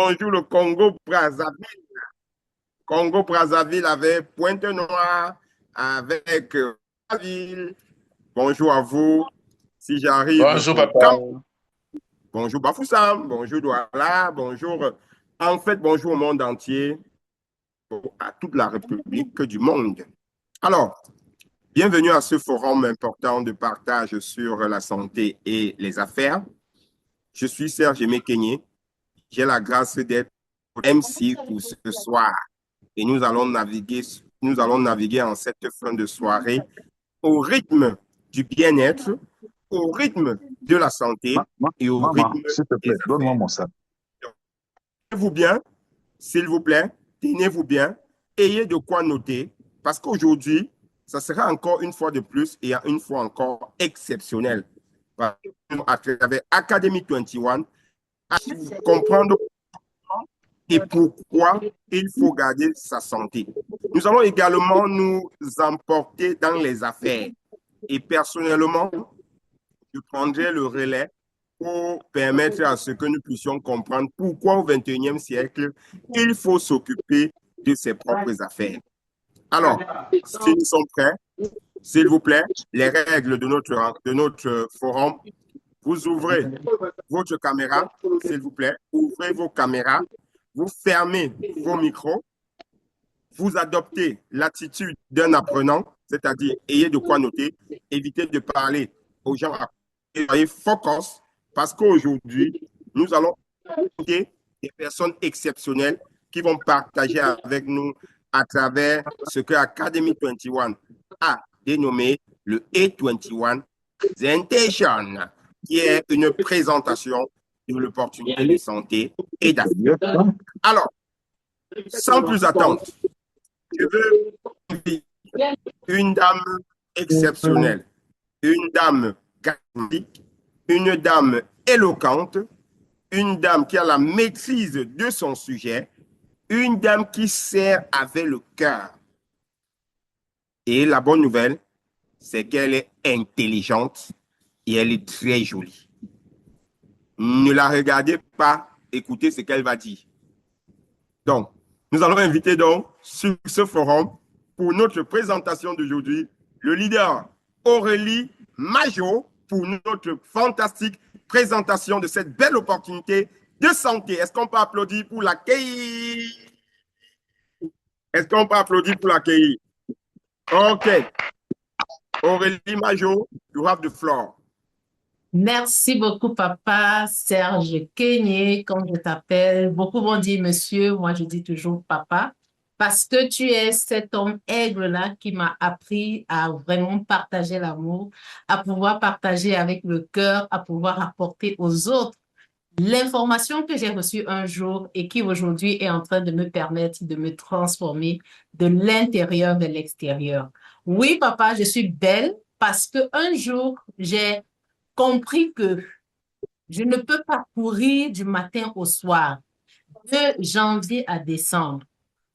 bonjour le Congo-Brazzaville. Congo-Brazzaville avec Pointe-Noire, avec la ville. Bonjour à vous. Si j'arrive Bonjour au papa. Cameroun, bonjour Bafoussam, bonjour Douala, bonjour. En fait, bonjour au monde entier, à toute la République du monde. Alors, bienvenue à ce forum important de partage sur la santé et les affaires. Je suis Serge Mekenye. J'ai la grâce d'être MC pour ce soir. Et nous allons naviguer en cette fin de soirée au rythme du bien-être, au rythme de la santé et au Maman, rythme s'il te des plaît, donne-moi affaires. mon sac. Tenez-vous bien, s'il vous plaît, tenez-vous bien, ayez de quoi noter, parce qu'aujourd'hui, ça sera encore une fois de plus et une fois encore exceptionnel. À travers Academy 21, à comprendre et pourquoi il faut garder sa santé. Nous allons également nous emporter dans les affaires. Et personnellement, je prendrai le relais pour permettre à ce que nous puissions comprendre pourquoi au XXIe siècle, il faut s'occuper de ses propres affaires. Alors, si nous sommes prêts, s'il vous plaît, les règles de notre forum, vous ouvrez votre caméra, s'il vous plaît, ouvrez vos caméras, vous fermez vos micros, vous adoptez l'attitude d'un apprenant, c'est-à-dire ayez de quoi noter, évitez de parler aux gens et soyez focus parce qu'aujourd'hui, nous allons écouter des personnes exceptionnelles qui vont partager avec nous à travers ce que Academy 21 a dénommé le A21 Presentation, qui est une présentation de l'opportunité de santé et d'affaires. Alors, sans plus attendre, je veux inviter une dame exceptionnelle, une dame charismatique, une dame éloquente, une dame qui a la maîtrise de son sujet, une dame qui sert avec le cœur. Et la bonne nouvelle, c'est qu'elle est intelligente et elle est très jolie. Ne la regardez pas, écoutez ce qu'elle va dire. Donc, nous allons inviter donc sur ce forum pour notre présentation d'aujourd'hui le leader Aurélie Majot pour notre fantastique présentation de cette belle opportunité de santé. Est-ce qu'on peut applaudir pour l'accueil? Est-ce qu'on peut applaudir pour l'accueil? OK. Aurélie Majot, you have the floor. Merci beaucoup, papa Serge Kenyé, comme je t'appelle. Beaucoup vont dire monsieur, moi je dis toujours papa, parce que tu es cet homme aigle-là qui m'a appris à vraiment partager l'amour, à pouvoir partager avec le cœur, à pouvoir apporter aux autres l'information que j'ai reçue un jour et qui aujourd'hui est en train de me permettre de me transformer de l'intérieur vers l'extérieur. Oui, papa, je suis belle parce que un jour, j'ai compris que je ne peux pas courir du matin au soir, de janvier à décembre,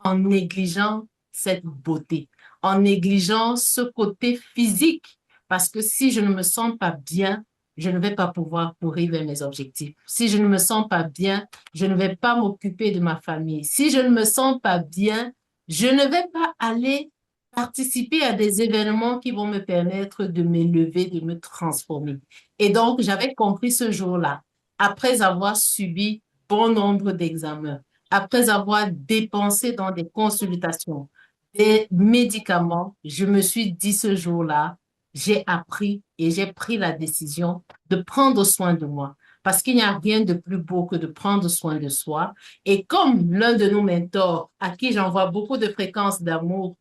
en négligeant cette beauté, en négligeant ce côté physique, parce que si je ne me sens pas bien, je ne vais pas pouvoir courir vers mes objectifs. Si je ne me sens pas bien, je ne vais pas m'occuper de ma famille. Si je ne me sens pas bien, je ne vais pas aller participer à des événements qui vont me permettre de m'élever, de me transformer. Et donc, j'avais compris ce jour-là, après avoir subi bon nombre d'examens, après avoir dépensé dans des consultations, des médicaments, je me suis dit ce jour-là, j'ai appris et j'ai pris la décision de prendre soin de moi. Parce qu'il n'y a rien de plus beau que de prendre soin de soi. Et comme l'un de nos mentors, à qui j'envoie beaucoup de fréquences d'amour,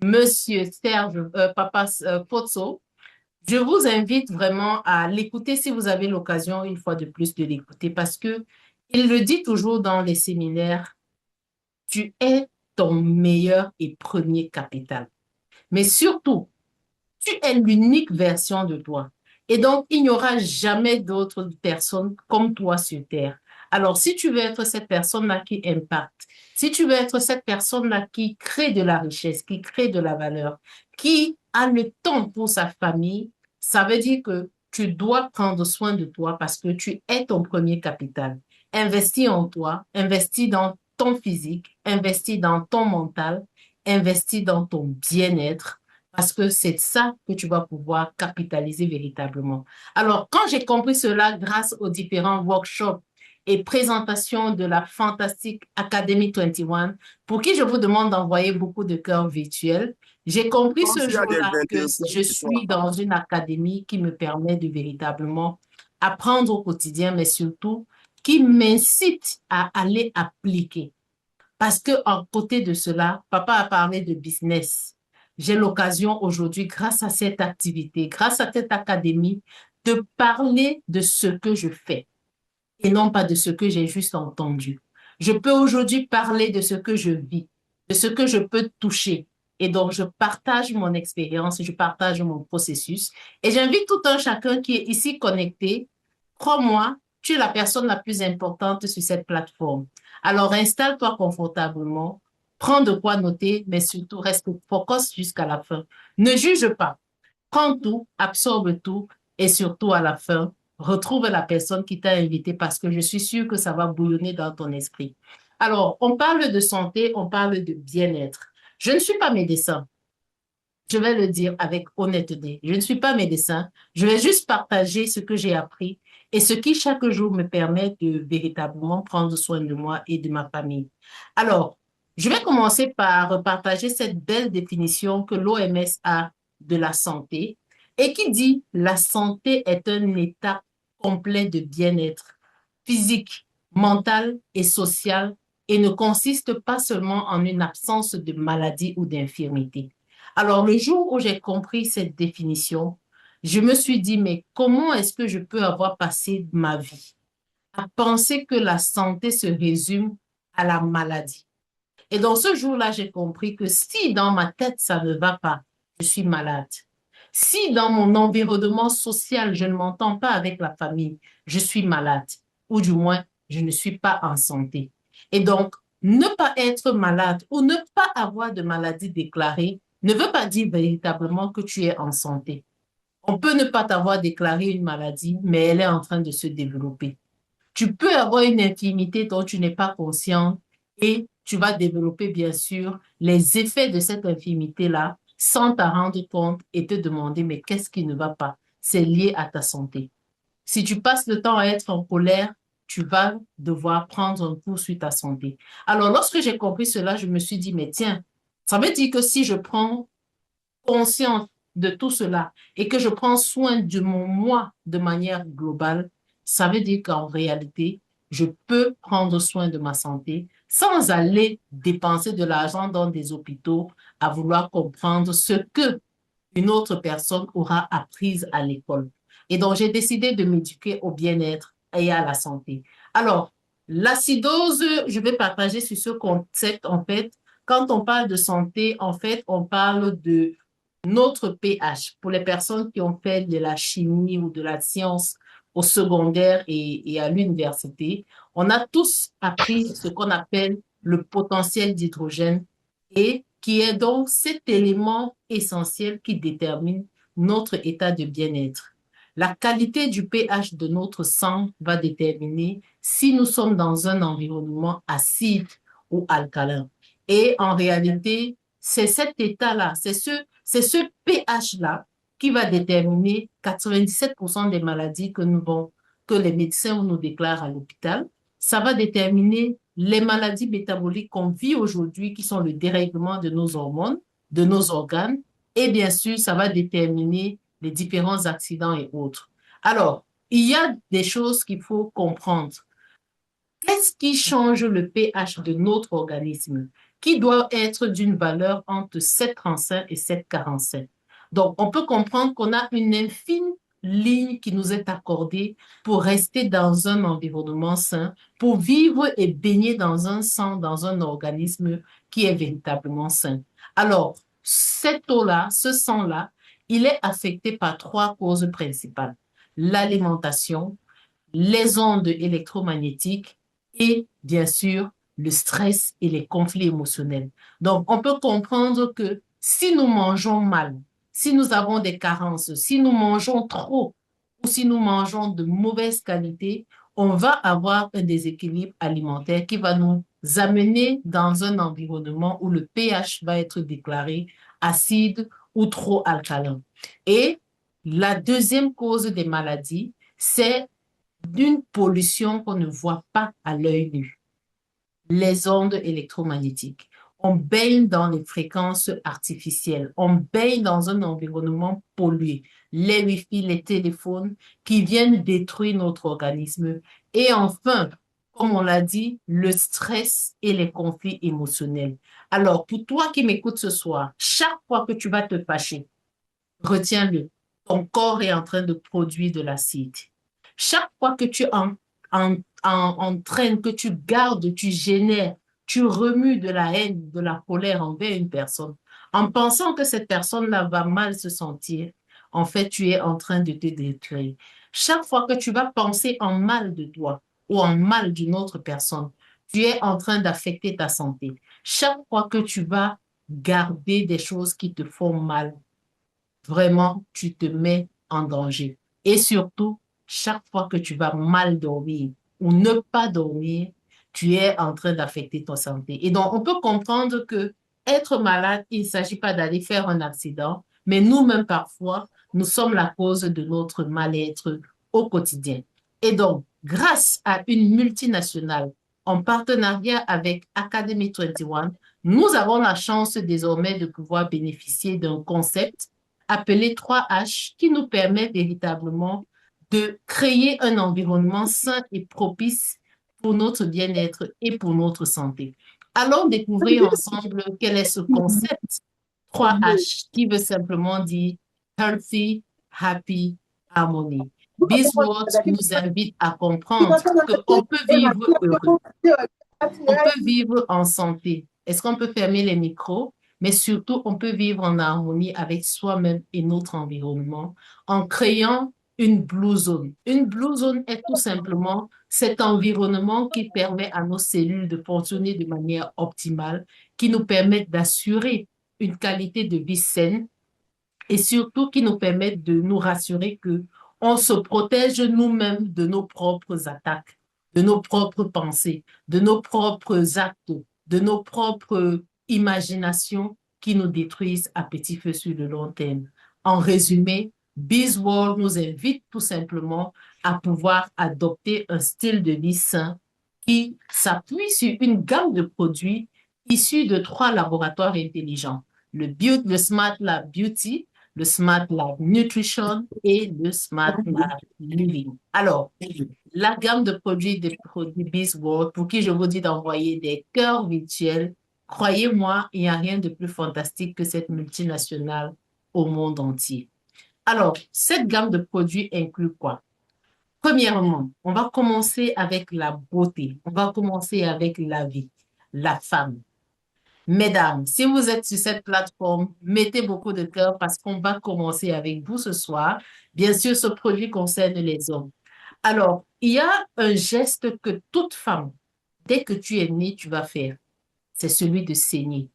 Monsieur Serge, Papa Pozzo, je vous invite vraiment à l'écouter si vous avez l'occasion une fois de plus de l'écouter parce que il le dit toujours dans les séminaires, tu es ton meilleur et premier capital. Mais surtout, tu es l'unique version de toi. Et donc, il n'y aura jamais d'autres personnes comme toi sur Terre. Alors, si tu veux être cette personne-là qui impacte, si tu veux être cette personne-là qui crée de la richesse, qui crée de la valeur, qui a le temps pour sa famille, ça veut dire que tu dois prendre soin de toi parce que tu es ton premier capital. Investis en toi, investis dans ton physique, investis dans ton mental, investis dans ton bien-être, parce que c'est ça que tu vas pouvoir capitaliser véritablement. Alors, quand j'ai compris cela grâce aux différents workshops et présentations de la fantastique Academy 21, pour qui je vous demande d'envoyer beaucoup de cœurs virtuels, j'ai compris Comme ce s'il y a des jour-là que interviews je chez toi. suis dans une académie qui me permet de véritablement apprendre au quotidien, mais surtout qui m'incite à aller appliquer. Parce que en côté de cela, papa a parlé de business. J'ai l'occasion aujourd'hui, grâce à cette activité, grâce à cette académie, de parler de ce que je fais et non pas de ce que j'ai juste entendu. Je peux aujourd'hui parler de ce que je vis, de ce que je peux toucher. Et donc, je partage mon expérience, je partage mon processus. Et j'invite tout un chacun qui est ici connecté. Crois-moi, tu es la personne la plus importante sur cette plateforme. Alors, installe-toi confortablement, prends de quoi noter, mais surtout reste focus jusqu'à la fin. Ne juge pas. Prends tout, absorbe tout et surtout à la fin, retrouve la personne qui t'a invité parce que je suis sûre que ça va bouillonner dans ton esprit. Alors, on parle de santé, on parle de bien-être. Je ne suis pas médecin. Je vais le dire avec honnêteté. Je ne suis pas médecin. Je vais juste partager ce que j'ai appris et ce qui chaque jour me permet de véritablement prendre soin de moi et de ma famille. Alors, je vais commencer par partager cette belle définition que l'OMS a de la santé et qui dit la santé est un état complet de bien-être physique, mental et social et ne consiste pas seulement en une absence de maladie ou d'infirmité. Alors, le jour où j'ai compris cette définition, je me suis dit, mais comment est-ce que je peux avoir passé ma vie à penser que la santé se résume à la maladie? Et dans ce jour-là, j'ai compris que si dans ma tête, ça ne va pas, je suis malade. Si dans mon environnement social, je ne m'entends pas avec la famille, je suis malade. Ou du moins, je ne suis pas en santé. Et donc, ne pas être malade ou ne pas avoir de maladie déclarée ne veut pas dire véritablement que tu es en santé. On peut ne pas t'avoir déclaré une maladie, mais elle est en train de se développer. Tu peux avoir une infirmité dont tu n'es pas conscient et tu vas développer, bien sûr, les effets de cette infirmité-là sans t'en rendre compte et te demander, mais qu'est-ce qui ne va pas? C'est lié à ta santé. Si tu passes le temps à être en colère, tu vas devoir prendre un coup sur ta santé. Alors, lorsque j'ai compris cela, je me suis dit, mais tiens, ça veut dire que si je prends conscience de tout cela et que je prends soin de mon moi de manière globale, ça veut dire qu'en réalité, je peux prendre soin de ma santé sans aller dépenser de l'argent dans des hôpitaux à vouloir comprendre ce que une autre personne aura appris à l'école. Et donc, j'ai décidé de m'éduquer au bien-être et à la santé. Alors, l'acidose, je vais partager sur ce concept, en fait. Quand on parle de santé, en fait, on parle de notre pH. Pour les personnes qui ont fait de la chimie ou de la science au secondaire et à l'université, on a tous appris ce qu'on appelle le potentiel d'hydrogène et qui est donc cet élément essentiel qui détermine notre état de bien-être. La qualité du pH de notre sang va déterminer si nous sommes dans un environnement acide ou alcalin. Et en réalité, c'est cet état-là, c'est ce pH-là qui va déterminer 97% des maladies que les médecins nous déclarent à l'hôpital. Ça va déterminer les maladies métaboliques qu'on vit aujourd'hui, qui sont le dérèglement de nos hormones, de nos organes, et bien sûr, ça va déterminer les différents accidents et autres. Alors, il y a des choses qu'il faut comprendre. Qu'est-ce qui change le pH de notre organisme, qui doit être d'une valeur entre 7,35 et 7,45? Donc, on peut comprendre qu'on a une infime ligne qui nous est accordée pour rester dans un environnement sain, pour vivre et baigner dans un sang, dans un organisme qui est véritablement sain. Alors, cette eau-là, ce sang-là, il est affecté par trois causes principales. L'alimentation, les ondes électromagnétiques et bien sûr le stress et les conflits émotionnels. Donc, on peut comprendre que si nous mangeons mal, si nous avons des carences, si nous mangeons trop ou si nous mangeons de mauvaise qualité on va avoir un déséquilibre alimentaire qui va nous amener dans un environnement où le pH va être déclaré acide ou trop alcalin. Et la deuxième cause des maladies, c'est d'une pollution qu'on ne voit pas à l'œil nu, les ondes électromagnétiques. On baigne dans les fréquences artificielles. On baigne dans un environnement pollué. Les Wi-Fi, les téléphones qui viennent détruire notre organisme. Et enfin, comme on l'a dit, le stress et les conflits émotionnels. Alors, pour toi qui m'écoutes ce soir, chaque fois que tu vas te fâcher, retiens-le, ton corps est en train de produire de l'acide. Chaque fois que tu entraînes, que tu gardes, tu génères, tu remues de la haine, de la colère envers une personne, en pensant que cette personne-là va mal se sentir, en fait, tu es en train de te détruire. Chaque fois que tu vas penser en mal de toi ou en mal d'une autre personne, tu es en train d'affecter ta santé. Chaque fois que tu vas garder des choses qui te font mal, vraiment, tu te mets en danger. Et surtout, chaque fois que tu vas mal dormir ou ne pas dormir, tu es en train d'affecter ton santé. Et donc, on peut comprendre que être malade, il ne s'agit pas d'aller faire un accident, mais nous-mêmes, parfois, nous sommes la cause de notre mal-être au quotidien. Et donc, grâce à une multinationale en partenariat avec Academy 21, nous avons la chance désormais de pouvoir bénéficier d'un concept appelé 3H qui nous permet véritablement de créer un environnement sain et propice pour notre bien-être et pour notre santé. Allons découvrir ensemble quel est ce concept 3H qui veut simplement dire Healthy, Happy, Harmony. Bisworth nous invite à comprendre qu'on peut vivre heureux, on peut vivre en santé. Est-ce qu'on peut fermer les micros? Mais surtout, on peut vivre en harmonie avec soi-même et notre environnement en créant une blue zone. Une blue zone est tout simplement cet environnement qui permet à nos cellules de fonctionner de manière optimale, qui nous permet d'assurer une qualité de vie saine et surtout qui nous permettent de nous rassurer que on se protège nous-mêmes de nos propres attaques, de nos propres pensées, de nos propres actes, de nos propres imaginations qui nous détruisent à petit feu sur le long terme. En résumé, BizWorld nous invite tout simplement à pouvoir adopter un style de vie sain qui s'appuie sur une gamme de produits issus de 3 laboratoires intelligents. Le Smart Lab Beauty, le Smart Lab Nutrition et le Smart Lab Living. Alors, la gamme de produits des produits BizWorld, pour qui je vous dis d'envoyer des cœurs virtuels, croyez-moi, il n'y a rien de plus fantastique que cette multinationale au monde entier. Alors, cette gamme de produits inclut quoi? Premièrement, on va commencer avec la beauté, on va commencer avec la vie, la femme. Mesdames, si vous êtes sur cette plateforme, mettez beaucoup de cœur parce qu'on va commencer avec vous ce soir. Bien sûr, ce produit concerne les hommes. Alors, il y a un geste que toute femme, dès que tu es née, tu vas faire. C'est celui de saigner.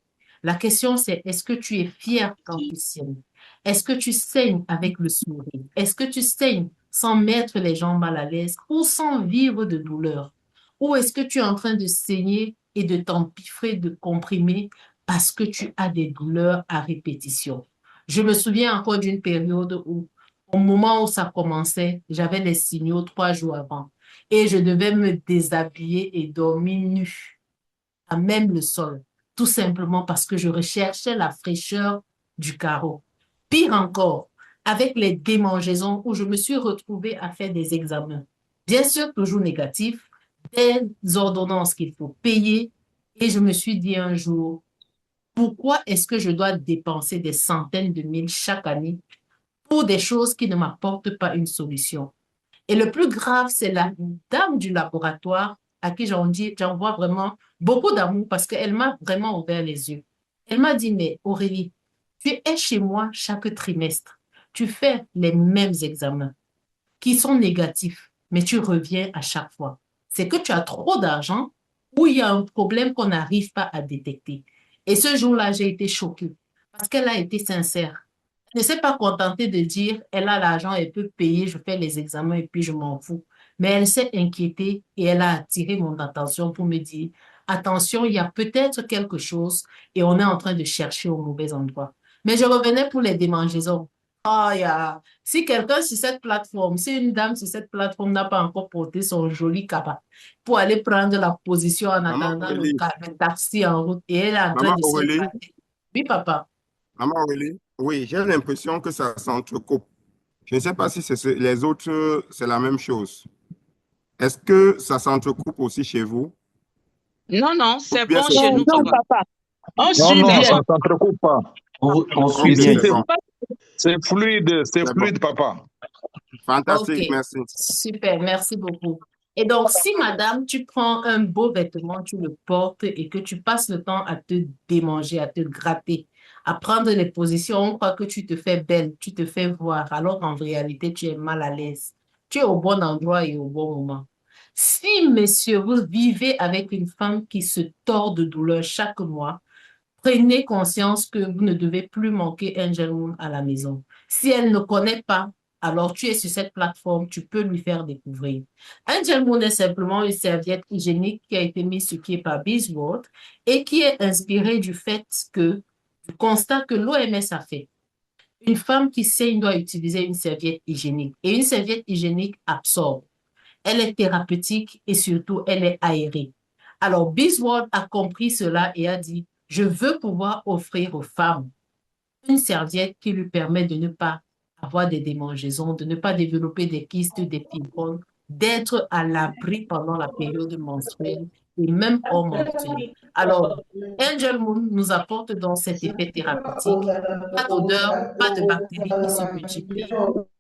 La question, c'est est-ce que tu es fière quand tu saignes? Est-ce que tu saignes avec le sourire? Est-ce que tu saignes sans mettre les gens mal à l'aise ou sans vivre de douleur? Ou est-ce que tu es en train de saigner et de t'empiffrer, de comprimer parce que tu as des douleurs à répétition? Je me souviens encore d'une période où, au moment où ça commençait, j'avais les signaux 3 jours avant et je devais me déshabiller et dormir nue à même le sol, tout simplement parce que je recherchais la fraîcheur du carreau. Pire encore, avec les démangeaisons où je me suis retrouvée à faire des examens, bien sûr toujours négatifs, des ordonnances qu'il faut payer, et je me suis dit un jour, pourquoi est-ce que je dois dépenser des centaines de mille chaque année pour des choses qui ne m'apportent pas une solution? Et le plus grave, c'est la dame du laboratoire à qui j'envoie vraiment beaucoup d'amour parce qu'elle m'a vraiment ouvert les yeux. Elle m'a dit, mais Aurélie, tu es chez moi chaque trimestre. Tu fais les mêmes examens qui sont négatifs, mais tu reviens à chaque fois. C'est que tu as trop d'argent ou il y a un problème qu'on n'arrive pas à détecter. Et ce jour-là, j'ai été choquée parce qu'elle a été sincère. Elle ne s'est pas contentée de dire, elle a l'argent, elle peut payer, je fais les examens et puis je m'en fous. Mais elle s'est inquiétée et elle a attiré mon attention pour me dire, attention, il y a peut-être quelque chose et on est en train de chercher au mauvais endroit. Mais je revenais pour les démangeaisons. Oh, si quelqu'un sur cette plateforme, si une dame sur cette plateforme n'a pas encore porté son joli cabas pour aller prendre la position en Maman attendant Aurélie, le taxi en route et elle est en train maman de Aurélie, s'évader. Oui, papa. maman Aurélie, oui, j'ai l'impression que ça s'entrecoupe. Je ne sais pas si les autres, c'est la même chose. Est-ce que ça s'entrecoupe aussi chez vous? Non, non, Ou c'est bien bon c'est chez Non, nous, juste chez non, vous? papa. papa. On Non, suit non, bien. ça ne s'entrecoupe pas. On suit Ok, bien. c'est bon. C'est C'est bon. fluide, papa. Ok, Fantastique, merci. super, merci beaucoup. Et donc, si madame, tu prends un beau vêtement, tu le portes et que tu passes le temps à te démanger, à te gratter, à prendre les positions, on croit que tu te fais belle, tu te fais voir, alors qu'en réalité, tu es mal à l'aise. Tu es au bon endroit et au bon moment. Si, messieurs, vous vivez avec une femme qui se tord de douleur chaque mois, prenez conscience que vous ne devez plus manquer Angel Moon à la maison. Si elle ne connaît pas, alors tu es sur cette plateforme, tu peux lui faire découvrir. Angel Moon est simplement une serviette hygiénique qui a été mise sur pied par Beesworld et qui est inspirée du constat que l'OMS a fait. Une femme qui saigne doit utiliser une serviette hygiénique et une serviette hygiénique absorbe. Elle est thérapeutique et surtout, elle est aérée. Alors, Beesworld a compris cela et a dit, je veux pouvoir offrir aux femmes une serviette qui lui permet de ne pas avoir des démangeaisons, de ne pas développer des kystes, des fibromes, d'être à l'abri pendant la période menstruelle et même hors menstruelle. Alors, Angel Moon nous apporte donc cet effet thérapeutique. Pas d'odeur, pas de bactéries qui se multiplient,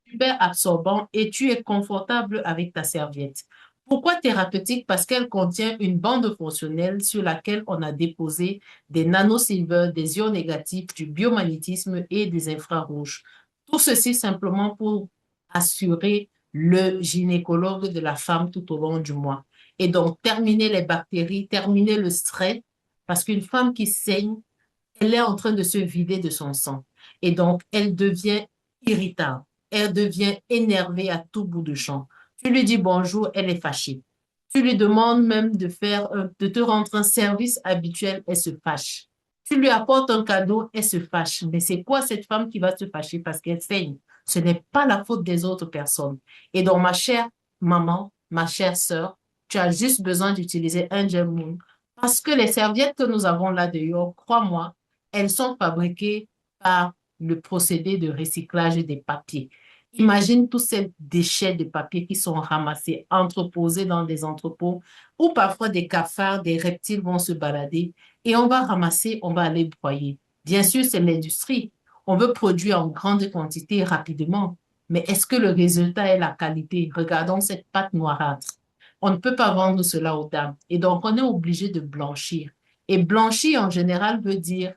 super absorbant et tu es confortable avec ta serviette. Pourquoi thérapeutique? Parce qu'elle contient une bande fonctionnelle sur laquelle on a déposé des nanosilver, des ions négatifs, du biomagnétisme et des infrarouges. Tout ceci simplement pour assurer le gynécologue de la femme tout au long du mois. Et donc, terminer les bactéries, terminer le stress, parce qu'une femme qui saigne, elle est en train de se vider de son sang. Et donc, elle devient irritable. Elle devient énervée à tout bout de champ. Tu lui dis bonjour, elle est fâchée. Tu lui demandes même de te rendre un service habituel, elle se fâche. Tu lui apportes un cadeau, elle se fâche. Mais c'est quoi cette femme qui va se fâcher parce qu'elle saigne? Ce n'est pas la faute des autres personnes. Et donc, ma chère maman, ma chère sœur, tu as juste besoin d'utiliser Angel Moon parce que les serviettes que nous avons là dehors, crois-moi, elles sont fabriquées par le procédé de recyclage des papiers. Imagine tous ces déchets de papier qui sont ramassés, entreposés dans des entrepôts où parfois des cafards, des reptiles vont se balader et on va ramasser, on va aller broyer. Bien sûr, c'est l'industrie. On veut produire en grande quantité rapidement, mais est-ce que le résultat est la qualité? Regardons cette pâte noirâtre. On ne peut pas vendre cela aux dames et donc on est obligé de blanchir. Et blanchir en général veut dire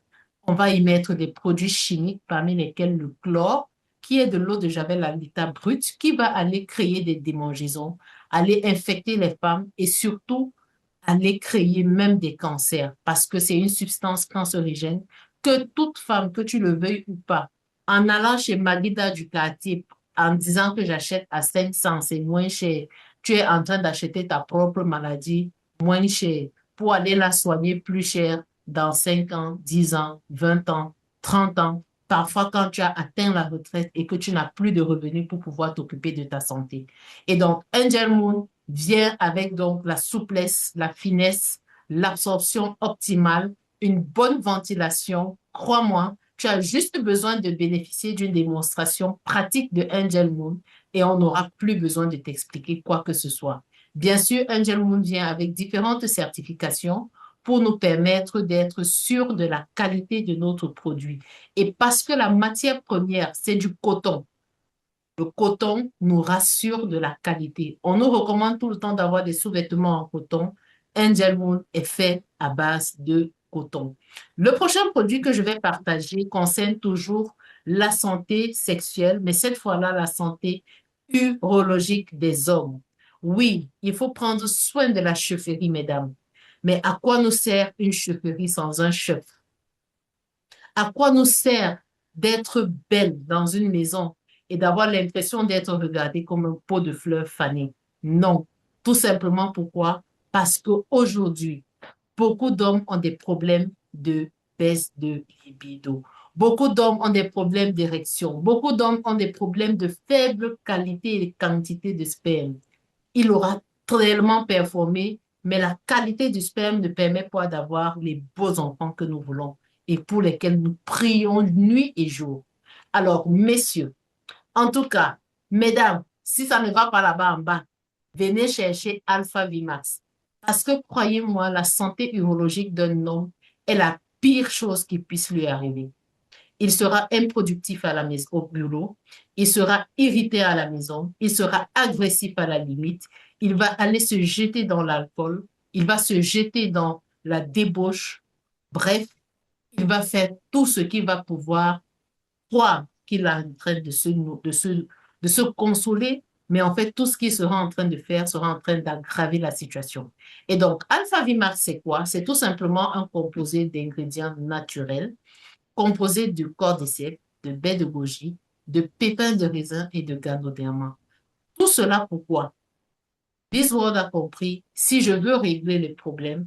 on va y mettre des produits chimiques parmi lesquels le chlore qui est de l'eau de javel à l'état brut, qui va aller créer des démangeaisons, aller infecter les femmes et surtout aller créer même des cancers parce que c'est une substance cancérigène que toute femme, que tu le veuilles ou pas, en allant chez Magida du quartier, en disant que j'achète à 500, c'est moins cher, tu es en train d'acheter ta propre maladie moins cher pour aller la soigner plus cher dans 5 ans, 10 ans, 20 ans, 30 ans. Parfois, quand tu as atteint la retraite et que tu n'as plus de revenus pour pouvoir t'occuper de ta santé. Et donc, Angel Moon vient avec donc la souplesse, la finesse, l'absorption optimale, une bonne ventilation. Crois-moi, tu as juste besoin de bénéficier d'une démonstration pratique de Angel Moon et on n'aura plus besoin de t'expliquer quoi que ce soit. Bien sûr, Angel Moon vient avec différentes certifications pour nous permettre d'être sûrs de la qualité de notre produit. Et parce que la matière première, c'est du coton, le coton nous rassure de la qualité. On nous recommande tout le temps d'avoir des sous-vêtements en coton. Angel Moon est fait à base de coton. Le prochain produit que je vais partager concerne toujours la santé sexuelle, mais cette fois-là, la santé urologique des hommes. Oui, il faut prendre soin de la chefferie, mesdames. Mais à quoi nous sert une chefferie sans un chef? À quoi nous sert d'être belle dans une maison et d'avoir l'impression d'être regardée comme un pot de fleurs fanées? Non. Tout simplement pourquoi? Parce qu'aujourd'hui, beaucoup d'hommes ont des problèmes de baisse de libido. Beaucoup d'hommes ont des problèmes d'érection. Beaucoup d'hommes ont des problèmes de faible qualité et quantité de sperme. Il aura tellement performé, mais la qualité du sperme ne permet pas d'avoir les beaux enfants que nous voulons et pour lesquels nous prions nuit et jour. Alors, messieurs, en tout cas, mesdames, si ça ne va pas là-bas en bas, venez chercher Alpha Vimax. Parce que croyez-moi, la santé urologique d'un homme est la pire chose qui puisse lui arriver. Il sera improductif à la maison, au boulot, il sera irrité à la maison, il sera agressif à la limite, il va aller se jeter dans l'alcool, il va se jeter dans la débauche. Bref, il va faire tout ce qu'il va pouvoir croire qu'il est en train de se consoler, mais en fait, tout ce qu'il sera en train de faire sera en train d'aggraver la situation. Et donc, Alpha Vimax, c'est quoi? C'est tout simplement un composé d'ingrédients naturels, composé de cordyceps, de baie de goji, de pépins de raisin et de ganoderma. Tout cela pourquoi? Bisword a compris, si je veux régler les problèmes,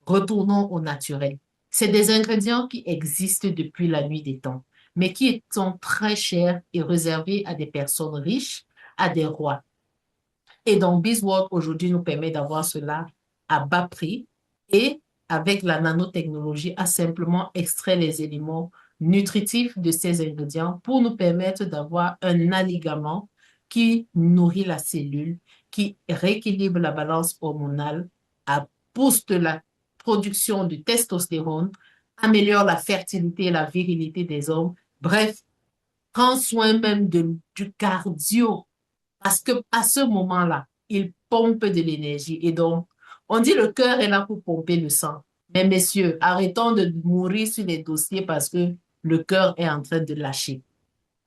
retournons au naturel. C'est des ingrédients qui existent depuis la nuit des temps, mais qui sont très chers et réservés à des personnes riches, à des rois. Et donc, Bisword aujourd'hui nous permet d'avoir cela à bas prix et avec la nanotechnologie à simplement extraire les éléments nutritifs de ces ingrédients pour nous permettre d'avoir un aligament qui nourrit la cellule, qui rééquilibre la balance hormonale, booste la production de testostérone, améliore la fertilité et la virilité des hommes. Bref, prend soin même du cardio parce que à ce moment-là, il pompe de l'énergie. Et donc, on dit le cœur est là pour pomper le sang. Mais messieurs, arrêtons de mourir sur les dossiers parce que le cœur est en train de lâcher.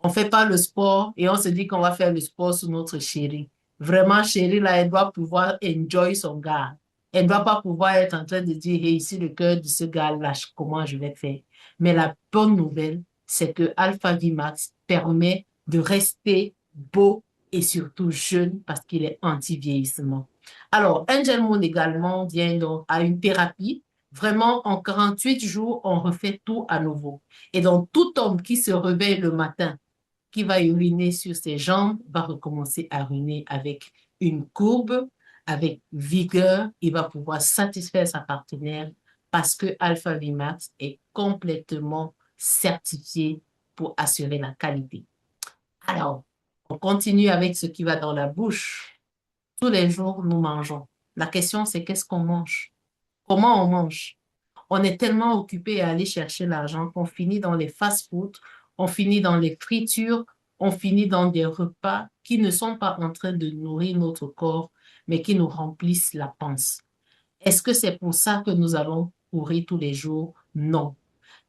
On ne fait pas le sport et on se dit qu'on va faire le sport sur notre chérie. Vraiment, chérie, là, elle doit pouvoir enjoy son gars. Elle ne doit pas pouvoir être en train de dire, hey, si le cœur de ce gars lâche, comment je vais faire? Mais la bonne nouvelle, c'est que Alpha Vimax permet de rester beau et surtout jeune parce qu'il est anti-vieillissement. Alors, Angel Moon également vient donc à une thérapie. Vraiment, en 48 jours, on refait tout à nouveau. Et donc, tout homme qui se réveille le matin qui va uriner sur ses jambes va recommencer à uriner avec une courbe, avec vigueur. Il va pouvoir satisfaire sa partenaire parce que Alpha Vimax est complètement certifié pour assurer la qualité. Alors, on continue avec ce qui va dans la bouche. Tous les jours, nous mangeons. La question, c'est qu'est-ce qu'on mange? Comment on mange? On est tellement occupé à aller chercher l'argent qu'on finit dans les fast-foods, on finit dans les fritures, on finit dans des repas qui ne sont pas en train de nourrir notre corps, mais qui nous remplissent la panse. Est-ce que c'est pour ça que nous allons courir tous les jours? Non.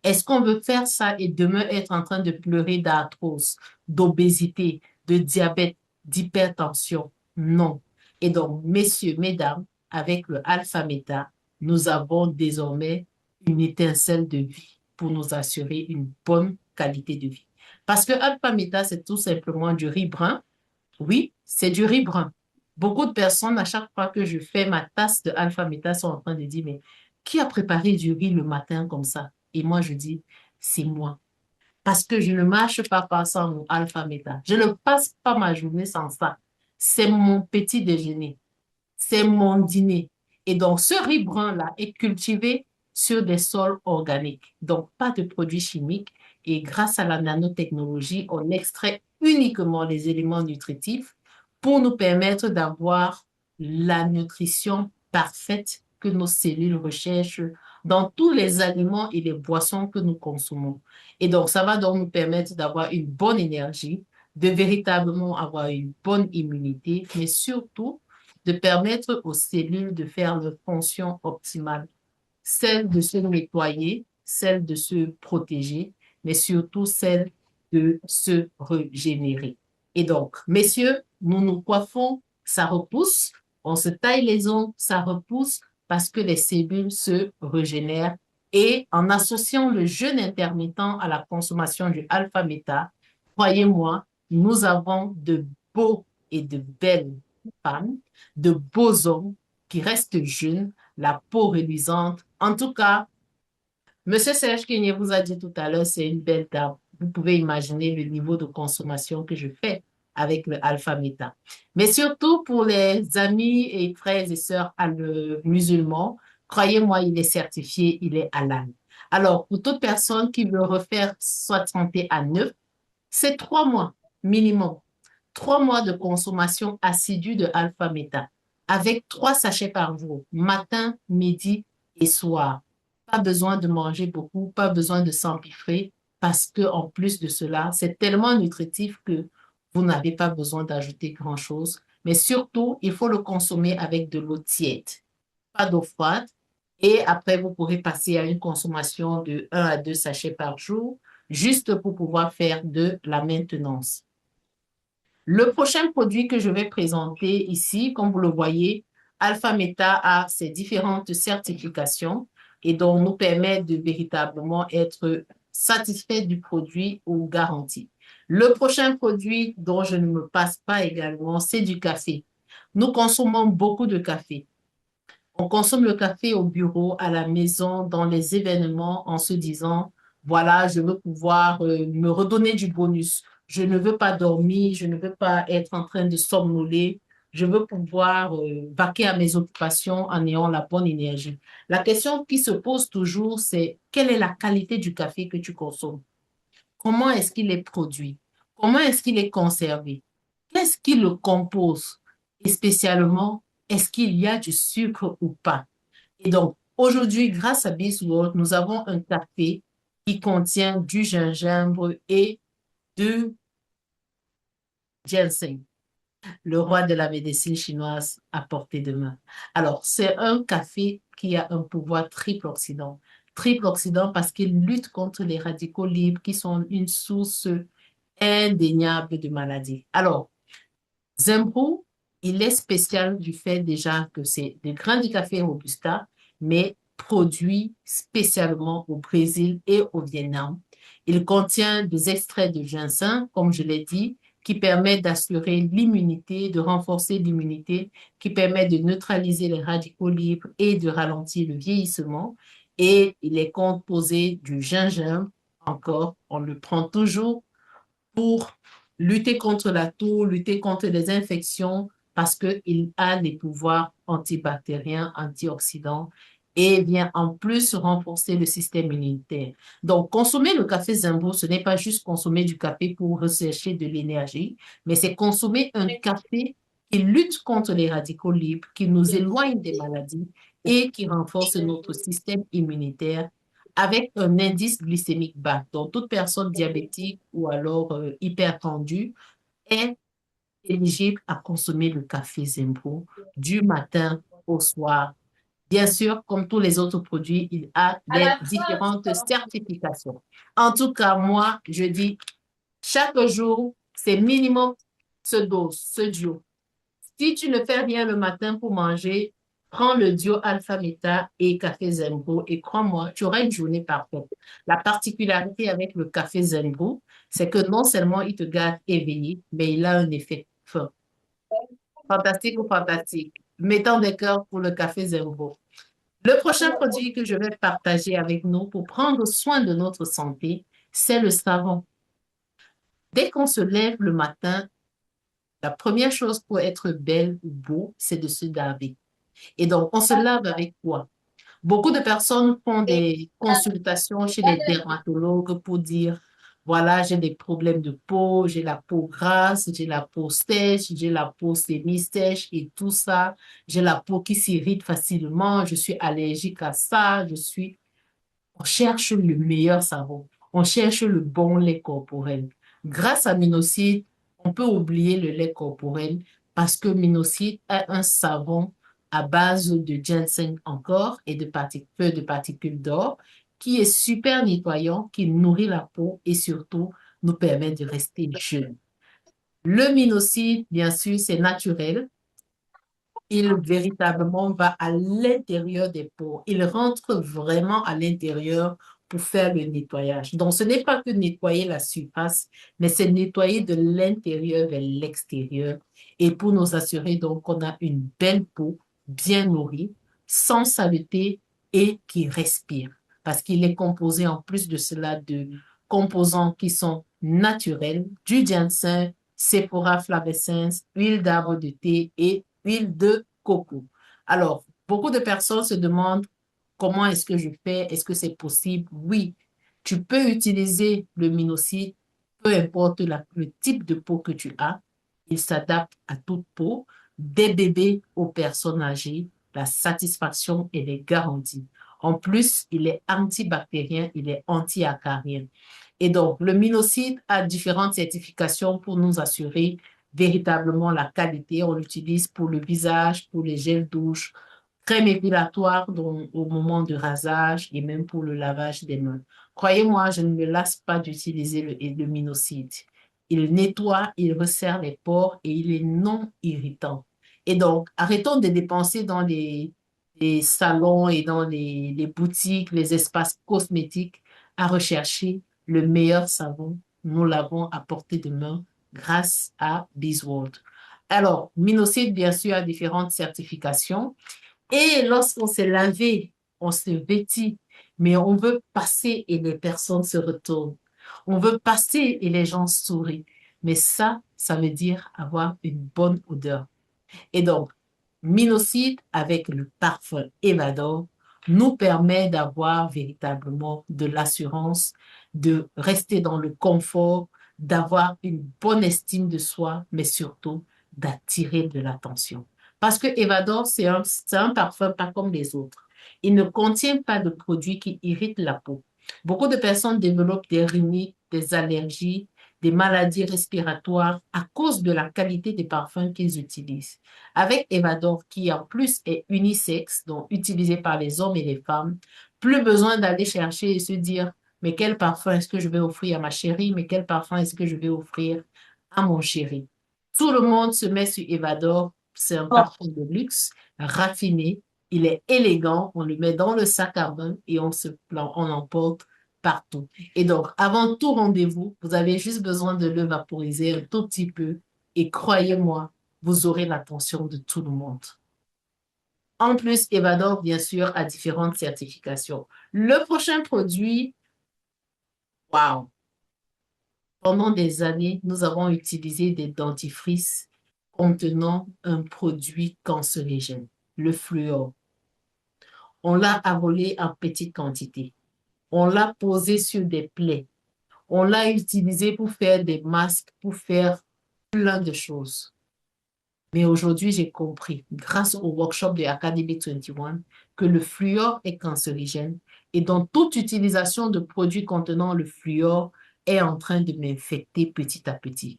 Est-ce qu'on veut faire ça et demain être en train de pleurer d'arthrose, d'obésité, de diabète, d'hypertension? Non. Et donc, messieurs, mesdames, avec le alpha-méta, nous avons désormais une étincelle de vie pour nous assurer une bonne qualité de vie. Parce que alpha-méta, c'est tout simplement du riz brun. Oui, c'est du riz brun. Beaucoup de personnes, à chaque fois que je fais ma tasse de alpha-méta, sont en train de dire, mais qui a préparé du riz le matin comme ça? Et moi, je dis, c'est moi. Parce que je ne marche pas sans mon alpha-méta. Je ne passe pas ma journée sans ça. C'est mon petit déjeuner. C'est mon dîner. Et donc, ce riz brun-là est cultivé sur des sols organiques. Donc, pas de produits chimiques. Et grâce à la nanotechnologie, on extrait uniquement les éléments nutritifs pour nous permettre d'avoir la nutrition parfaite que nos cellules recherchent dans tous les aliments et les boissons que nous consommons. Et donc, ça va donc nous permettre d'avoir une bonne énergie, de véritablement avoir une bonne immunité, mais surtout de permettre aux cellules de faire leur fonction optimale, celle de se nettoyer, celle de se protéger, mais surtout celle de se régénérer. Et donc, messieurs, nous nous coiffons, ça repousse, on se taille les ongles, ça repousse parce que les cellules se régénèrent. Et en associant le jeûne intermittent à la consommation du alpha-méta, croyez-moi, nous avons de beaux et de belles femmes, de beaux hommes qui restent jeunes, la peau reluisante. En tout cas, Monsieur Serge Kenyé vous a dit tout à l'heure, c'est une belle dame. Vous pouvez imaginer le niveau de consommation que je fais avec le Alpha Meta. Mais surtout pour les amis et frères et sœurs musulmans, croyez-moi, il est certifié, il est halal. Alors, pour toute personne qui veut refaire sa santé à neuf, c'est 3 mois minimum. 3 mois de consommation assidue de Alpha Meta avec 3 sachets par jour, matin, midi et soir. Pas besoin de manger beaucoup, pas besoin de s'empiffrer parce que en plus de cela, c'est tellement nutritif que vous n'avez pas besoin d'ajouter grand-chose. Mais surtout, il faut le consommer avec de l'eau tiède, pas d'eau froide. Et après, vous pourrez passer à une consommation de 1 à 2 sachets par jour, juste pour pouvoir faire de la maintenance. Le prochain produit que je vais présenter ici, comme vous le voyez, Alpha Meta a ses différentes certifications et donc nous permet de véritablement être satisfait du produit ou garanti. Le prochain produit dont je ne me passe pas également, c'est du café. Nous consommons beaucoup de café. On consomme le café au bureau, à la maison, dans les événements en se disant, voilà, je veux pouvoir me redonner du bonus. Je ne veux pas dormir, je ne veux pas être en train de somnoler. Je veux pouvoir vaquer à mes occupations en ayant la bonne énergie. La question qui se pose toujours, c'est quelle est la qualité du café que tu consommes? Comment est-ce qu'il est produit? Comment est-ce qu'il est conservé? Qu'est-ce qui le compose? Et spécialement, est-ce qu'il y a du sucre ou pas? Et donc, aujourd'hui, grâce à World, nous avons un café qui contient du gingembre et du ginseng, le roi de la médecine chinoise à portée de main. Alors, c'est un café qui a un pouvoir triple oxydant. Triple oxydant parce qu'il lutte contre les radicaux libres qui sont une source indéniable de maladies. Alors, Zembro, il est spécial du fait déjà que c'est des grains de café Robusta, mais produit spécialement au Brésil et au Vietnam. Il contient des extraits de ginseng, comme je l'ai dit, qui permettent d'assurer l'immunité, de renforcer l'immunité, qui permet de neutraliser les radicaux libres et de ralentir le vieillissement. Et il est composé du gingembre, encore, on le prend toujours pour lutter contre la toux, lutter contre les infections, parce qu'il a des pouvoirs antibactériens, antioxydants, et vient en plus renforcer le système immunitaire. Donc, consommer le café Zimbo, ce n'est pas juste consommer du café pour rechercher de l'énergie, mais c'est consommer un café qui lutte contre les radicaux libres, qui nous éloigne des maladies et qui renforce notre système immunitaire avec un indice glycémique bas. Donc, toute personne diabétique ou alors hypertendue est éligible à consommer le café Zembro du matin au soir. Bien sûr, comme tous les autres produits, il a les différentes certifications. En tout cas, moi, je dis, chaque jour, c'est minimum ce dose, ce duo. Si tu ne fais rien le matin pour manger, prends le duo Alpha Meta et café Zembro et crois-moi, tu auras une journée parfaite. La particularité avec le café Zembro, c'est que non seulement il te garde éveillé, mais il a un effet fort. Fantastique ou fantastique? Mettons des cœurs pour le café Zembro. Le prochain produit que je vais partager avec nous pour prendre soin de notre santé, c'est le savon. Dès qu'on se lève le matin, la première chose pour être belle ou beau, c'est de se laver. Et donc, on se lave avec quoi? Beaucoup de personnes font des consultations chez les dermatologues pour dire, voilà, j'ai des problèmes de peau, j'ai la peau grasse, j'ai la peau sèche, j'ai la peau semi-sèche et tout ça. J'ai la peau qui s'irrite facilement, je suis allergique à ça, On cherche le meilleur savon. On cherche le bon lait corporel. Grâce à Minocide, on peut oublier le lait corporel parce que Minocide est un savon à base de ginseng encore et peu de particules d'or qui est super nettoyant, qui nourrit la peau et surtout nous permet de rester jeune. Le Minocide, bien sûr, c'est naturel. Il véritablement va à l'intérieur des peaux. Il rentre vraiment à l'intérieur pour faire le nettoyage. Donc, ce n'est pas que nettoyer la surface, mais c'est nettoyer de l'intérieur vers l'extérieur. et pour nous assurer donc qu'on a une belle peau bien nourrie, sans saleté et qui respire. Parce qu'il est composé en plus de cela de composants qui sont naturels, du ginseng, Sephora flavescens, huile d'arbre de thé et huile de coco. Alors, beaucoup de personnes se demandent comment est-ce que je fais, est-ce que c'est possible? Oui, tu peux utiliser le Minocyte, peu importe le type de peau que tu as, il s'adapte à toute peau, des bébés aux personnes âgées, la satisfaction, elle est garantie. En plus, il est antibactérien, il est anti-acarien. Et donc, le Minocyte a différentes certifications pour nous assurer véritablement la qualité. On l'utilise pour le visage, pour les gels douche, crème épilatoire au moment de rasage et même pour le lavage des mains. Croyez-moi, je ne me lasse pas d'utiliser le Minocyte. Il nettoie, il resserre les pores et il est non irritant. Et donc, arrêtons de dépenser dans les salons et dans les boutiques, les espaces cosmétiques à rechercher le meilleur savon. Nous l'avons à portée de main grâce à Beesworld. Alors, Minocyte, bien sûr, a différentes certifications. Et lorsqu'on s'est lavé, on se vêtit, mais on veut passer et les personnes se retournent. On veut passer et les gens sourient. Mais ça veut dire avoir une bonne odeur. Et donc, Minocyte avec le parfum Evador nous permet d'avoir véritablement de l'assurance, de rester dans le confort, d'avoir une bonne estime de soi, mais surtout d'attirer de l'attention. Parce que Evador, c'est un parfum pas comme les autres. Il ne contient pas de produits qui irritent la peau. Beaucoup de personnes développent des rhinites, des allergies, des maladies respiratoires à cause de la qualité des parfums qu'ils utilisent. Avec Evador, qui en plus est unisexe, donc utilisé par les hommes et les femmes, plus besoin d'aller chercher et se dire, mais quel parfum est-ce que je vais offrir à ma chérie, mais quel parfum est-ce que je vais offrir à mon chéri. Tout le monde se met sur Evador, c'est un parfum de luxe, raffiné, il est élégant, on le met dans le sac à main et on emporte partout. Et donc, avant tout rendez-vous, vous avez juste besoin de le vaporiser un tout petit peu et croyez-moi, vous aurez l'attention de tout le monde. En plus, Evador, bien sûr, a différentes certifications. Le prochain produit, waouh! Pendant des années, nous avons utilisé des dentifrices contenant un produit cancérigène, le fluor. On l'a avalé en petite quantité. On l'a posé sur des plaies. On l'a utilisé pour faire des masques, pour faire plein de choses. Mais aujourd'hui, j'ai compris, grâce au workshop de Academy 21, que le fluor est cancérigène et donc toute utilisation de produits contenant le fluor est en train de m'infecter petit à petit.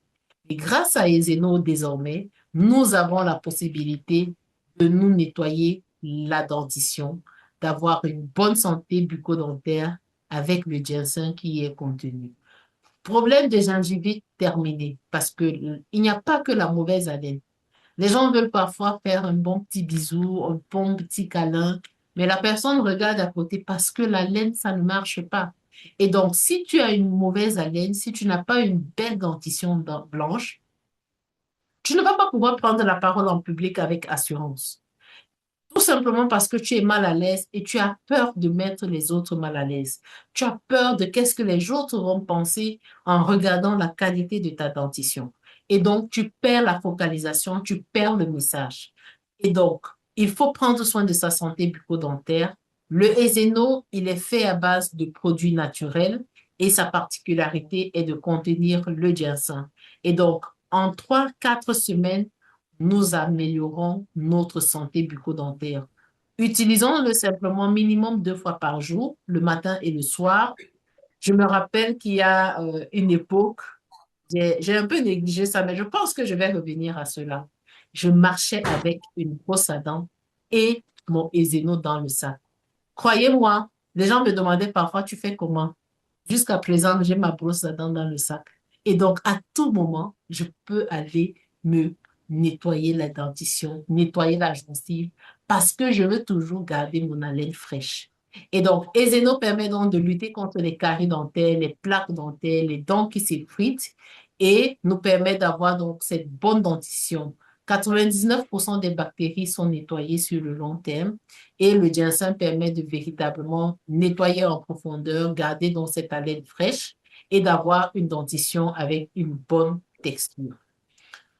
Et grâce à Ezeno, désormais, nous avons la possibilité de nous nettoyer la dentition, d'avoir une bonne santé bucco-dentaire avec le ginseng qui y est contenu. Problème des gingivites terminé, parce qu'il n'y a pas que la mauvaise haleine. Les gens veulent parfois faire un bon petit bisou, un bon petit câlin, mais la personne regarde à côté parce que la laine, ça ne marche pas. Et donc, si tu as une mauvaise haleine, si tu n'as pas une belle dentition blanche, tu ne vas pas pouvoir prendre la parole en public avec assurance. Tout simplement parce que tu es mal à l'aise et tu as peur de mettre les autres mal à l'aise. Tu as peur de qu'est-ce que les autres vont penser en regardant la qualité de ta dentition. Et donc, tu perds la focalisation, tu perds le message. Et donc, il faut prendre soin de sa santé bucco-dentaire. Le Ezeno, il est fait à base de produits naturels et sa particularité est de contenir le ginseng. Et donc, en 3, 4 semaines, nous améliorons notre santé bucco-dentaire. Utilisons-le simplement minimum 2 fois par jour, le matin et le soir. Je me rappelle qu'il y a une époque, j'ai un peu négligé ça, mais je pense que je vais revenir à cela. Je marchais avec une brosse à dents et mon Ezeno dans le sac. Croyez-moi, les gens me demandaient parfois, tu fais comment? Jusqu'à présent, j'ai ma brosse à dents dans le sac. Et donc, à tout moment, je peux aller me nettoyer la dentition, nettoyer la gencive, parce que je veux toujours garder mon haleine fraîche. Et donc, Ezeno permet donc de lutter contre les caries dentaires, les plaques dentaires, les dents qui s'effritent et nous permet d'avoir donc cette bonne dentition 99% des bactéries sont nettoyées sur le long terme et le ginseng permet de véritablement nettoyer en profondeur, garder donc cette haleine fraîche et d'avoir une dentition avec une bonne texture.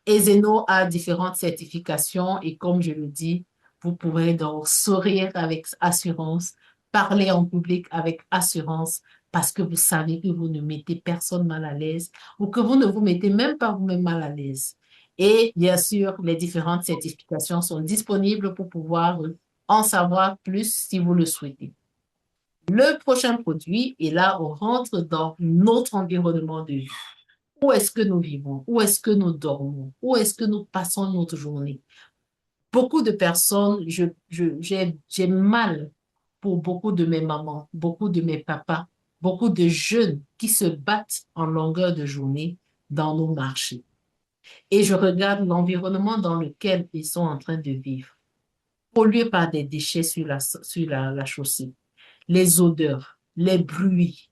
Ezeno a différentes certifications et comme je le dis, vous pourrez donc sourire avec assurance, parler en public avec assurance parce que vous savez que vous ne mettez personne mal à l'aise ou que vous ne vous mettez même pas vous-même mal à l'aise. Et bien sûr, les différentes certifications sont disponibles pour pouvoir en savoir plus si vous le souhaitez. Le prochain produit, et là, on rentre dans notre environnement de vie. Où est-ce que nous vivons? Où est-ce que nous dormons? Où est-ce que nous passons notre journée? Beaucoup de personnes, j'ai mal pour beaucoup de mes mamans, beaucoup de mes papas, beaucoup de jeunes qui se battent en longueur de journée dans nos marchés. Et je regarde l'environnement dans lequel ils sont en train de vivre, pollué par des déchets sur la chaussée, les odeurs, les bruits.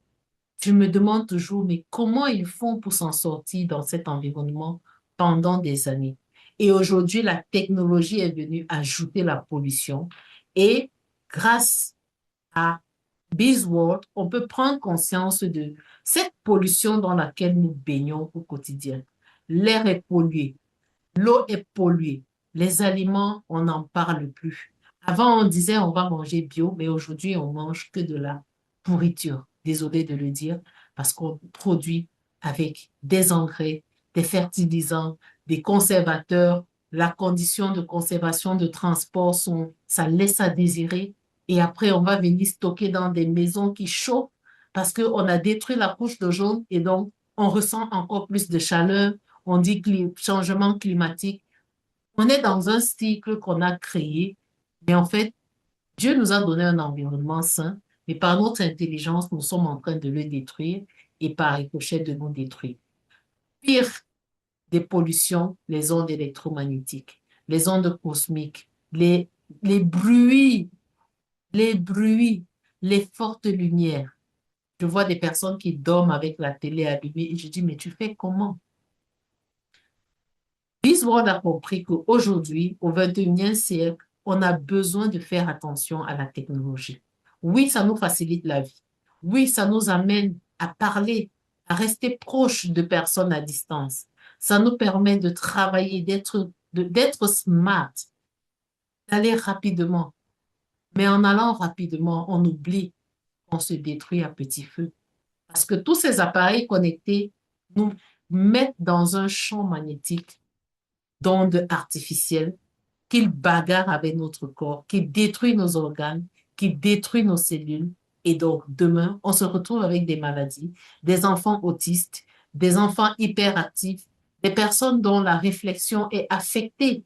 Je me demande toujours, mais comment ils font pour s'en sortir dans cet environnement pendant des années? Et aujourd'hui, la technologie est venue ajouter la pollution. Et grâce à BizWorld, on peut prendre conscience de cette pollution dans laquelle nous baignons au quotidien. L'air est pollué, l'eau est polluée, les aliments, on n'en parle plus. Avant, on disait on va manger bio, mais aujourd'hui, on mange que de la pourriture. Désolé de le dire, parce qu'on produit avec des engrais, des fertilisants, des conservateurs. La condition de conservation, de transport, ça laisse à désirer. Et après, on va venir stocker dans des maisons qui chauffent parce qu'on a détruit la couche d'ozone et donc on ressent encore plus de chaleur. On dit changement climatique. On est dans un cycle qu'on a créé, mais en fait, Dieu nous a donné un environnement sain, mais par notre intelligence, nous sommes en train de le détruire et par ricochet de nous détruire. Pire des pollutions, les ondes électromagnétiques, les ondes cosmiques, les bruits, les bruits, les fortes lumières. Je vois des personnes qui dorment avec la télé allumée et je dis, mais tu fais comment? BizWorld a compris qu'aujourd'hui, au 21e siècle, on a besoin de faire attention à la technologie. Oui, ça nous facilite la vie. Oui, ça nous amène à parler, à rester proche de personnes à distance. Ça nous permet de travailler, d'être smart, d'aller rapidement. Mais en allant rapidement, on oublie qu'on se détruit à petit feu. Parce que tous ces appareils connectés nous mettent dans un champ magnétique d'ondes artificielles qu'il bagarre avec notre corps, qui détruit nos organes, qui détruit nos cellules. Et donc, demain, on se retrouve avec des maladies, des enfants autistes, des enfants hyperactifs, des personnes dont la réflexion est affectée.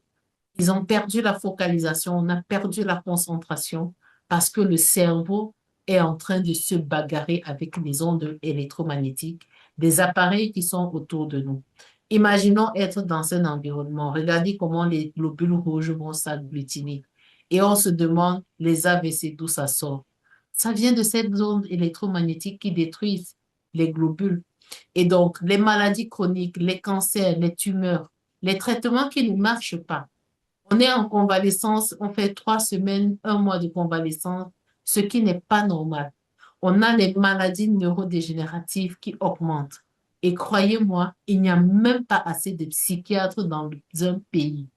Ils ont perdu la focalisation, on a perdu la concentration parce que le cerveau est en train de se bagarrer avec les ondes électromagnétiques des appareils qui sont autour de nous. Imaginons être dans un environnement. Regardez comment les globules rouges vont s'agglutiner. Et on se demande, les AVC, d'où ça sort? Ça vient de cette zone électromagnétique qui détruisent les globules. Et donc, les maladies chroniques, les cancers, les tumeurs, les traitements qui ne marchent pas. On est en convalescence, on fait 3 semaines, 1 mois de convalescence, ce qui n'est pas normal. On a les maladies neurodégénératives qui augmentent. Et croyez-moi, il n'y a même pas assez de psychiatres dans un pays,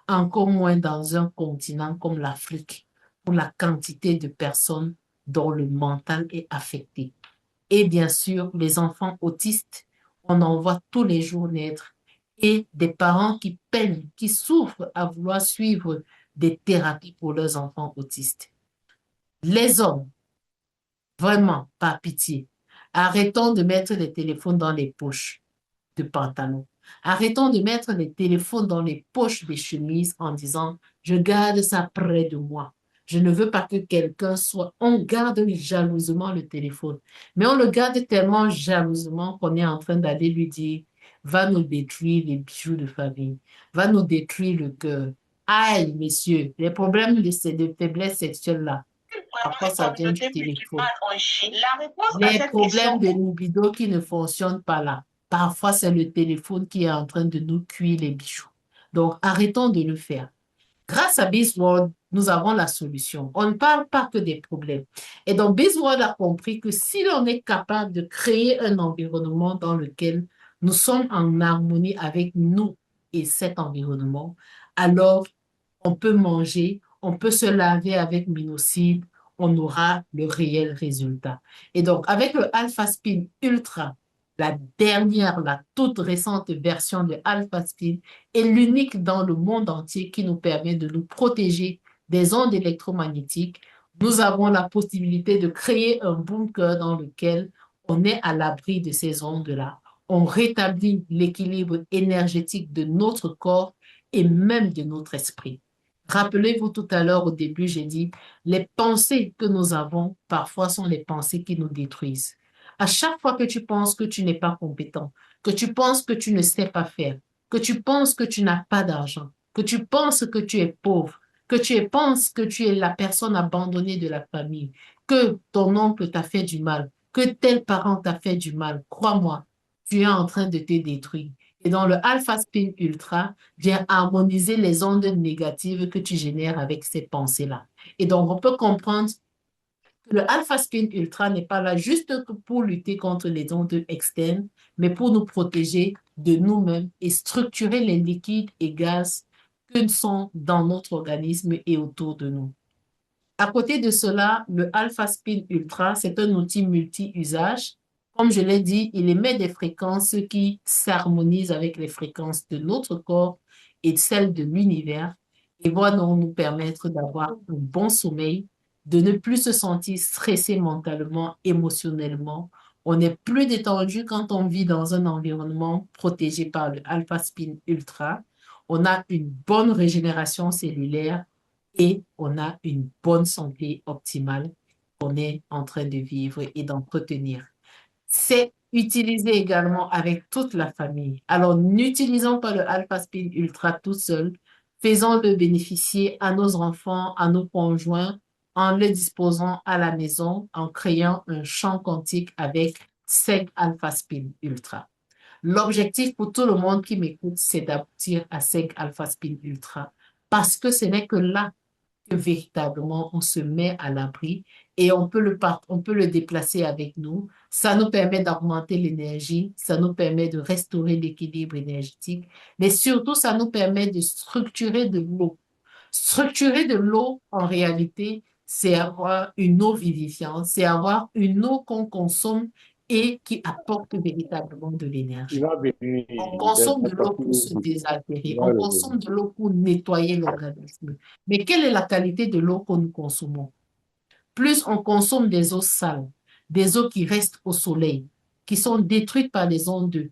encore moins dans un continent comme l'Afrique, pour la quantité de personnes dont le mental est affecté. Et bien sûr, les enfants autistes, on en voit tous les jours naître. Et des parents qui peinent, qui souffrent à vouloir suivre des thérapies pour leurs enfants autistes. Les hommes, vraiment, par pitié, arrêtons de mettre les téléphones dans les poches de pantalon. Arrêtons de mettre les téléphones dans les poches des chemises en disant, je garde ça près de moi. Je ne veux pas que quelqu'un soit... On garde jalousement le téléphone. Mais on le garde tellement jalousement qu'on est en train d'aller lui dire, va nous détruire les bijoux de famille, va nous détruire le cœur. Aïe, messieurs, les problèmes de faiblesse sexuelle-là, parfois ça vient du téléphone. Les problèmes de libido qui ne fonctionnent pas là, parfois c'est le téléphone qui est en train de nous cuire les bijoux. Donc, arrêtons de le faire. Grâce à BizWorld, nous avons la solution. On ne parle pas que des problèmes. Et donc, BizWorld a compris que si l'on est capable de créer un environnement dans lequel nous sommes en harmonie avec nous et cet environnement, alors on peut manger, on peut se laver avec Minocide, on aura le réel résultat. Et donc, avec le Alpha Spin Ultra, la dernière, la toute récente version de Alpha Spin est l'unique dans le monde entier qui nous permet de nous protéger des ondes électromagnétiques. Nous avons la possibilité de créer un bunker dans lequel on est à l'abri de ces ondes-là. On rétablit l'équilibre énergétique de notre corps et même de notre esprit. Rappelez-vous tout à l'heure au début, j'ai dit, les pensées que nous avons parfois sont les pensées qui nous détruisent. À chaque fois que tu penses que tu n'es pas compétent, que tu penses que tu ne sais pas faire, que tu penses que tu n'as pas d'argent, que tu penses que tu es pauvre, que tu penses que tu es la personne abandonnée de la famille, que ton oncle t'a fait du mal, que tel parent t'a fait du mal, crois-moi, tu es en train de te détruire. Et dans le Alpha Spin Ultra, vient harmoniser les ondes négatives que tu génères avec ces pensées-là. Et donc, on peut comprendre que le Alpha Spin Ultra n'est pas là juste pour lutter contre les ondes externes, mais pour nous protéger de nous-mêmes et structurer les liquides et gaz que sont dans notre organisme et autour de nous. À côté de cela, le Alpha Spin Ultra, c'est un outil multi-usage. Comme je l'ai dit, il émet des fréquences qui s'harmonisent avec les fréquences de notre corps et celles de l'univers et va donc nous permettre d'avoir un bon sommeil, de ne plus se sentir stressé mentalement, émotionnellement. On est plus détendu quand on vit dans un environnement protégé par le Alpha Spin Ultra. On a une bonne régénération cellulaire et on a une bonne santé optimale qu'on est en train de vivre et d'entretenir. C'est utilisé également avec toute la famille. Alors, n'utilisons pas le Alpha Spin Ultra tout seul. Faisons-le bénéficier à nos enfants, à nos conjoints, en le disposant à la maison, en créant un champ quantique avec SEG Alpha Spin Ultra. L'objectif pour tout le monde qui m'écoute, c'est d'aboutir à SEG Alpha Spin Ultra parce que ce n'est que là que véritablement on se met à l'abri et on peut le déplacer avec nous. Ça nous permet d'augmenter l'énergie, ça nous permet de restaurer l'équilibre énergétique, mais surtout ça nous permet de structurer de l'eau. Structurer de l'eau, en réalité, c'est avoir une eau vivifiante, c'est avoir une eau qu'on consomme et qui apporte véritablement de Il l'énergie. va venir. On consomme de l'eau pour se désaltérer. On consomme de l'eau pour nettoyer l'organisme. Mais quelle est la qualité de l'eau que nous consommons? Plus on consomme des eaux sales, des eaux qui restent au soleil, qui sont détruites par les ondes,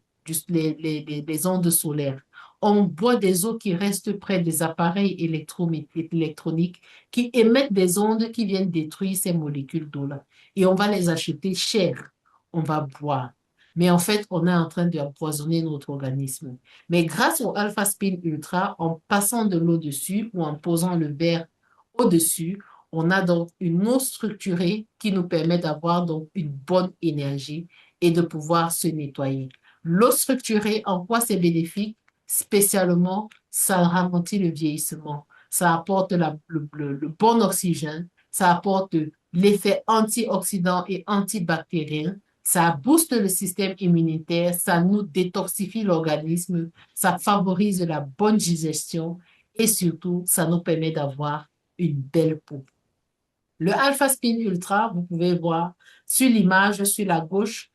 les ondes solaires. On boit des eaux qui restent près des appareils électroniques qui émettent des ondes qui viennent détruire ces molécules d'eau-là. Et on va les acheter cher. On va boire. Mais en fait, on est en train d'empoisonner notre organisme. Mais grâce au Alpha Spin Ultra, en passant de l'eau dessus ou en posant le verre au-dessus, on a donc une eau structurée qui nous permet d'avoir donc une bonne énergie et de pouvoir se nettoyer. L'eau structurée, en quoi c'est bénéfique? Spécialement, ça ralentit le vieillissement. Ça apporte le bon oxygène. Ça apporte l'effet antioxydant et antibactérien. Ça booste le système immunitaire. Ça nous détoxifie l'organisme. Ça favorise la bonne digestion. Et surtout, ça nous permet d'avoir une belle peau. Le Alpha Spin Ultra, vous pouvez voir sur l'image sur la gauche,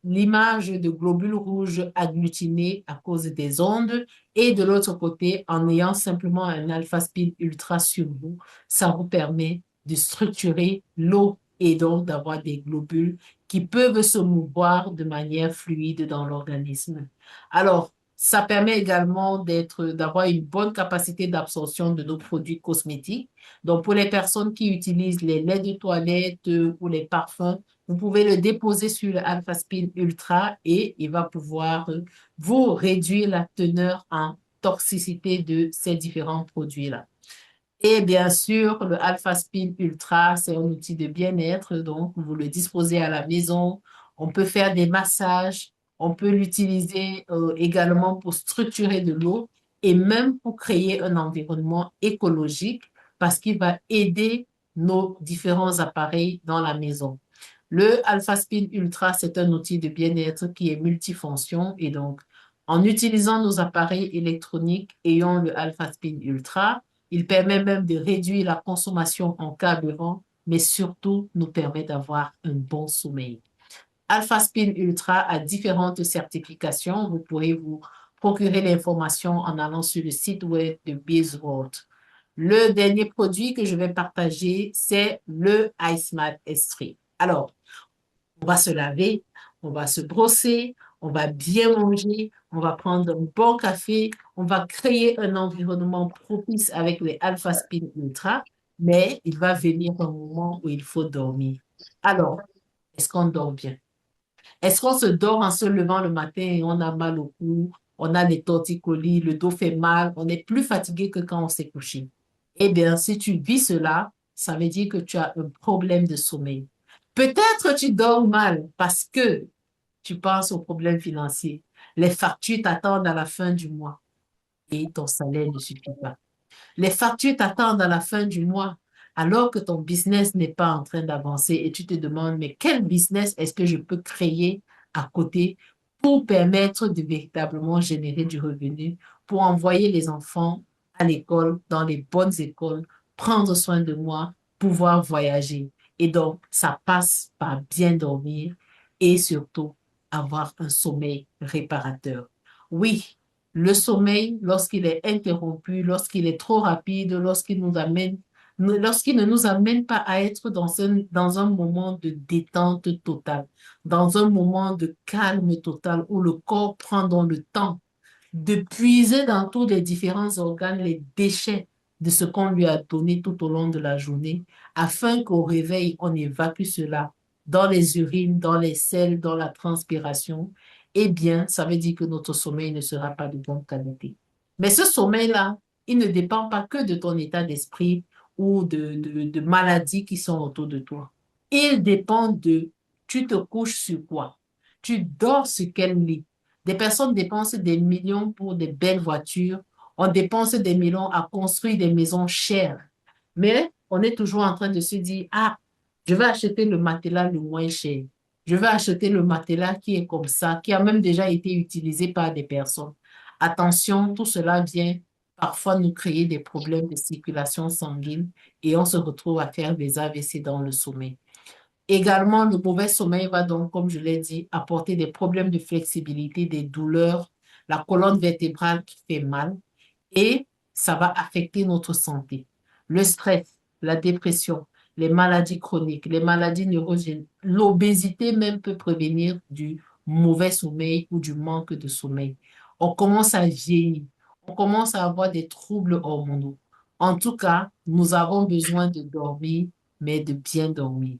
l'image de globules rouges agglutinés à cause des ondes et de l'autre côté, en ayant simplement un Alpha Spin Ultra sur vous, ça vous permet de structurer l'eau et donc d'avoir des globules qui peuvent se mouvoir de manière fluide dans l'organisme. Alors, ça permet également d'avoir une bonne capacité d'absorption de nos produits cosmétiques. Donc, pour les personnes qui utilisent les laits de toilette ou les parfums, vous pouvez le déposer sur le Alpha Spin Ultra et il va pouvoir vous réduire la teneur en toxicité de ces différents produits-là. Et bien sûr, le Alpha Spin Ultra, c'est un outil de bien-être, donc vous le disposez à la maison. On peut faire des massages, on peut l'utiliser également pour structurer de l'eau et même pour créer un environnement écologique parce qu'il va aider nos différents appareils dans la maison. Le Alpha Spin Ultra, c'est un outil de bien-être qui est multifonction et donc, en utilisant nos appareils électroniques ayant le Alpha Spin Ultra, il permet même de réduire la consommation en carburant, mais surtout nous permet d'avoir un bon sommeil. Alpha Spin Ultra a différentes certifications. Vous pourrez vous procurer l'information en allant sur le site web de BizWorld. Le dernier produit que je vais partager, c'est le iSmart S3. Alors, on va se laver, on va se brosser, on va bien manger, on va prendre un bon café, on va créer un environnement propice avec les Alpha Spin Ultra, mais il va venir un moment où il faut dormir. Alors, est-ce qu'on dort bien? Est-ce qu'on se dort en se levant le matin et on a mal au cou, on a des torticolis, le dos fait mal, on est plus fatigué que quand on s'est couché? Eh bien, si tu vis cela, ça veut dire que tu as un problème de sommeil. Peut-être tu dors mal parce que tu penses aux problèmes financiers. Les factures t'attendent à la fin du mois et ton salaire ne suffit pas. Les factures t'attendent à la fin du mois alors que ton business n'est pas en train d'avancer et tu te demandes, mais quel business est-ce que je peux créer à côté pour permettre de véritablement générer du revenu, pour envoyer les enfants à l'école, dans les bonnes écoles, prendre soin de moi, pouvoir voyager. Et donc, ça passe par bien dormir et surtout avoir un sommeil réparateur. Oui, le sommeil, lorsqu'il est interrompu, lorsqu'il est trop rapide, lorsqu'il ne nous amène pas à être dans un moment de détente totale, dans un moment de calme total où le corps prend donc le temps de puiser dans tous les différents organes les déchets de ce qu'on lui a donné tout au long de la journée, afin qu'au réveil, on évacue cela dans les urines, dans les selles, dans la transpiration, eh bien, ça veut dire que notre sommeil ne sera pas de bonne qualité. Mais ce sommeil-là, il ne dépend pas que de ton état d'esprit ou de maladies qui sont autour de toi. Il dépend de tu te couches sur quoi? Tu dors sur quel lit? Des personnes dépensent des millions pour des belles voitures. On dépense des millions à construire des maisons chères. Mais on est toujours en train de se dire, ah, je vais acheter le matelas le moins cher. Je vais acheter le matelas qui est comme ça, qui a même déjà été utilisé par des personnes. Attention, tout cela vient parfois nous créer des problèmes de circulation sanguine et on se retrouve à faire des AVC dans le sommeil. Également, le mauvais sommeil va donc, comme je l'ai dit, apporter des problèmes de flexibilité, des douleurs, la colonne vertébrale qui fait mal et ça va affecter notre santé. Le stress, la dépression, les maladies chroniques, les maladies neurogènes, l'obésité même peut prévenir du mauvais sommeil ou du manque de sommeil. On commence à vieillir, on commence à avoir des troubles hormonaux. En tout cas, nous avons besoin de dormir, mais de bien dormir,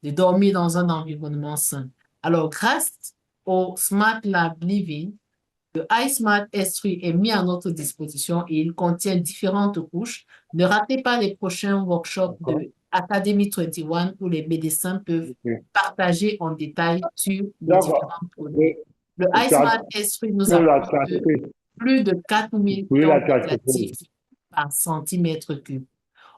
de dormir dans un environnement sain. Alors, grâce au Smart Lab Living, le iSmart S3 est mis à notre disposition et il contient différentes couches. Ne ratez pas les prochains workshops D'accord. de Academy 21 où les médecins peuvent Ok. partager en détail sur les D'accord. différents produits. Le Et tu as, iSmart S3 nous tu l'as apporte acheté. plus de 4000 Oui, ions là, tu as acheté. négatifs par centimètre cube.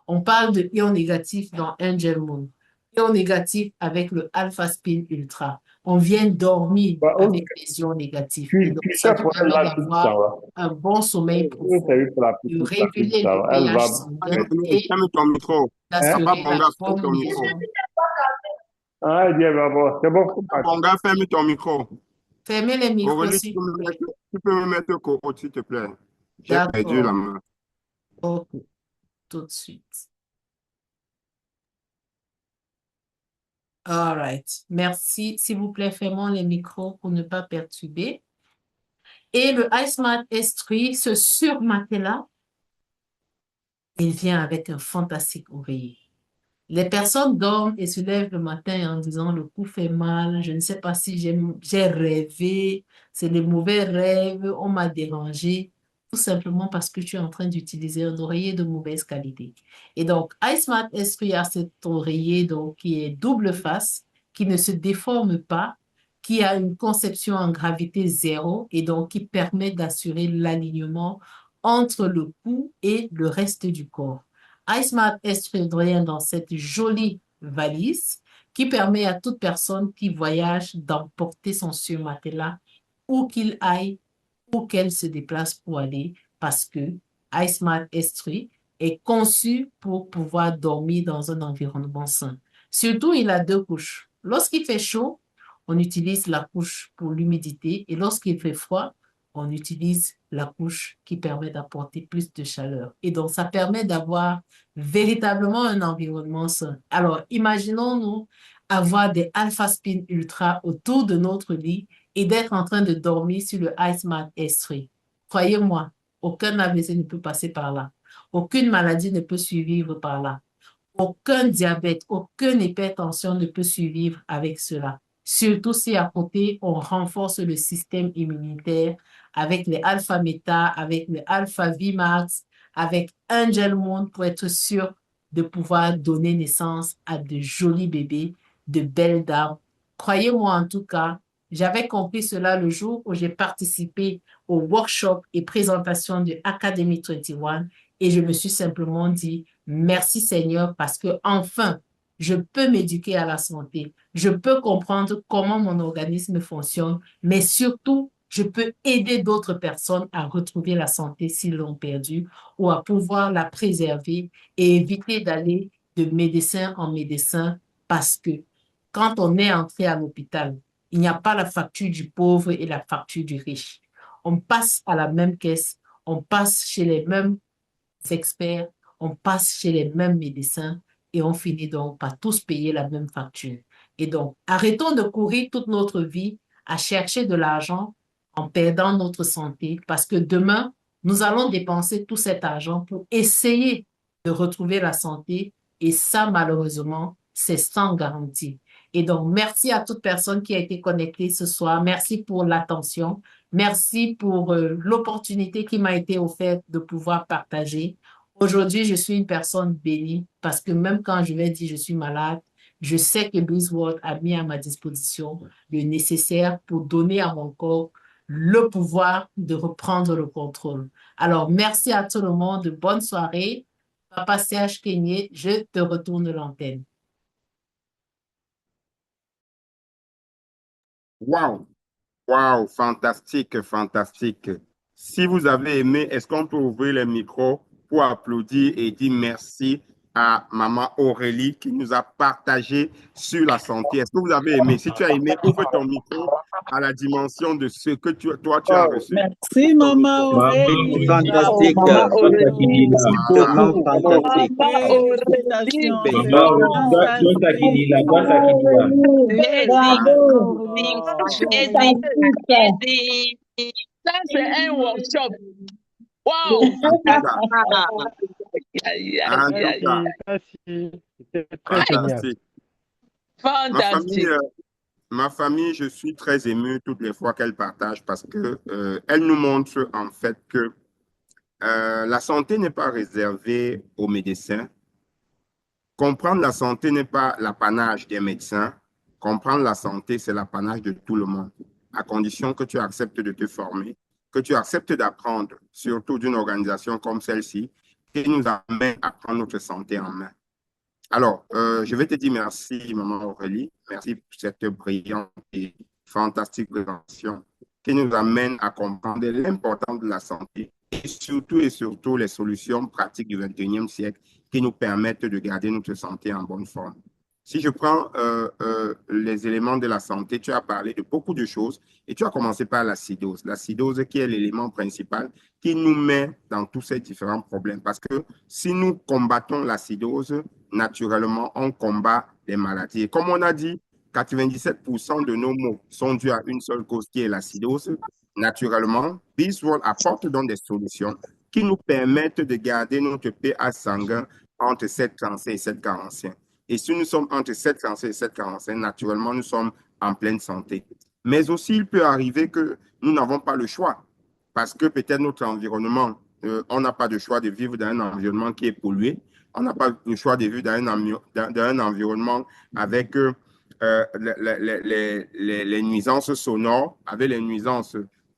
On parle de ions négatifs dans Angel Moon, ions négatifs avec le Alpha Spin Ultra. On vient dormir Bah, avec les ions négatifs. Et donc, tu ça sais, te pour elle, permet là, tout ça d'avoir va. un bon sommeil Oui, profond, c'est eu pour la de petite, là, tout réguler ça le va. Elle pH va. sanguin et Ferme ton micro. Hein? Papa d'assurer la Bonga, ferme ton bonne micro. liaison. Ah, elle dit, elle va voir. C'est bon pour Papa moi. Bonga, ferme ton micro. Fermez les micros, Aurélie, s'il vous plaît. tu peux me mettre au côté, s'il te plaît. J'ai perdu la D'accord. main. OK, tout de suite. All right. Merci. S'il vous plaît, fermons les micros pour ne pas perturber. Et le iSmart S3, ce surmaté-là, il vient avec un fantastique oreiller. Les personnes dorment et se lèvent le matin en disant le cou fait mal, je ne sais pas si j'ai rêvé, c'est les mauvais rêves, on m'a dérangé, tout simplement parce que tu es en train d'utiliser un oreiller de mauvaise qualité. Et donc, iSmart S3 a cet oreiller donc, qui est double face, qui ne se déforme pas, qui a une conception en gravité zéro et donc qui permet d'assurer l'alignement entre le cou et le reste du corps. iSmart S3 vient dans cette jolie valise qui permet à toute personne qui voyage d'emporter son surmatelas où qu'il aille, où qu'elle se déplace pour aller, parce que iSmart S3 est conçu pour pouvoir dormir dans un environnement sain. Surtout, il a deux couches. Lorsqu'il fait chaud, on utilise la couche pour l'humidité et lorsqu'il fait froid, on utilise la couche qui permet d'apporter plus de chaleur. Et donc, ça permet d'avoir véritablement un environnement sain. Alors, imaginons-nous avoir des Alpha Spin Ultra autour de notre lit et d'être en train de dormir sur le iSmart S3. Croyez-moi, aucun AVC ne peut passer par là. Aucune maladie ne peut survivre par là. Aucun diabète, aucune hypertension ne peut survivre avec cela. Surtout si à côté, on renforce le système immunitaire avec les alpha-méta, avec les alpha-Vmax, avec Angel Moon pour être sûr de pouvoir donner naissance à de jolis bébés, de belles dames. Croyez-moi en tout cas, j'avais compris cela le jour où j'ai participé au workshop et présentation de Academy 21 et je me suis simplement dit, merci Seigneur parce que enfin, je peux m'éduquer à la santé. Je peux comprendre comment mon organisme fonctionne, mais surtout, je peux aider d'autres personnes à retrouver la santé s'ils l'ont perdue ou à pouvoir la préserver et éviter d'aller de médecin en médecin parce que quand on est entré à l'hôpital, il n'y a pas la facture du pauvre et la facture du riche. On passe à la même caisse, on passe chez les mêmes experts, on passe chez les mêmes médecins et on finit donc par tous payer la même facture. Et donc, arrêtons de courir toute notre vie à chercher de l'argent en perdant notre santé parce que demain, nous allons dépenser tout cet argent pour essayer de retrouver la santé et ça, malheureusement, c'est sans garantie. Et donc, merci à toute personne qui a été connectée ce soir. Merci pour l'attention. Merci pour l'opportunité qui m'a été offerte de pouvoir partager. Aujourd'hui, je suis une personne bénie parce que même quand je vais dire je suis malade, je sais que Bruce Ward a mis à ma disposition le nécessaire pour donner à mon corps le pouvoir de reprendre le contrôle. Alors, merci à tout le monde. Bonne soirée. Papa Serge Kenyé, je te retourne l'antenne. Wow, wow, fantastique, fantastique. Si vous avez aimé, est-ce qu'on peut ouvrir les micros pour applaudir et dire merci à Maman Aurélie qui nous a partagé sur la santé? Est-ce que vous avez aimé? Si tu as aimé, ouvre ton micro à la dimension de ce que toi, tu as Wow. reçu. Merci, Ouvre ton Maman micro. Aurélie. Fantastique, Maman Aurélie. vraiment fantastique. Maman Aurélie. Félicitations, c'est Maman, fantastique. Amazing. Bravo. Amazing. Amazing. Ça, c'est un workshop. Wow. En tout cas, Aïe, en aïe, tout aïe. cas, Merci. C'était très génial. fantastique. Ma famille, Fantastique. ma famille, je suis très ému toutes les fois qu'elle partage parce que elle nous montre en fait que la santé n'est pas réservée aux médecins. Comprendre la santé n'est pas l'apanage des médecins. Comprendre la santé, c'est l'apanage de tout le monde, à condition que tu acceptes de te former, que tu acceptes d'apprendre, surtout d'une organisation comme celle-ci, qui nous amène à prendre notre santé en main. Alors, je vais te dire merci, Maman Aurélie. Merci pour cette brillante et fantastique présentation qui nous amène à comprendre l'importance de la santé et surtout les solutions pratiques du 21e siècle qui nous permettent de garder notre santé en bonne forme. Si je prends les éléments de la santé, tu as parlé de beaucoup de choses et tu as commencé par l'acidose. L'acidose qui est l'élément principal qui nous met dans tous ces différents problèmes. Parce que si nous combattons l'acidose, naturellement, on combat les maladies. Et comme on a dit, 97% de nos maux sont dus à une seule cause qui est l'acidose. Naturellement, BizWorld apporte donc des solutions qui nous permettent de garder notre pH sanguin entre 7,35 et 7,45. Et si nous sommes entre 7,35 et 7,45, naturellement, nous sommes en pleine santé. Mais aussi, il peut arriver que nous n'avons pas le choix parce que peut-être notre environnement, on n'a pas de choix de vivre dans un environnement qui est pollué. On n'a pas le choix de vivre dans un environnement avec les nuisances sonores, avec les nuisances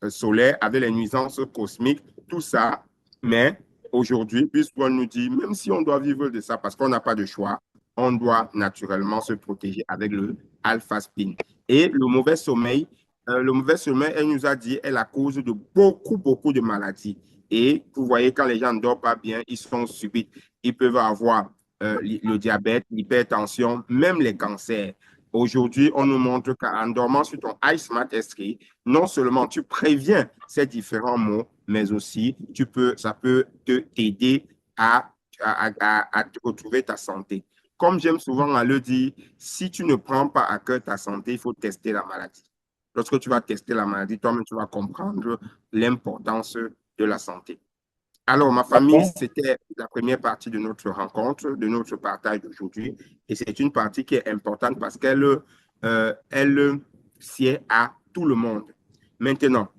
solaires, avec les nuisances cosmiques. Tout ça Mais aujourd'hui, puisqu'on nous dit, même si on doit vivre de ça parce qu'on n'a pas de choix, on doit naturellement se protéger avec le alpha-spin. Et le mauvais sommeil, elle nous a dit, est la cause de beaucoup, beaucoup de maladies. Et vous voyez, quand les gens ne dorment pas bien, ils sont subites. Ils peuvent avoir le diabète, l'hypertension, même les cancers. Aujourd'hui, on nous montre qu'en dormant sur ton iSmart SK, non seulement tu préviens ces différents maux, mais aussi ça peut t'aider à retrouver ta santé. Comme j'aime souvent à le dire, si tu ne prends pas à cœur ta santé, il faut tester la maladie. Lorsque tu vas tester la maladie, toi-même, tu vas comprendre l'importance de la santé. Alors, ma famille, Papa, c'était la première partie de notre rencontre, de notre partage d'aujourd'hui. Et c'est une partie qui est importante parce elle sied à tout le monde. Maintenant,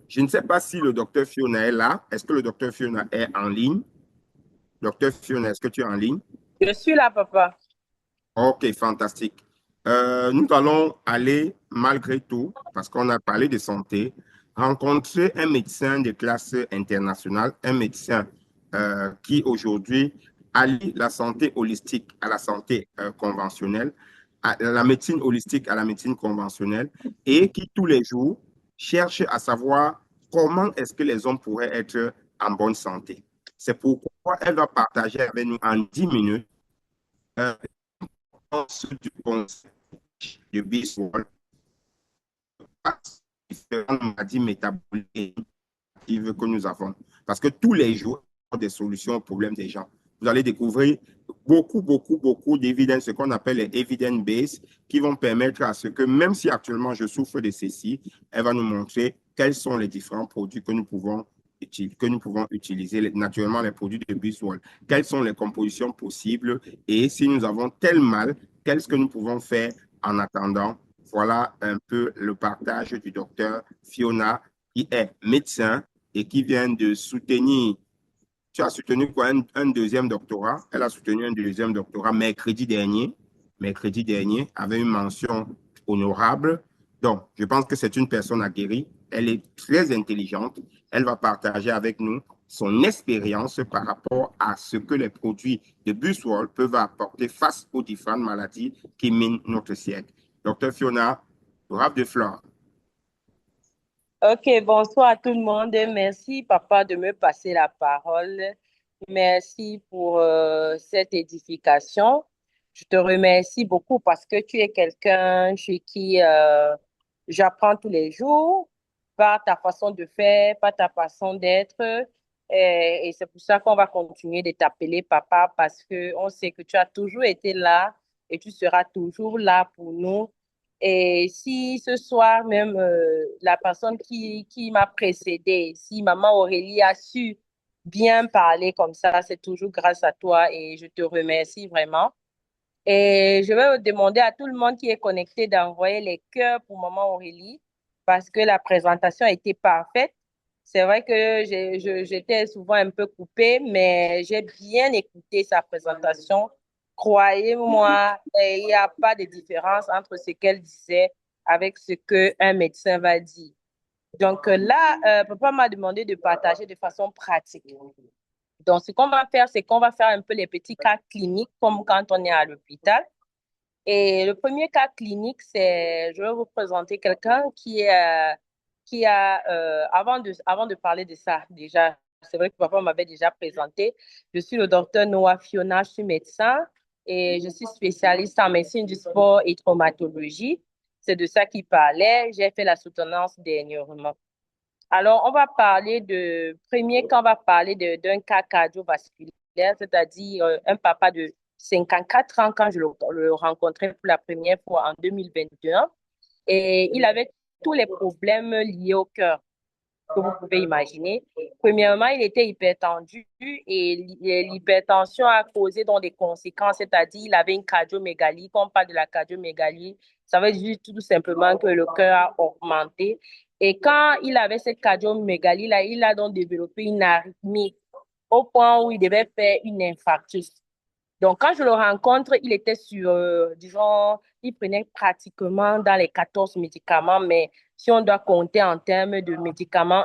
je ne sais pas si le docteur Fiona est là. Est-ce que le docteur Fiona est en ligne? Docteur Fiona, est-ce que tu es en ligne? Je suis là, papa. Ok, fantastique. Nous allons aller, malgré tout, parce qu'on a parlé de santé, rencontrer un médecin de classe internationale, un médecin qui aujourd'hui allie la santé holistique à la santé conventionnelle, à la médecine holistique à la médecine conventionnelle, et qui tous les jours cherche à savoir comment est-ce que les hommes pourraient être en bonne santé. C'est pourquoi elle va partager avec nous en 10 minutes euh, du concept de Biswall différentes maladies métaboliques que nous avons. Parce que tous les jours, il y a des solutions aux problèmes des gens. Vous allez découvrir beaucoup d'évidences, ce qu'on appelle les evidence-based, qui vont permettre à ce que, même si actuellement je souffre de ceci, elle va nous montrer quels sont les différents produits que nous pouvons utiliser, naturellement les produits de Biswall, quelles sont les compositions possibles et si nous avons tel mal, qu'est-ce que nous pouvons faire en attendant. Voilà un peu le partage du docteur Fiona, qui est médecin et qui vient de soutenir. Tu as soutenu quoi, un deuxième doctorat? Elle a soutenu un deuxième doctorat mercredi dernier, avec une mention honorable. Donc, je pense que c'est une personne aguerrie. Elle est très intelligente. Elle va partager avec nous son expérience par rapport à ce que les produits de Buswell peuvent apporter face aux différentes maladies qui minent notre siècle. Docteur Fiona, Rave de Flore. Ok, bonsoir à tout le monde. Merci, papa, de me passer la parole. Merci pour cette édification. Je te remercie beaucoup parce que tu es quelqu'un chez qui j'apprends tous les jours par ta façon de faire, par ta façon d'être. Et c'est pour ça qu'on va continuer de t'appeler papa parce que on sait que tu as toujours été là et tu seras toujours là pour nous. Et si ce soir même la personne qui m'a précédée, si maman Aurélie a su bien parler comme ça, c'est toujours grâce à toi et je te remercie vraiment. Et je vais demander à tout le monde qui est connecté d'envoyer les cœurs pour maman Aurélie parce que la présentation a été parfaite. C'est vrai que j'étais souvent un peu coupée, mais j'ai bien écouté sa présentation. Croyez-moi, il n'y a pas de différence entre ce qu'elle disait avec ce qu'un médecin va dire. Donc là, papa m'a demandé de partager de façon pratique. Donc, ce qu'on va faire, c'est qu'on va faire un peu les petits cas cliniques comme quand on est à l'hôpital. Et le premier cas clinique, je vais vous présenter quelqu'un avant de parler de ça, déjà, c'est vrai que papa m'avait déjà présenté. Je suis le docteur Noah Fiona, je suis médecin et je suis spécialiste en médecine du sport et traumatologie. C'est de ça qu'il parlait. J'ai fait la soutenance dernièrement. Alors, premier cas, on va parler d'un cas cardiovasculaire, c'est-à-dire un papa de 54 ans quand je le rencontrais pour la première fois en 2021. Et il avait tous les problèmes liés au cœur que vous pouvez imaginer. Premièrement, il était hypertendu et l'hypertension a causé donc des conséquences, c'est-à-dire il avait une cardiomégalie. Quand on parle de la cardiomégalie, ça veut dire tout simplement que le cœur a augmenté. Et quand il avait cette cardiomégalie-là, il a donc développé une arythmie au point où il devait faire une infarctus. Donc, quand je le rencontre, il était sur, disons, il prenait pratiquement dans les 14 médicaments, mais si on doit compter en termes de médicaments,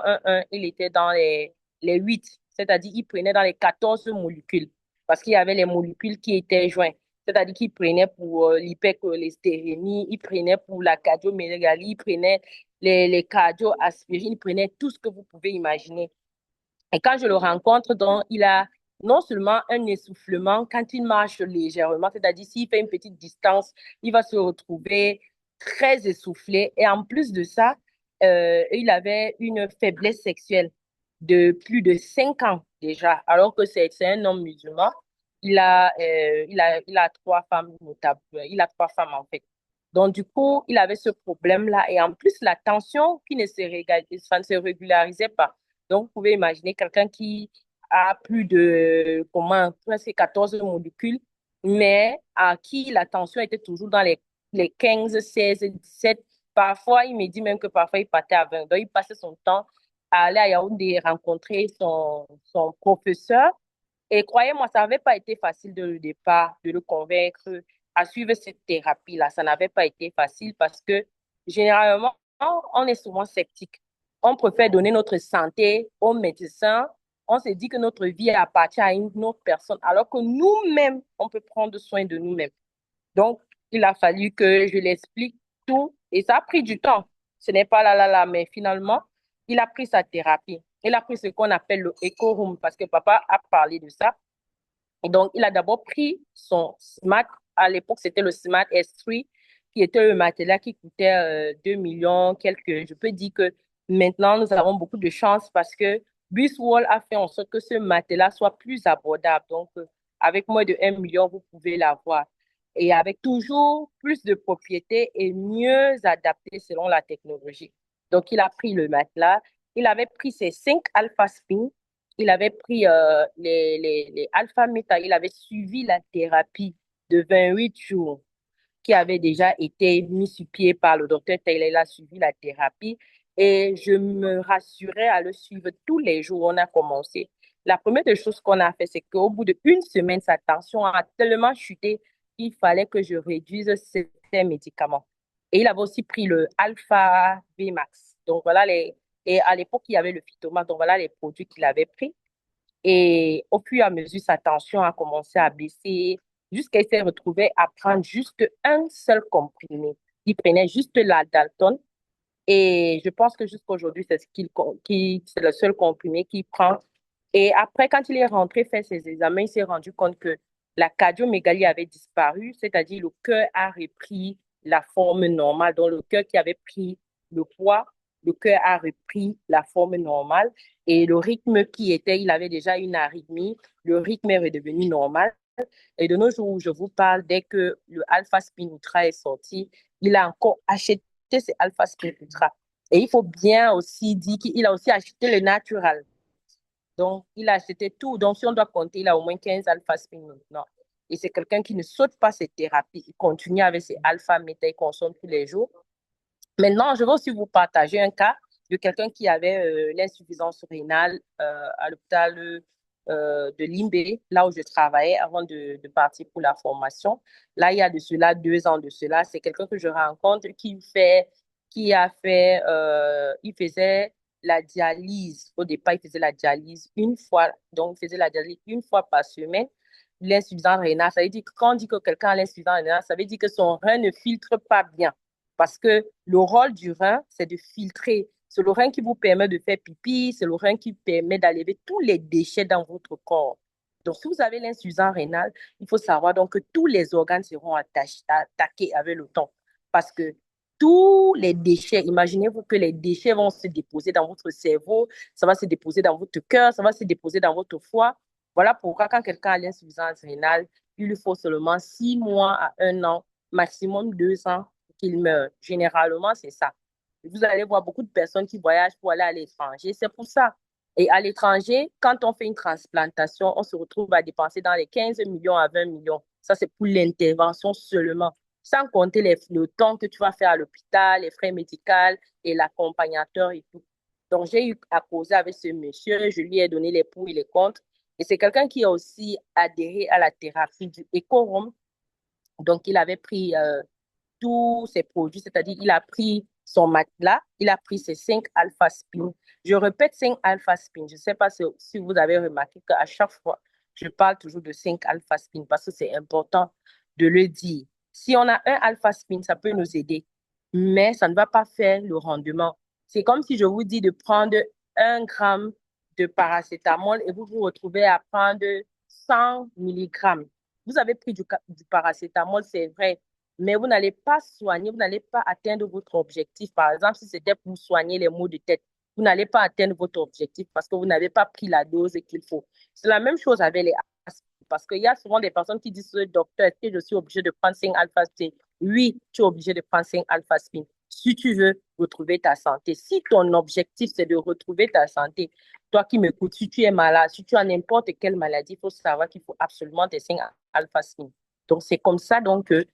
il était dans les 8. c'est-à-dire il prenait dans les 14 molécules, parce qu'il y avait les molécules qui étaient jointes. C'est-à-dire qu'il prenait pour l'hypercholestérémie, il prenait pour la cardiomégalie, il prenait les cardio-aspirines, il prenait tout ce que vous pouvez imaginer. Et quand je le rencontre, donc, il a non seulement un essoufflement quand il marche légèrement, c'est-à-dire s'il fait une petite distance, il va se retrouver très essoufflé. Et en plus de ça, il avait une faiblesse sexuelle de plus de 5 ans déjà, alors que c'est un homme musulman. Il a 3 femmes notables. Il a 3 femmes en fait. Donc, du coup, il avait ce problème-là. Et en plus, la tension qui ça ne se régularisait pas. Donc, vous pouvez imaginer quelqu'un qui a plus de, presque 14 molécules, mais à qui la tension était toujours dans les 15, 16, 17. Parfois, il me dit même que parfois, il partait à 20. Donc, il passait son temps à aller à Yaoundé rencontrer son professeur. Et croyez-moi, ça n'avait pas été facile de le départ, de le convaincre à suivre cette thérapie-là. Ça n'avait pas été facile parce que généralement, on est souvent sceptique. On préfère donner notre santé aux médecins. On se dit que notre vie appartient à une autre personne, alors que nous-mêmes, on peut prendre soin de nous-mêmes. Donc, il a fallu que je l'explique tout et ça a pris du temps. Ce n'est pas là, mais finalement, il a pris sa thérapie. Il a pris ce qu'on appelle le Eco Room parce que papa a parlé de ça. Et donc, il a d'abord pris son Smart. À l'époque, c'était le Smart S3 qui était le matelas qui coûtait 2 millions, quelques. Je peux dire que maintenant, nous avons beaucoup de chance parce que Buswall a fait en sorte que ce matelas soit plus abordable. Donc, avec moins de 1 million, vous pouvez l'avoir. Et avec toujours plus de propriétés et mieux adapté selon la technologie. Donc, il a pris le matelas. Il avait pris ses 5 Alpha Spin. Il avait pris les Alpha Meta. Il avait suivi la thérapie de 28 jours qui avait déjà été mis sur pied par le docteur Taylor. Il a suivi la thérapie et je me rassurais à le suivre tous les jours. On a commencé. La première des choses qu'on a fait, c'est qu'au bout d'une semaine, sa tension a tellement chuté qu'il fallait que je réduise certains médicaments. Et il avait aussi pris le Alpha Vmax. Donc voilà et à l'époque, il y avait le Phytomax. Donc voilà les produits qu'il avait pris. Et au fur et à mesure, sa tension a commencé à baisser jusqu'à s'est retrouvé à prendre juste un seul comprimé. Il prenait juste la Dalton et je pense que jusqu'à aujourd'hui, c'est c'est le seul comprimé qu'il prend. Et après, quand il est rentré faire ses examens, il s'est rendu compte que la cardiomégalie avait disparu, c'est-à-dire le cœur a repris la forme normale. Donc, le cœur qui avait pris le poids, le cœur a repris la forme normale. Et le rythme qui était, il avait déjà une arythmie, le rythme est redevenu normal. Et de nos jours où je vous parle, dès que le Alpha Spin Ultra est sorti, il a encore acheté ce Alpha Spin Ultra. Et il faut bien aussi dire qu'il a aussi acheté le Natural. Donc, il a acheté tout. Donc, si on doit compter, il a au moins 15 Alpha Spin maintenant. Et c'est quelqu'un qui ne saute pas ses thérapies. Il continue avec ses Alpha Meta, il consomme tous les jours. Maintenant, je vais aussi vous partager un cas de quelqu'un qui avait l'insuffisance rénale à l'hôpital de Limbé, là où je travaillais avant de partir pour la formation. Là, il y a de cela 2 ans de cela. C'est quelqu'un que je rencontre il faisait la dialyse. Au départ, il faisait la dialyse une fois, donc il faisait la dialyse une fois par semaine. L'insuffisance rénale, ça veut dire que quand on dit que quelqu'un a l'insuffisance rénale, ça veut dire que son rein ne filtre pas bien. Parce que le rôle du rein, c'est de filtrer. C'est le rein qui vous permet de faire pipi, c'est le rein qui permet d'enlever tous les déchets dans votre corps. Donc, si vous avez l'insuffisance rénale, il faut savoir donc que tous les organes seront attaqués avec le temps. Parce que tous les déchets, imaginez-vous que les déchets vont se déposer dans votre cerveau, ça va se déposer dans votre cœur, ça va se déposer dans votre foie. Voilà pourquoi quand quelqu'un a l'insuffisance rénale, il lui faut seulement 6 mois à 1 an, maximum 2 ans qu'il meurt. Généralement, c'est ça. Vous allez voir beaucoup de personnes qui voyagent pour aller à l'étranger. C'est pour ça. Et à l'étranger, quand on fait une transplantation, on se retrouve à dépenser dans les 15 millions à 20 millions. Ça, c'est pour l'intervention seulement. Sans compter le temps que tu vas faire à l'hôpital, les frais médicaux et l'accompagnateur et tout. Donc, j'ai eu à causer avec ce monsieur. Je lui ai donné les pour et les contre. Et c'est quelqu'un qui a aussi adhéré à la thérapie du Ecorum. Donc, il avait pris tous ses produits, c'est-à-dire il a pris son matelas, il a pris ses 5 alpha-spin. Je répète 5 alpha-spin. Je ne sais pas si vous avez remarqué qu'à chaque fois, je parle toujours de 5 alpha-spin parce que c'est important de le dire. Si on a un alpha-spin, ça peut nous aider, mais ça ne va pas faire le rendement. C'est comme si je vous dis de prendre 1 gramme de paracétamol et vous vous retrouvez à prendre 100 milligrammes. Vous avez pris du paracétamol, c'est vrai, mais vous n'allez pas soigner, vous n'allez pas atteindre votre objectif. Par exemple, si c'était pour soigner les maux de tête, vous n'allez pas atteindre votre objectif parce que vous n'avez pas pris la dose qu'il faut. C'est la même chose avec les aspirines, parce qu'il y a souvent des personnes qui disent, docteur, est-ce que je suis obligé de prendre 5 alpha-spin? Oui, tu es obligé de prendre 5 alpha-spin si tu veux retrouver ta santé. Si ton objectif, c'est de retrouver ta santé, toi qui m'écoutes, si tu es malade, si tu as n'importe quelle maladie, il faut savoir qu'il faut absolument tes 5 alpha-spin. Donc, c'est comme ça donc, que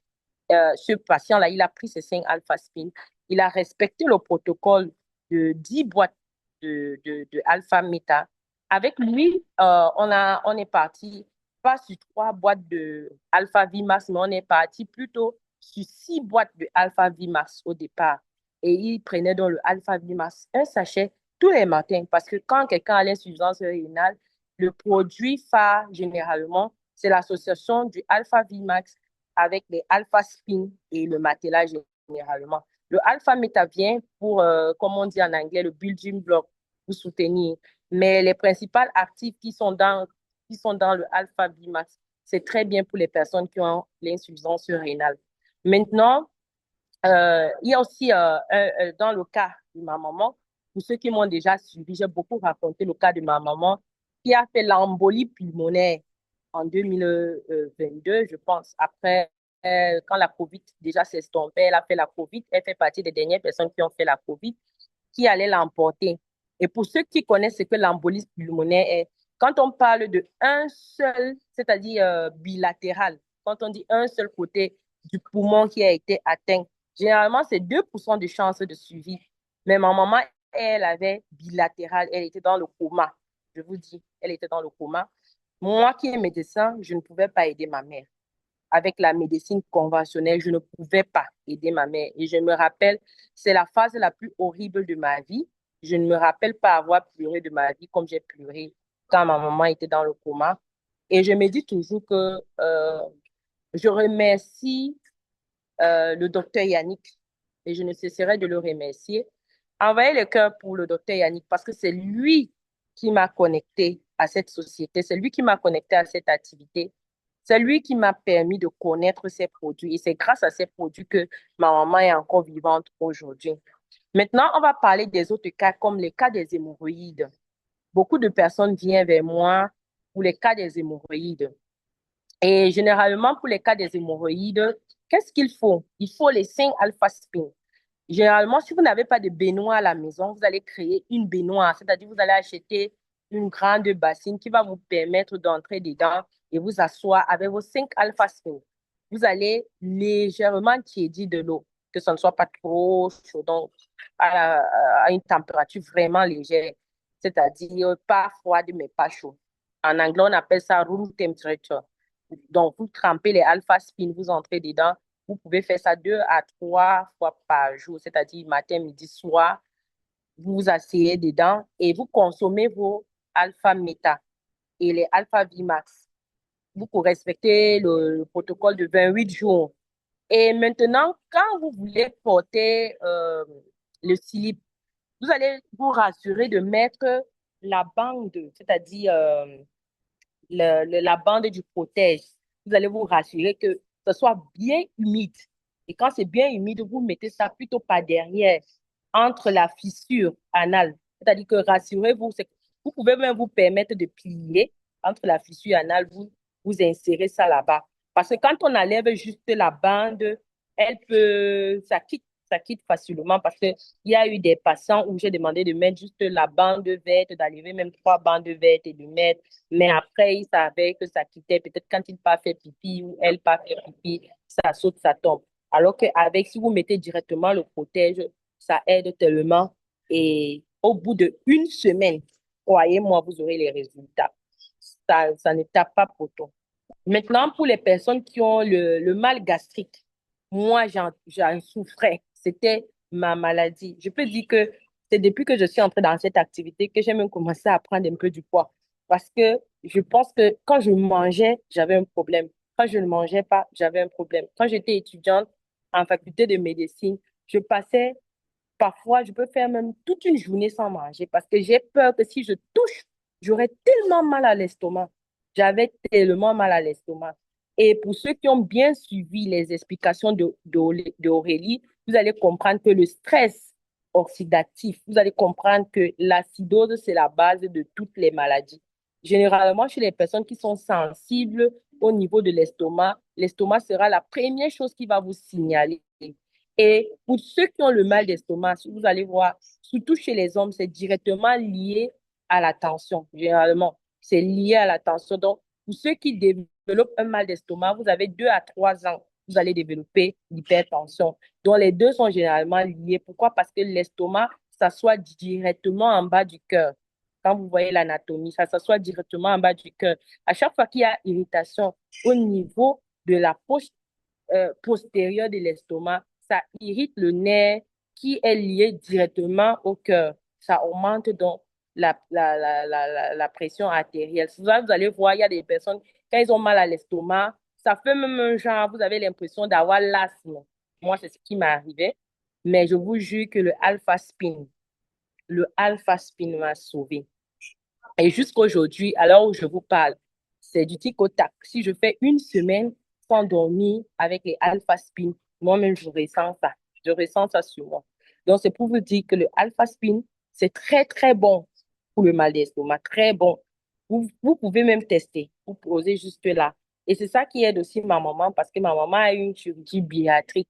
ce patient-là, il a pris ses 5 alpha-spin. Il a respecté le protocole de 10 boîtes de alpha-méta. Avec lui, on est parti pas sur 3 boîtes de alpha-Vimax, mais on est parti plutôt sur 6 boîtes de alpha-Vimax au départ. Et il prenait donc le alpha-Vimax, un sachet tous les matins, parce que quand quelqu'un a l'insuffisance rénale, le produit phare, généralement, c'est l'association du alpha-Vimax avec les alpha-spin et le matelas généralement. Le alpha-méta vient pour, comme on dit en anglais, le building block, pour soutenir. Mais les principales actifs qui sont dans le alpha-Vimax, c'est très bien pour les personnes qui ont l'insuffisance rénale. Maintenant, il y a aussi, dans le cas de ma maman, pour ceux qui m'ont déjà suivi, j'ai beaucoup raconté le cas de ma maman qui a fait l'embolie pulmonaire en 2022, je pense, après, quand la COVID déjà s'est estompée, elle a fait la COVID, elle fait partie des dernières personnes qui ont fait la COVID, qui allaient l'emporter. Et pour ceux qui connaissent ce que l'embolie pulmonaire est, quand on parle de un seul, c'est-à-dire bilatéral, quand on dit un seul côté du poumon qui a été atteint, généralement, c'est 2% de chance de suivi. Mais ma maman, elle avait bilatéral, elle était dans le coma. Je vous dis, elle était dans le coma. Moi qui est médecin, je ne pouvais pas aider ma mère. Avec la médecine conventionnelle, je ne pouvais pas aider ma mère. Et je me rappelle, c'est la phase la plus horrible de ma vie. Je ne me rappelle pas avoir pleuré de ma vie comme j'ai pleuré quand ma maman était dans le coma. Et je me dis toujours que je remercie le docteur Yannick et je ne cesserai de le remercier. Envoyez le cœur pour le docteur Yannick parce que c'est lui qui m'a connecté à cette société, c'est lui qui m'a connecté à cette activité, c'est lui qui m'a permis de connaître ces produits et c'est grâce à ces produits que ma maman est encore vivante aujourd'hui. Maintenant, on va parler des autres cas comme les cas des hémorroïdes. Beaucoup de personnes viennent vers moi pour les cas des hémorroïdes. Et généralement, pour les cas des hémorroïdes, qu'est-ce qu'il faut? Il faut les 5 alpha-spin. Généralement, si vous n'avez pas de baignoire à la maison, vous allez créer une baignoire, c'est-à-dire vous allez acheter une grande bassine qui va vous permettre d'entrer dedans et vous asseoir avec vos 5 alpha-spin. Vous allez légèrement tiédir de l'eau, que ce ne soit pas trop chaud, donc à une température vraiment légère, c'est-à-dire pas froide mais pas chaud. En anglais, on appelle ça room temperature. Donc, vous trempez les alpha-spin, vous entrez dedans. Vous pouvez faire ça 2 à 3 fois par jour, c'est-à-dire matin, midi, soir. Vous vous asseyez dedans et vous consommez vos alpha-méta et les alpha-Vimax. Vous respectez le protocole de 28 jours. Et maintenant, quand vous voulez porter le slip, vous allez vous rassurer de mettre la bande, c'est-à-dire la bande du protège. Vous allez vous rassurer que ce soit bien humide. Et quand c'est bien humide, vous mettez ça plutôt par derrière, entre la fissure anale. C'est-à-dire que rassurez-vous, vous pouvez même vous permettre de plier entre la fissure anale, vous insérez ça là-bas. Parce que quand on enlève juste la bande, ça quitte facilement parce qu'il y a eu des patients où j'ai demandé de mettre juste la bande verte, d'enlever même 3 bandes vertes et de mettre. Mais après, il savait que ça quittait. Peut-être quand il part faire pipi ou elle part faire pipi, ça saute, ça tombe. Alors qu'avec, si vous mettez directement le protège, ça aide tellement. Et au bout d'1 semaine, croyez-moi, vous aurez les résultats. Ça ne tape pas pourtant. Maintenant, pour les personnes qui ont le mal gastrique, moi, j'en souffrais. C'était ma maladie. Je peux dire que c'est depuis que je suis entrée dans cette activité que j'ai même commencé à prendre un peu du poids. Parce que je pense que quand je mangeais, j'avais un problème. Quand je ne mangeais pas, j'avais un problème. Quand j'étais étudiante en faculté de médecine, je passais, parfois, je peux faire même toute une journée sans manger parce que j'ai peur que si je touche, j'aurais tellement mal à l'estomac. J'avais tellement mal à l'estomac. Et pour ceux qui ont bien suivi les explications d'Aurélie, vous allez comprendre que le stress oxydatif, vous allez comprendre que l'acidose, c'est la base de toutes les maladies. Généralement, chez les personnes qui sont sensibles au niveau de l'estomac sera la première chose qui va vous signaler. Et pour ceux qui ont le mal d'estomac, vous allez voir, surtout chez les hommes, c'est directement lié à la tension, généralement. C'est lié à la tension. Donc, pour ceux qui développent un mal d'estomac, vous avez 2 à 3 ans, vous allez développer l'hypertension. Donc, les deux sont généralement liés. Pourquoi? Parce que l'estomac s'assoit directement en bas du cœur. Quand vous voyez l'anatomie, ça s'assoit directement en bas du cœur. À chaque fois qu'il y a irritation au niveau de la poche postérieure de l'estomac, ça irrite le nerf qui est lié directement au cœur. Ça augmente donc la pression artérielle. Souvent, vous allez voir, il y a des personnes, quand ils ont mal à l'estomac, ça fait même un genre, vous avez l'impression d'avoir l'asthme. Moi, c'est ce qui m'est arrivé. Mais je vous jure que le alpha spin m'a sauvé. Et jusqu'à aujourd'hui, à l'heure où je vous parle, c'est du tic au tac. Si je fais une semaine sans dormir avec les alpha spin, moi-même, je ressens ça. Je ressens ça sur moi. Donc, c'est pour vous dire que le alpha spin, c'est très, très bon pour le mal d'estomac. Très bon. Vous pouvez même tester. Vous posez juste là. Et c'est ça qui aide aussi ma maman parce que ma maman a eu une chirurgie bariatrique.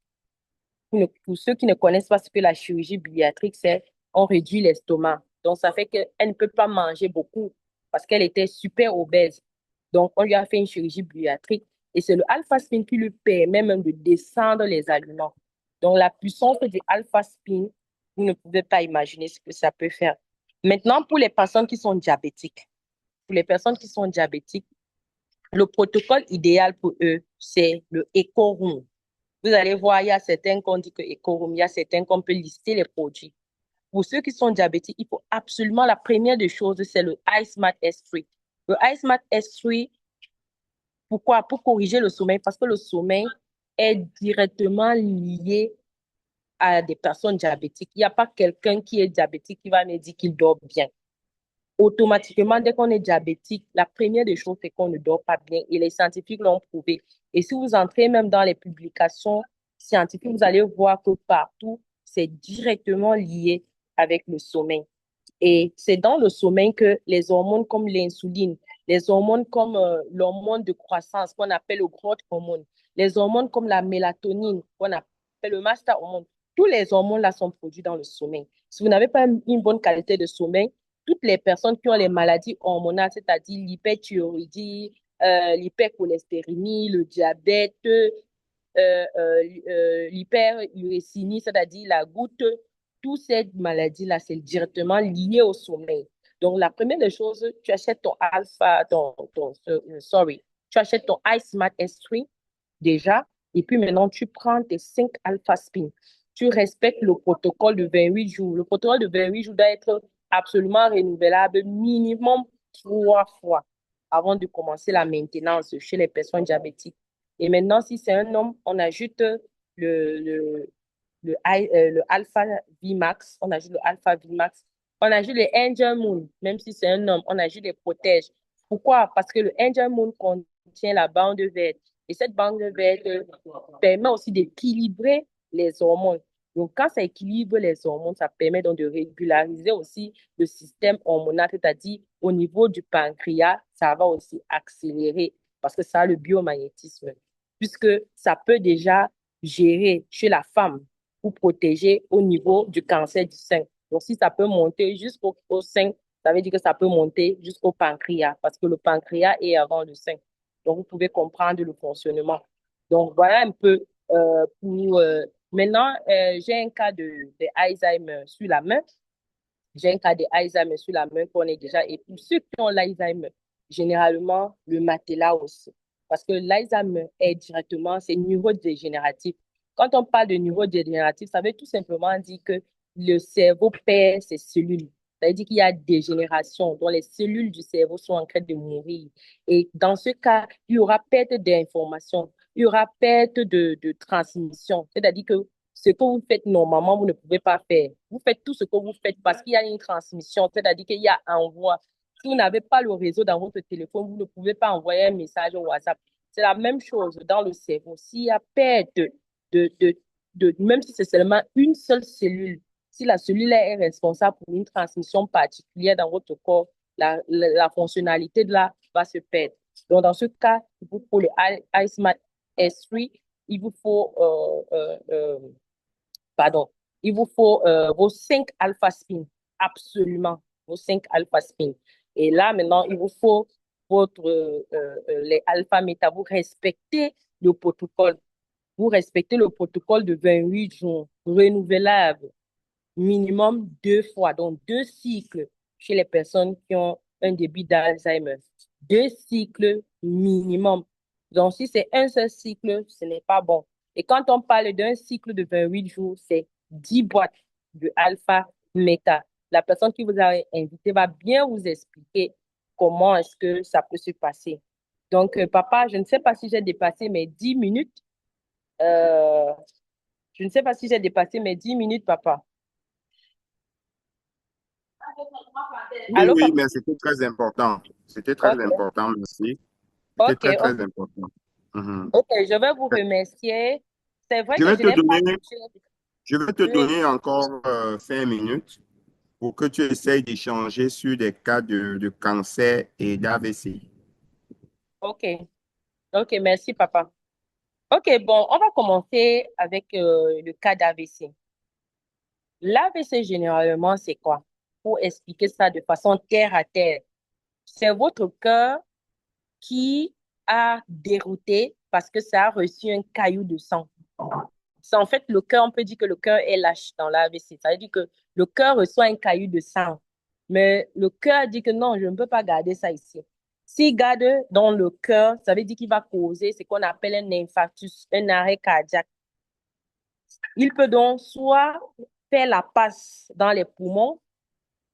Pour ceux qui ne connaissent pas ce que la chirurgie bariatrique, c'est on réduit l'estomac. Donc, ça fait qu'elle ne peut pas manger beaucoup parce qu'elle était super obèse. Donc, on lui a fait une chirurgie bariatrique et c'est le alpha-spin qui lui permet même de descendre les aliments. Donc, la puissance du alpha-spin, vous ne pouvez pas imaginer ce que ça peut faire. Maintenant, pour les personnes qui sont diabétiques, le protocole idéal pour eux, c'est le EcoRoom. Vous allez voir, il y a certains qu'on dit que EcoRoom, il y a certains qu'on peut lister les produits. Pour ceux qui sont diabétiques, il faut absolument, la première des choses, c'est le iSmart S3. Le iSmart S3, pourquoi? Pour corriger le sommeil, parce que le sommeil est directement lié à des personnes diabétiques. Il n'y a pas quelqu'un qui est diabétique qui va me dire qu'il dort bien. Automatiquement, dès qu'on est diabétique, la première des choses, c'est qu'on ne dort pas bien et les scientifiques l'ont prouvé. Et si vous entrez même dans les publications scientifiques, vous allez voir que partout, c'est directement lié avec le sommeil. Et c'est dans le sommeil que les hormones comme l'insuline, les hormones comme l'hormone de croissance qu'on appelle le growth hormone, les hormones comme la mélatonine qu'on appelle le master hormone, tous les hormones là sont produits dans le sommeil. Si vous n'avez pas une bonne qualité de sommeil, toutes les personnes qui ont les maladies hormonales, c'est-à-dire l'hyperthyroïdie, l'hypercholestérémie, le diabète, l'hyperurécinie, c'est-à-dire la goutte, toutes ces maladies-là, c'est directement lié au sommeil. Donc, la première des choses, tu achètes ton alpha, tu achètes ton iSmart S3 déjà, et puis maintenant, tu prends tes 5 alpha spin. Tu respectes le protocole de 28 jours. Le protocole de 28 jours doit être absolument renouvelable minimum 3 fois avant de commencer la maintenance chez les personnes diabétiques. Et maintenant, si c'est un homme, on ajoute le Alpha VMAX, on ajoute le Alpha VMAX, on ajoute le Angel Moon, même si c'est un homme, on ajoute les protèges. Pourquoi? Parce que le Angel Moon contient la bande verte. Et cette bande verte permet aussi d'équilibrer les hormones. Donc, quand ça équilibre les hormones, ça permet donc de régulariser aussi le système hormonal, c'est-à-dire au niveau du pancréas, ça va aussi accélérer parce que ça a le biomagnétisme, puisque ça peut déjà gérer chez la femme pour protéger au niveau du cancer du sein. Donc, si ça peut monter jusqu'au sein, ça veut dire que ça peut monter jusqu'au pancréas parce que le pancréas est avant le sein. Donc, vous pouvez comprendre le fonctionnement. Donc, voilà un peu pour... maintenant, j'ai un cas de Alzheimer sur la main. J'ai un cas de Alzheimer sur la main qu'on est déjà. Et pour ceux qui ont l'Alzheimer, généralement, le matelas aussi. Parce que l'Alzheimer est directement, c'est neurodégénératif. Quand on parle de neurodégénératif, ça veut tout simplement dire que le cerveau perd ses cellules. Ça veut dire qu'il y a des générations dont les cellules du cerveau sont en train de mourir. Et dans ce cas, il y aura perte d'informations, il y aura perte de transmission. C'est-à-dire que ce que vous faites normalement, vous ne pouvez pas faire. Vous faites tout ce que vous faites parce qu'il y a une transmission, c'est-à-dire qu'il y a un envoi. Si vous n'avez pas le réseau dans votre téléphone, vous ne pouvez pas envoyer un message au WhatsApp. C'est la même chose dans le cerveau. S'il y a perte de, de, même si c'est seulement une seule cellule, si la cellule est responsable pour une transmission particulière dans votre corps, la fonctionnalité de là va se perdre. Donc, dans ce cas, il vous faut le iSmart S3, il vous faut, pardon, il vous faut vos 5 alpha spin, absolument, vos 5 alpha spin. Et là, maintenant, il vous faut les alpha méta. Vous respectez le protocole. Vous respectez le protocole de 28 jours, renouvelable, minimum 2 fois, donc 2 cycles chez les personnes qui ont un début d'Alzheimer. 2 cycles minimum. Donc, si c'est un seul cycle, ce n'est pas bon. Et quand on parle d'un cycle de 28 jours, c'est 10 boîtes de alpha méta. La personne qui vous a invité va bien vous expliquer comment est-ce que ça peut se passer. Donc, papa, je ne sais pas si j'ai dépassé mes 10 minutes. Je ne sais pas si j'ai dépassé mes 10 minutes, papa. Oui, Allô, oui, papa? mais c'était très important. C'était très Ok, important, merci. C'était ok, très, très ok. important. Mhm. Ok, je vais vous remercier. C'est vrai Je que vais je te n'ai pas donner, touché. je vais te Oui, donner encore 5 minutes pour que tu essayes d'échanger sur des cas de cancer et d'AVC. ok, ok, merci, papa. Ok, bon, on va commencer avec le cas d'AVC. L'AVC, généralement, c'est quoi? Pour expliquer ça de façon terre à terre, c'est votre cœur qui a dérouté parce que ça a reçu un caillou de sang. C'est en fait le cœur, on peut dire que le cœur est lâche dans l'AVC. Ça veut dire que le cœur reçoit un caillou de sang. Mais le cœur dit que non, je ne peux pas garder ça ici. S'il garde dans le cœur, ça veut dire qu'il va causer ce qu'on appelle un infarctus, un arrêt cardiaque. Il peut donc soit faire la passe dans les poumons,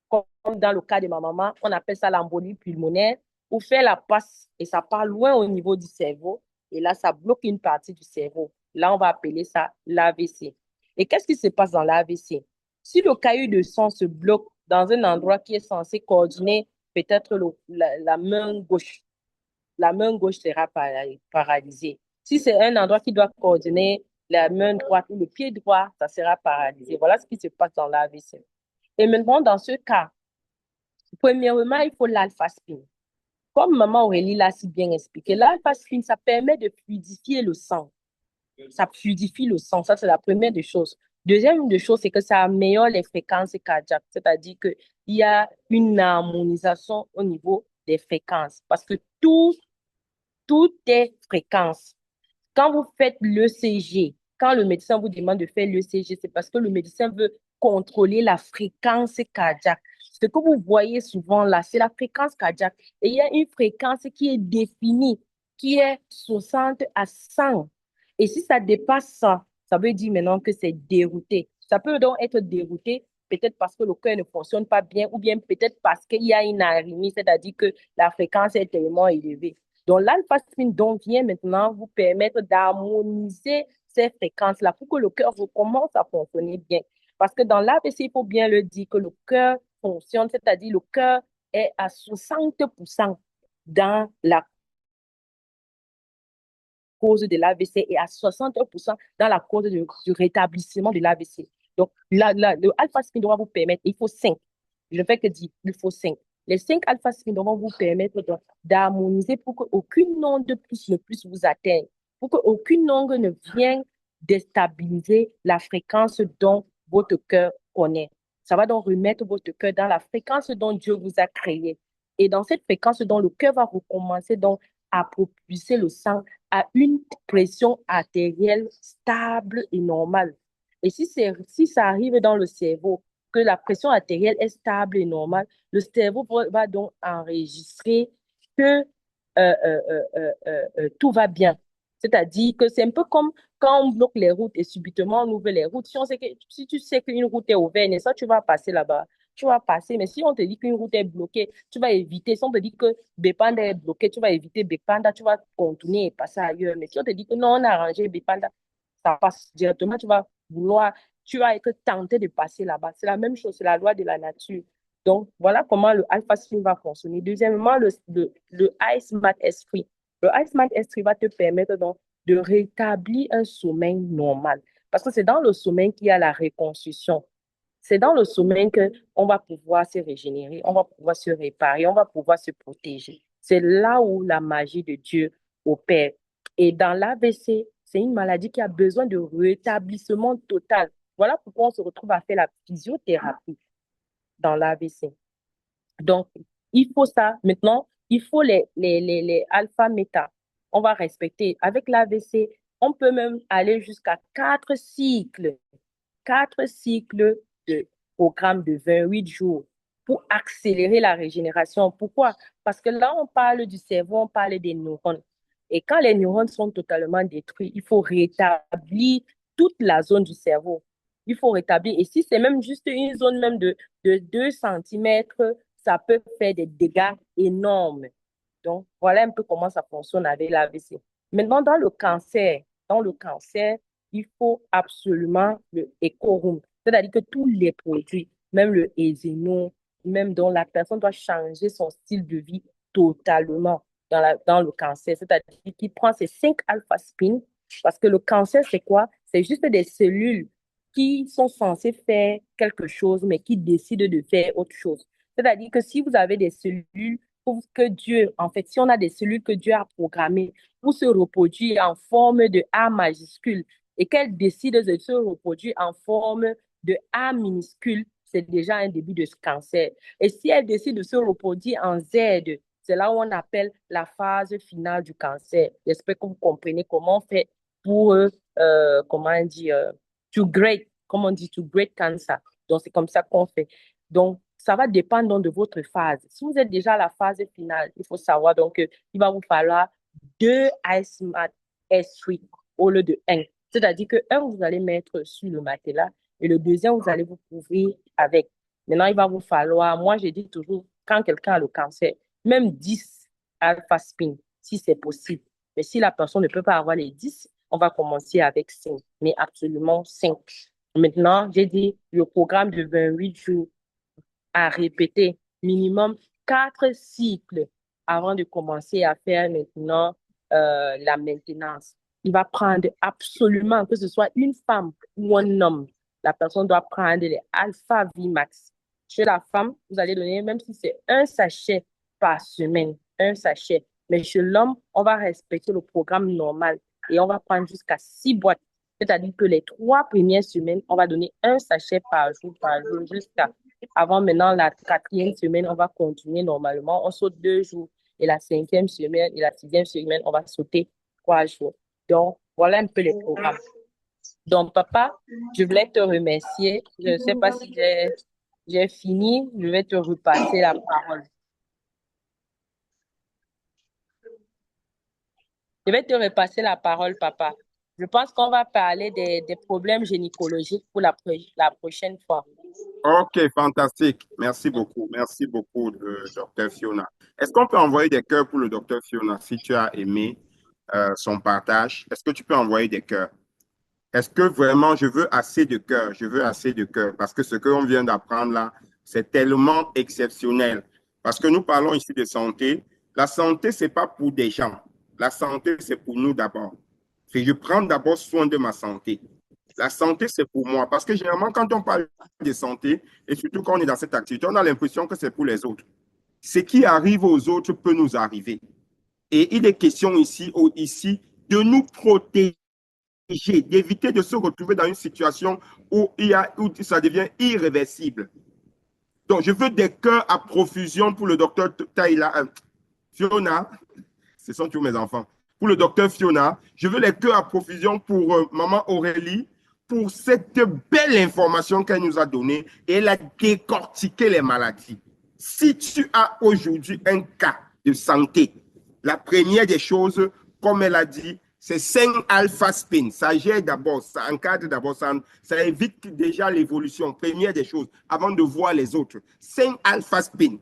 comme dans le cas de ma maman, on appelle ça l'embolie pulmonaire, ou faire la passe et ça part loin au niveau du cerveau, et là, ça bloque une partie du cerveau. Là, on va appeler ça l'AVC. Et qu'est-ce qui se passe dans l'AVC? Si le caillou de sang se bloque dans un endroit qui est censé coordonner peut-être la main gauche, la main gauche sera paralysée. Si c'est un endroit qui doit coordonner la main droite ou le pied droit, ça sera paralysé. Voilà ce qui se passe dans l'AVC. Et maintenant, dans ce cas, premièrement, il faut l'alpha-spin. Comme maman Aurélie l'a si bien expliqué, l'alpha-spin, ça permet de fluidifier le sang. Ça fluidifie le sang, ça c'est la première des choses. Deuxième des choses, c'est que ça améliore les fréquences cardiaques, c'est-à-dire qu'il y a une harmonisation au niveau des fréquences, parce que tout est fréquence. Quand vous faites l'ECG, quand le médecin vous demande de faire l'ECG, c'est parce que le médecin veut contrôler la fréquence cardiaque. Ce que vous voyez souvent là, c'est la fréquence cardiaque. Et il y a une fréquence qui est définie, qui est 60 à 100. Et si ça dépasse ça, ça veut dire maintenant que c'est dérouté. Ça peut donc être dérouté, peut-être parce que le cœur ne fonctionne pas bien, ou bien peut-être parce qu'il y a une arythmie, c'est-à-dire que la fréquence est tellement élevée. Donc, l'alpha-spin donc vient maintenant vous permettre d'harmoniser ces fréquences-là pour que le cœur recommence à fonctionner bien. Parce que dans l'AVC, il faut bien le dire que le cœur fonctionne, c'est-à-dire le cœur est à 60% dans la cause de l'AVC et à 60% dans la cause du rétablissement de l'AVC. Donc, le alpha-spin doit vous permettre, il faut 5. Je ne fais que dire, il faut 5. Les 5 alpha-spin vont vous permettre d'harmoniser pour qu'aucune onde de plus ne puisse vous atteindre, pour qu'aucune onde ne vienne déstabiliser la fréquence dont votre cœur connaît. Ça va donc remettre votre cœur dans la fréquence dont Dieu vous a créé. Et dans cette fréquence dont le cœur va recommencer donc à propulser le sang à une pression artérielle stable et normale. Et si ça arrive dans le cerveau, que la pression artérielle est stable et normale, le cerveau va donc enregistrer que tout va bien. C'est-à-dire que c'est un peu comme quand on bloque les routes et subitement on ouvre les routes. Si tu sais qu'une route est ouverte, et ça, tu vas passer là-bas. Tu vas passer, mais si on te dit qu'une route est bloquée, tu vas éviter. Si on te dit que Bepanda est bloqué, tu vas éviter Bepanda, tu vas continuer et passer ailleurs. Mais si on te dit que non, on a arrangé Bepanda, ça passe directement, tu vas être tenté de passer là-bas. C'est la même chose, c'est la loi de la nature. Donc, voilà comment le Alpha Spin va fonctionner. Deuxièmement, le Ice Mat S3. Le Ice Mat S3 va te permettre donc de rétablir un sommeil normal. Parce que c'est dans le sommeil qu'il y a la reconstruction. C'est dans le sommeil qu'on va pouvoir se régénérer, on va pouvoir se réparer, on va pouvoir se protéger. C'est là où la magie de Dieu opère. Et dans l'AVC, c'est une maladie qui a besoin de rétablissement total. Voilà pourquoi on se retrouve à faire la physiothérapie dans l'AVC. Donc, il faut ça. Maintenant, il faut les alpha-méta. On va respecter. Avec l'AVC, on peut même aller jusqu'à 4 cycles. 4 cycles de programme de 28 jours pour accélérer la régénération. Pourquoi? Parce que là, on parle du cerveau, on parle des neurones. Et quand les neurones sont totalement détruits, il faut rétablir toute la zone du cerveau. Il faut rétablir. Et si c'est même juste une zone même de 2 centimètres, ça peut faire des dégâts énormes. Donc, voilà un peu comment ça fonctionne avec l'AVC. Maintenant, dans le cancer, il faut absolument le éco-room. C'est-à-dire que tous les produits, même le Ezeno, même dont la personne doit changer son style de vie totalement dans le cancer. C'est-à-dire qu'il prend ces 5 alpha-spin parce que le cancer, c'est quoi? C'est juste des cellules qui sont censées faire quelque chose, mais qui décident de faire autre chose. C'est-à-dire que si vous avez des cellules que Dieu, en fait, si on a des cellules que Dieu a programmées pour se reproduire en forme de A majuscule et qu'elles décident de se reproduire en forme de A minuscule, c'est déjà un début de cancer. Et si elles décident de se reproduire en Z, c'est là où on appelle la phase finale du cancer. J'espère que vous comprenez comment on fait pour, comment on dit, comment on dit, to grade cancer. Donc, c'est comme ça qu'on fait. Donc, ça va dépendre donc de votre phase. Si vous êtes déjà à la phase finale, il faut savoir donc il va vous falloir 2 iSmart S3 au lieu de 1. C'est-à-dire que un, vous allez mettre sur le matelas et le deuxième, vous allez vous couvrir avec. Maintenant, il va vous falloir, moi, je dis toujours, quand quelqu'un a le cancer, même 10 alpha spin, si c'est possible. Mais si la personne ne peut pas avoir les 10, on va commencer avec 5, mais absolument 5. Maintenant, j'ai dit le programme de 28 jours à répéter minimum 4 cycles avant de commencer à faire maintenant la maintenance. Il va prendre absolument, que ce soit une femme ou un homme, la personne doit prendre les Alpha Vimax. Chez la femme, vous allez donner, même si c'est un sachet par semaine, un sachet. Mais chez l'homme, on va respecter le programme normal et on va prendre jusqu'à 6 boîtes. C'est-à-dire que les 3 premières semaines, on va donner un sachet par jour, jusqu'à avant maintenant la 4e semaine, on va continuer normalement. On saute 2 jours. Et la 5e semaine et la 6e semaine, on va sauter 3 jours. Donc, voilà un peu les programmes. Donc, papa, je voulais te remercier. Je ne sais pas si j'ai fini. Je vais te repasser la parole. Je vais te repasser la parole, papa. Je pense qu'on va parler des problèmes gynécologiques pour la prochaine fois. Ok, fantastique. Merci beaucoup, docteur Fiona. Est-ce qu'on peut envoyer des cœurs pour le docteur Fiona si tu as aimé son partage? Est-ce que tu peux envoyer des cœurs? Est-ce que vraiment je veux assez de cœurs? Je veux assez de cœurs parce que ce qu'on vient d'apprendre là, c'est tellement exceptionnel. Parce que nous parlons ici de santé. La santé, ce n'est pas pour des gens. La santé, c'est pour nous d'abord. Je prends d'abord soin de ma santé. La santé, c'est pour moi. Parce que généralement, quand on parle de santé, et surtout quand on est dans cette activité, on a l'impression que c'est pour les autres. Ce qui arrive aux autres peut nous arriver. Et il est question ici de nous protéger, d'éviter de se retrouver dans une situation où ça devient irréversible. Donc, je veux des cœurs à profusion pour le docteur Fiona. Ce sont tous mes enfants. Pour le docteur Fiona, je veux les cœurs à profusion pour maman Aurélie, pour cette belle information qu'elle nous a donnée et elle a décortiqué les maladies. Si tu as aujourd'hui un cas de santé, la première des choses, comme elle a dit, c'est 5 alpha spin. Ça gère d'abord, ça encadre d'abord, ça évite déjà l'évolution, première des choses, avant de voir les autres. 5 alpha spin.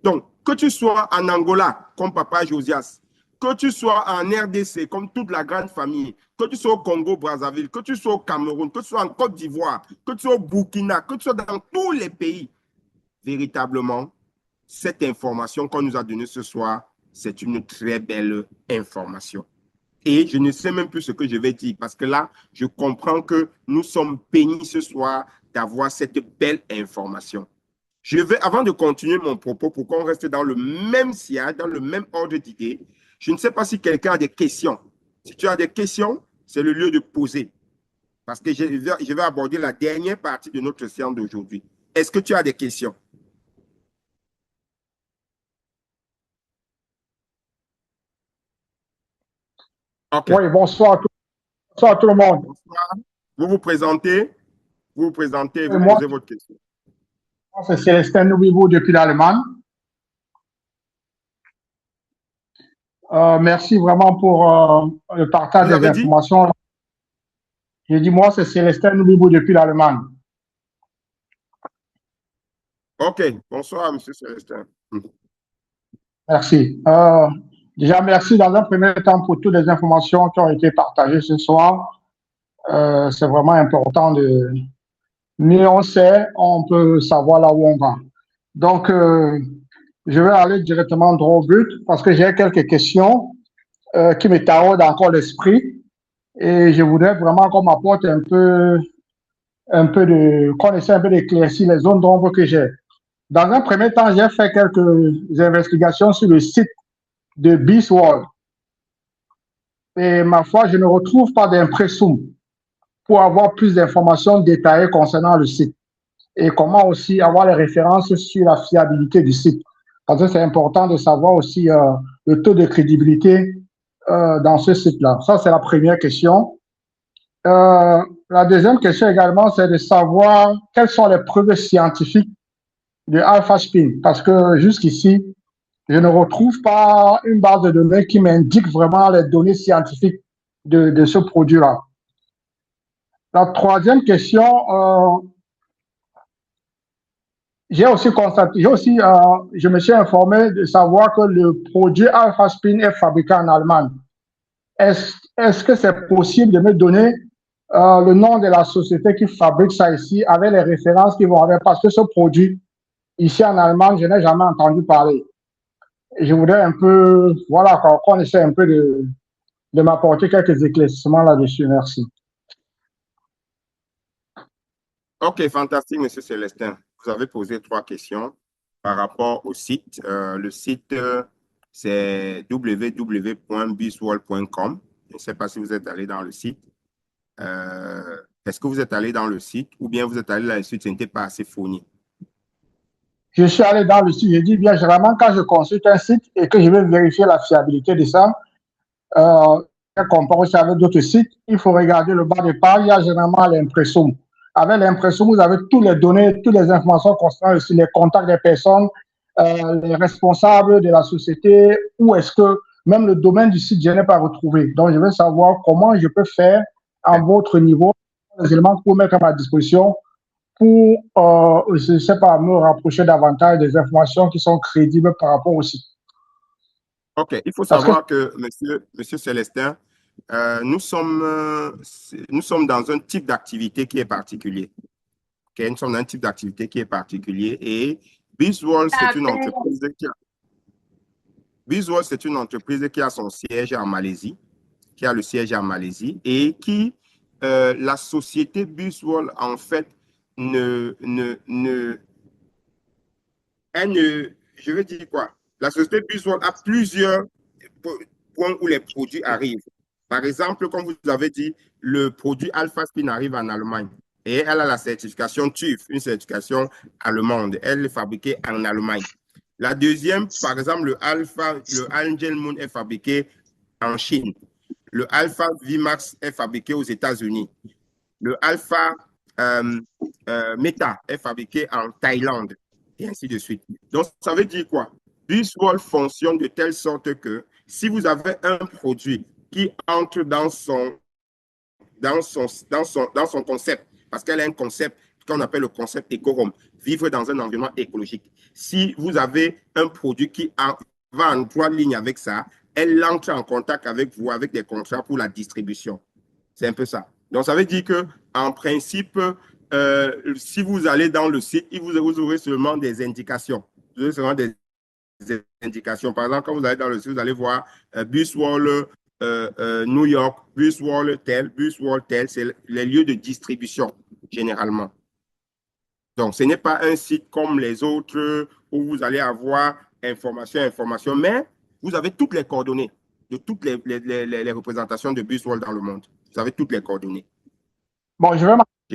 Donc, que tu sois en Angola, comme Papa Josias, que tu sois en RDC, comme toute la grande famille, que tu sois au Congo-Brazzaville, que tu sois au Cameroun, que tu sois en Côte d'Ivoire, que tu sois au Burkina, que tu sois dans tous les pays, véritablement, cette information qu'on nous a donnée ce soir, c'est une très belle information. Et je ne sais même plus ce que je vais dire parce que là, je comprends que nous sommes bénis ce soir d'avoir cette belle information. Je vais, avant de continuer mon propos, pour qu'on reste dans le même sillage, dans le même ordre d'idées, je ne sais pas si quelqu'un a des questions. Si tu as des questions, c'est le lieu de poser. Parce que je vais aborder la dernière partie de notre séance d'aujourd'hui. Est-ce que tu as des questions? Okay. Oui, bonsoir à tout le monde. Bonsoir. Vous vous présentez, vous posez votre question. C'est Célestin Noubibou depuis l'Allemagne. Merci vraiment pour le partage des informations. J'ai dit, moi, c'est Célestin Noubibou depuis l'Allemagne. OK. Bonsoir, M. Célestin. Merci. Déjà, merci dans un premier temps pour toutes les informations qui ont été partagées ce soir. C'est vraiment important de... Mieux on sait, on peut savoir là où on va. Donc, je vais aller directement droit au but parce que j'ai quelques questions qui me taraudent encore l'esprit et je voudrais vraiment qu'on m'apporte qu'on essaie un peu d'éclaircir les zones d'ombre que j'ai. Dans un premier temps, j'ai fait quelques investigations sur le site de BeastWorld et ma foi, je ne retrouve pas d'impressum pour avoir plus d'informations détaillées concernant le site et comment aussi avoir les références sur la fiabilité du site. Parce que c'est important de savoir aussi le taux de crédibilité dans ce site-là. Ça, c'est la première question. La deuxième question également, c'est de savoir quelles sont les preuves scientifiques de Alpha Spin. Parce que jusqu'ici, je ne retrouve pas une base de données qui m'indique vraiment les données scientifiques de ce produit-là. La troisième question, je me suis informé de savoir que le produit Alpha Spin est fabriqué en Allemagne. Est-ce que c'est possible de me donner le nom de la société qui fabrique ça ici avec les références qui vont avec? Parce que ce produit, ici en Allemagne, je n'ai jamais entendu parler. Je voudrais un peu, voilà, qu'on essaie un peu de m'apporter quelques éclaircissements là-dessus. Merci. OK, fantastique, M. Célestin. Vous avez posé 3 questions par rapport au site. Le site, c'est www.beastworld.com. Je ne sais pas si vous êtes allé dans le site. Est-ce que vous êtes allé dans le site ou bien vous êtes allé dans le site, ce n'était pas assez fourni? Je suis allé dans le site. Je dis bien, généralement, quand je consulte un site et que je veux vérifier la fiabilité de ça, comparé aussi avec d'autres sites, il faut regarder le bas de page. Il y a généralement l'impressum. Avec l'impressum, vous avez toutes les données, toutes les informations concernant aussi les contacts des personnes, les responsables de la société, ou est-ce que même le domaine du site, je n'ai pas retrouvé. Donc, je veux savoir comment je peux faire à votre niveau les éléments pour mettre à ma disposition pour, je ne sais pas, me rapprocher davantage des informations qui sont crédibles par rapport au site. OK. Il faut savoir que monsieur Célestin, nous sommes dans un type d'activité qui est particulier. Okay? Nous sommes dans un type d'activité qui est particulier et BeastWorld, c'est une entreprise qui a son siège en Malaisie, qui a le siège en Malaisie et qui, la société BeastWorld, en fait, je veux dire quoi? La société BeastWorld a plusieurs points où les produits arrivent. Par exemple, comme vous avez dit, le produit Alpha Spin arrive en Allemagne et elle a la certification TÜV, une certification allemande. Elle est fabriquée en Allemagne. La deuxième, par exemple, le Angel Moon est fabriqué en Chine. Le Alpha VMAX est fabriqué aux États-Unis. Le Alpha Meta est fabriqué en Thaïlande et ainsi de suite. Donc, ça veut dire quoi? BeastWorld fonctionne de telle sorte que si vous avez un produit qui entre dans son concept, parce qu'elle a un concept qu'on appelle le concept éco-home, vivre dans un environnement écologique. Si vous avez un produit qui va en droite ligne avec ça, elle entre en contact avec vous, avec des contrats pour la distribution. C'est un peu ça. Donc, ça veut dire que, en principe, si vous allez dans le site, vous aurez seulement des indications. Vous aurez seulement des indications. Par exemple, quand vous allez dans le site, vous allez voir Buswall New York, Buswall tel, c'est les lieux de distribution, généralement. Donc, ce n'est pas un site comme les autres où vous allez avoir information, mais vous avez toutes les coordonnées de toutes les représentations de Buswall dans le monde. Vous avez toutes les coordonnées. Bon, je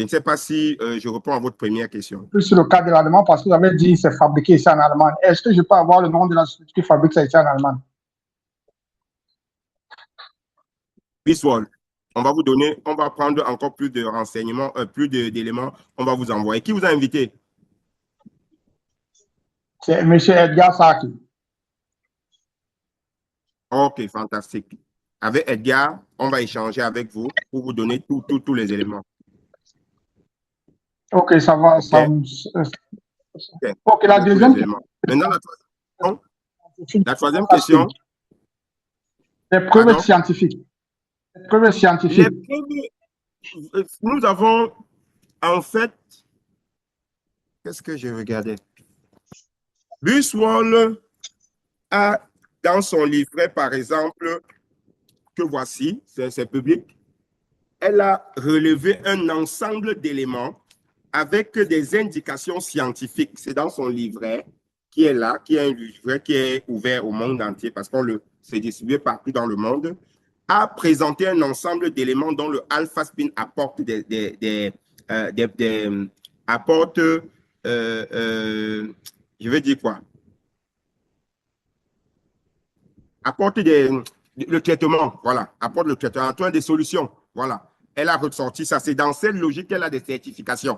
ne sais pas si je réponds à votre première question. Plus sur le cas de l'allemand, parce que vous avez dit que c'est fabriqué ici en Allemagne. Est-ce que je peux avoir le nom de la société qui fabrique ça ici en Allemagne? Buswall. On va vous donner, on va prendre encore plus de renseignements, plus d'éléments. On va vous envoyer. Qui vous a invité? C'est M. Edgar Saki. Ok, fantastique. Avec Edgar, on va échanger avec vous pour vous donner tous les éléments. Ok, ça va. Ok, la deuxième question. Maintenant, la troisième question. Les preuves scientifiques. Les preuves scientifiques. Nous avons, en fait, qu'est-ce que j'ai regardé? Buswall a dans son livret, par exemple, que voici, c'est public, elle a relevé un ensemble d'éléments avec des indications scientifiques. C'est dans son livret qui est là, qui est un livret qui est ouvert au monde entier parce qu'on s'est distribué partout dans le monde, a présenté un ensemble d'éléments dont le alpha spin apporte apporte, je vais dire quoi? Apporte le traitement, voilà, apporte le traitement, en des solutions, voilà. Elle a ressorti ça, c'est dans cette logique qu'elle a des certifications.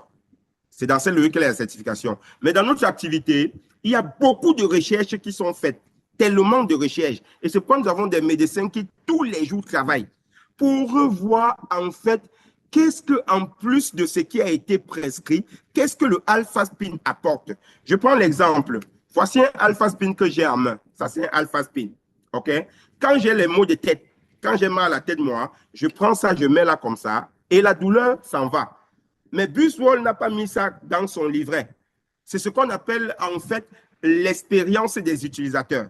C'est dans cette logique qu'elle a des certifications. Mais dans notre activité, il y a beaucoup de recherches qui sont faites, tellement de recherches. Et c'est pourquoi nous avons des médecins qui tous les jours travaillent pour voir en fait qu'est-ce que, en plus de ce qui a été prescrit, qu'est-ce que le alpha spin apporte. Je prends l'exemple. Voici un alpha spin que j'ai en main. Ça, c'est un alpha spin. OK? Quand j'ai les maux de tête, quand j'ai mal à la tête, moi, je prends ça, je mets là comme ça, et la douleur s'en va. Mais Buswall n'a pas mis ça dans son livret. C'est ce qu'on appelle en fait l'expérience des utilisateurs.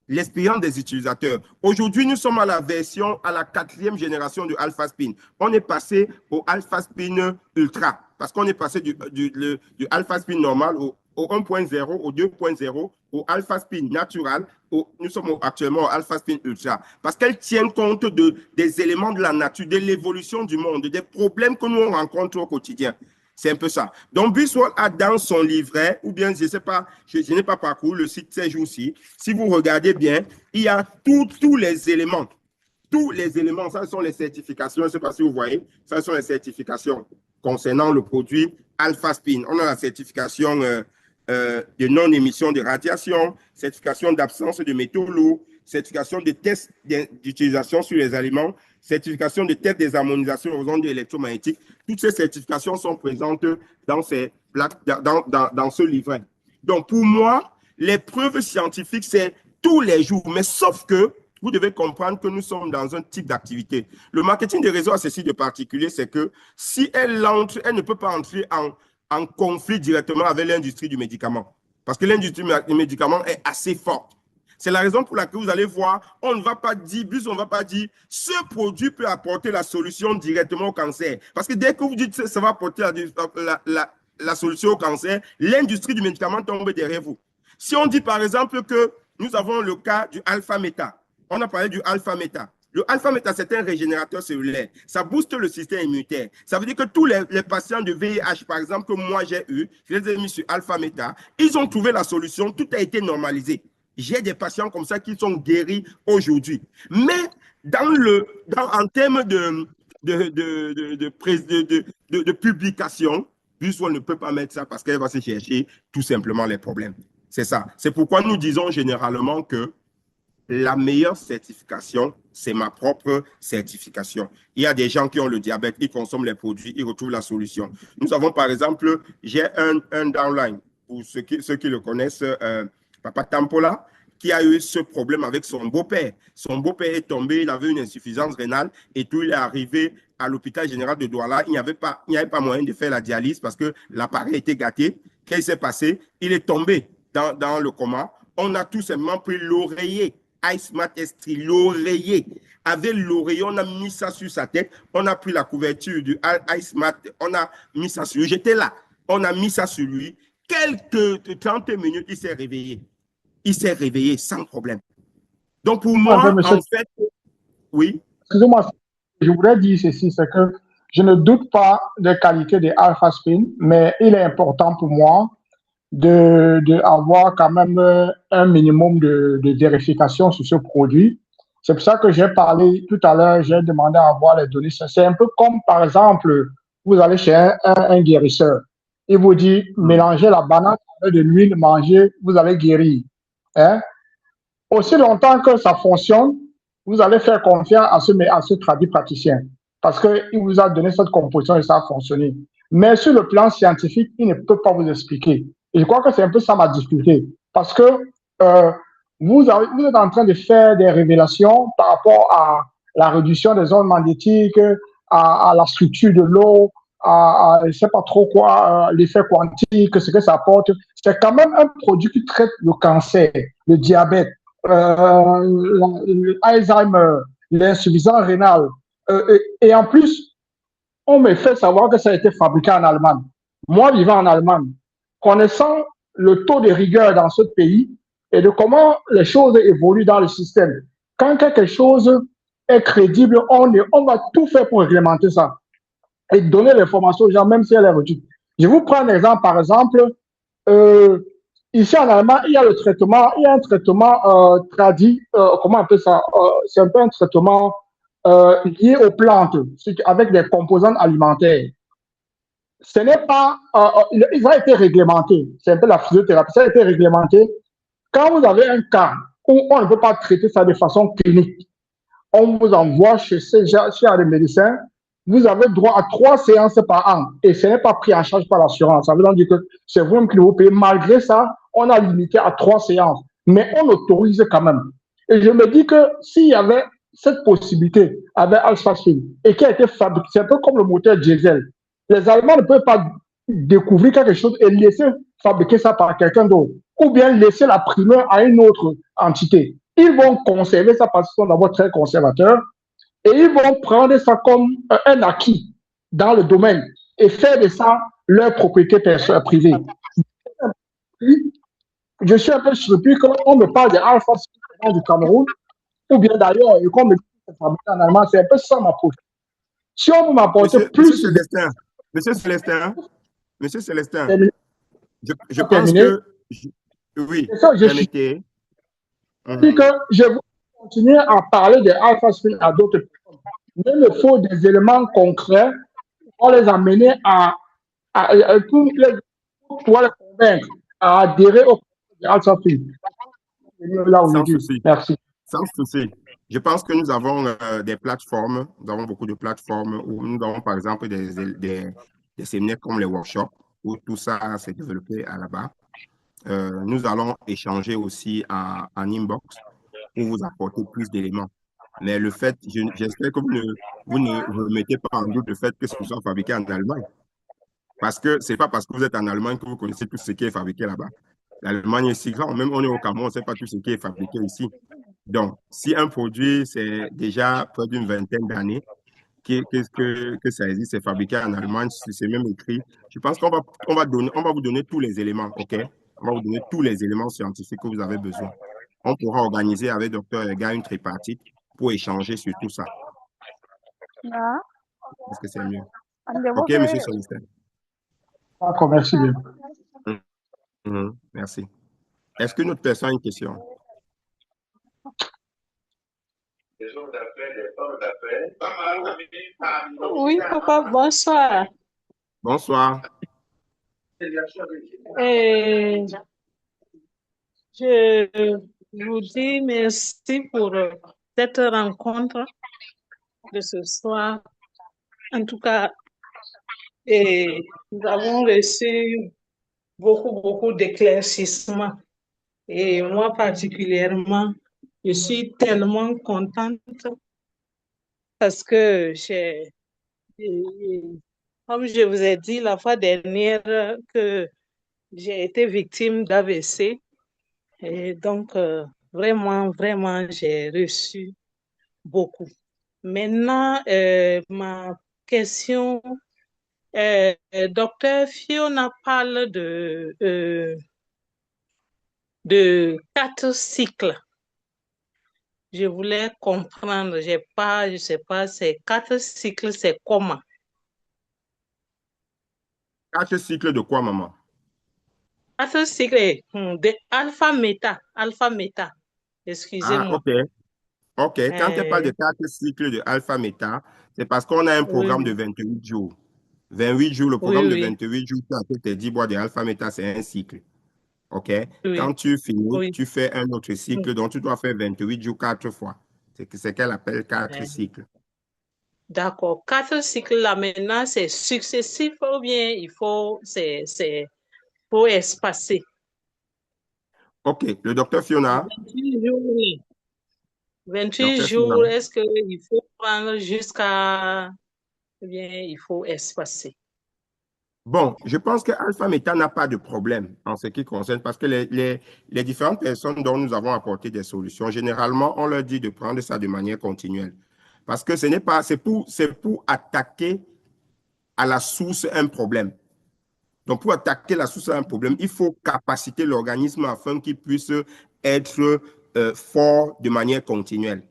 L'expérience des utilisateurs. Aujourd'hui, nous sommes à la 4e génération du Alpha Spin. On est passé au Alpha Spin Ultra, parce qu'on est passé du Alpha Spin normal au 1.0, au 2.0, au Alpha Spin natural. Nous sommes actuellement au Alpha Spin Ultra, parce qu'elle tient compte des éléments de la nature, de l'évolution du monde, des problèmes que nous rencontrons au quotidien. C'est un peu ça. Donc, Buswall a dans son livret, ou bien, je ne sais pas, je n'ai pas parcouru le site ces jours-ci. Si vous regardez bien, il y a tous les éléments. Tous les éléments, ça sont les certifications. Je ne sais pas si vous voyez, ça sont les certifications concernant le produit Alpha Spin. On a la certification de non-émission de radiation, certification d'absence de métaux lourds, certification de tests d'utilisation sur les aliments, certification de tests des harmonisations aux ondes électromagnétiques. Toutes ces certifications sont présentes dans ce livret. Donc, pour moi, les preuves scientifiques, c'est tous les jours. Mais sauf que vous devez comprendre que nous sommes dans un type d'activité. Le marketing des réseaux a ceci de particulier, c'est que si elle entre, elle ne peut pas entrer en conflit directement avec l'industrie du médicament. Parce que l'industrie du médicament est assez forte. C'est la raison pour laquelle vous allez voir, on ne va pas dire, ce produit peut apporter la solution directement au cancer. Parce que dès que vous dites que ça va apporter la solution au cancer, l'industrie du médicament tombe derrière vous. Si on dit par exemple que nous avons le cas du alpha-méta, on a parlé du alpha-méta. Le alpha-méta, c'est un régénérateur cellulaire. Ça booste le système immunitaire. Ça veut dire que tous les patients de VIH, par exemple, que moi j'ai eu, je les ai mis sur alpha-méta, ils ont trouvé la solution, tout a été normalisé. J'ai des patients comme ça qui sont guéris aujourd'hui. Mais en termes de publication, Buswall ne peut pas mettre ça parce qu'elle va se chercher tout simplement les problèmes. C'est ça. C'est pourquoi nous disons généralement que la meilleure certification, c'est ma propre certification. Il y a des gens qui ont le diabète, ils consomment les produits, ils retrouvent la solution. Nous avons par exemple, j'ai un downline, pour ceux qui le connaissent, Papa Tampola, qui a eu ce problème avec son beau-père. Son beau-père est tombé, il avait une insuffisance rénale et tout, il est arrivé à l'hôpital général de Douala. Il n'y avait pas moyen de faire la dialyse parce que l'appareil était gâté. Qu'est-ce qui s'est passé? Il est tombé dans le coma. On a tout simplement pris l'oreiller. Icemat Estri, l'oreiller. Avec l'oreiller, on a mis ça sur sa tête. On a pris la couverture du Icemat, on a mis ça sur lui. J'étais là. On a mis ça sur lui. Quelques 30 minutes, il s'est réveillé. Il s'est réveillé sans problème. Donc, pour moi, en fait, oui. Excusez-moi, je voudrais dire ceci, c'est que je ne doute pas des qualités des Alpha Spin, mais il est important pour moi d'avoir quand même un minimum de vérification sur ce produit. C'est pour ça que j'ai parlé tout à l'heure, j'ai demandé à avoir les données. C'est un peu comme, par exemple, vous allez chez un guérisseur. Il vous dit, mélangez la banane avec de l'huile, mangez, vous allez guérir. Hein? Aussi longtemps que ça fonctionne, vous allez faire confiance à ce traduit praticien parce qu'il vous a donné cette composition et ça a fonctionné. Mais sur le plan scientifique, il ne peut pas vous expliquer. Et je crois que c'est un peu ça ma difficulté parce que vous êtes en train de faire des révélations par rapport à la réduction des ondes magnétiques, à la structure de l'eau, je ne sais pas trop quoi, l'effet quantique, ce que ça apporte. C'est quand même un produit qui traite le cancer, le diabète, l'Alzheimer, l'insuffisance rénale. Et en plus, on me fait savoir que ça a été fabriqué en Allemagne. Moi, vivant en Allemagne, connaissant le taux de rigueur dans ce pays et de comment les choses évoluent dans le système, quand quelque chose est crédible, on va tout faire pour réglementer ça et donner l'information aux gens, même si elle est réduite. Je vous prends un exemple, par exemple, ici en Allemagne, il y a un traitement traduit, comment on appelle ça? C'est un peu un traitement lié aux plantes, avec des composantes alimentaires. Ce n'est pas, il a été réglementé, c'est un peu la physiothérapie, ça a été réglementé. Quand vous avez un cas où on ne peut pas traiter ça de façon clinique, on vous envoie chez les médecins, vous avez droit à 3 séances par an et ce n'est pas pris en charge par l'assurance. Ça veut dire que c'est vous-même qui vous payez. Malgré ça, on a limité à 3 séances, mais on autorise quand même. Et je me dis que s'il y avait cette possibilité avec Alsacien et qui a été fabriqué, c'est un peu comme le moteur diesel. Les Allemands ne peuvent pas découvrir quelque chose et laisser fabriquer ça par quelqu'un d'autre ou bien laisser la primeur à une autre entité. Ils vont conserver ça parce qu'ils sont d'abord très conservateurs et ils vont prendre ça comme un acquis dans le domaine et faire de ça leur propriété privée. Je suis un peu surpris qu'on me parle de Alpha du Cameroun ou bien d'ailleurs, et qu'on me dit que c'est fabriqué en Allemagne, c'est un peu ça ma position. Si on m'apporte plus... Monsieur Célestin, je pense terminé. que... Oui, permettez. Que je vais continuer à parler de Alpha Spin à d'autres personnes. Mais il me faut des éléments concrets pour les amener pour les convaincre à adhérer au projet de Alpha Spin. Sans souci. Merci. Sans souci. Je pense que nous avons des plateformes, nous avons beaucoup de plateformes où nous avons par exemple des séminaires comme les workshops où tout ça s'est développé à là-bas. Nous allons échanger aussi en inbox pour vous apporter plus d'éléments. Mais le fait, j'espère que vous ne remettez pas en doute le fait que ce soit fabriqué en Allemagne. Parce que ce n'est pas parce que vous êtes en Allemagne que vous connaissez tout ce qui est fabriqué là-bas. L'Allemagne est si grande, même on est au Cameroun, on ne sait pas tout ce qui est fabriqué ici. Donc, si un produit, c'est déjà près d'une vingtaine d'années que ça existe, c'est fabriqué en Allemagne, c'est même écrit, je pense qu'on va vous donner tous les éléments, OK? On va vous donner tous les éléments scientifiques que vous avez besoin. On pourra organiser avec Dr. Ega une tripartite pour échanger sur tout ça. Est-ce que c'est mieux? OK, M. Célestin. D'accord, merci bien. Merci. Est-ce que notre personne a une question? Oui, papa, bonsoir. Bonsoir. Je je vous dis merci pour cette rencontre de ce soir. En tout cas, nous avons reçu beaucoup d'éclaircissements. Et moi particulièrement, je suis tellement contente parce que comme je vous ai dit la fois dernière que j'ai été victime d'AVC. Et donc, vraiment, j'ai reçu beaucoup. Maintenant, ma question, docteur Fiona parle de 4 cycles. Je voulais comprendre, je sais pas, ces 4 cycles, c'est comment? 4 cycles de quoi, maman? 4 cycles de alpha-méta, Ah, excusez-moi. ok. Ok. Quand tu parles de 4 cycles de alpha-méta, c'est parce qu'on a un programme de Oui, 28 jours. 28 jours, le oui, programme de oui, 28 jours, tu as dit, bois de alpha-méta, c'est un cycle. OK? Quand oui, tu finis, oui. tu fais un autre cycle, donc tu dois faire 28 jours 4 fois. C'est qu'elle appelle 4 Euh, cycles. D'accord. 4 cycles là maintenant, c'est successif ou bien faut espacer. OK. Le docteur Fiona. 28 jours, oui. 28 Docteur Fiona. jours, est-ce qu'il faut prendre jusqu'à, ou bien il faut espacer? Bon, je pense que Alpha Meta n'a pas de problème en ce qui concerne, parce que les différentes personnes dont nous avons apporté des solutions, généralement, on leur dit de prendre ça de manière continuelle. Parce que ce n'est pas, c'est pour attaquer à la source un problème. Donc, pour attaquer la source à un problème, il faut capaciter l'organisme afin qu'il puisse être fort de manière continuelle.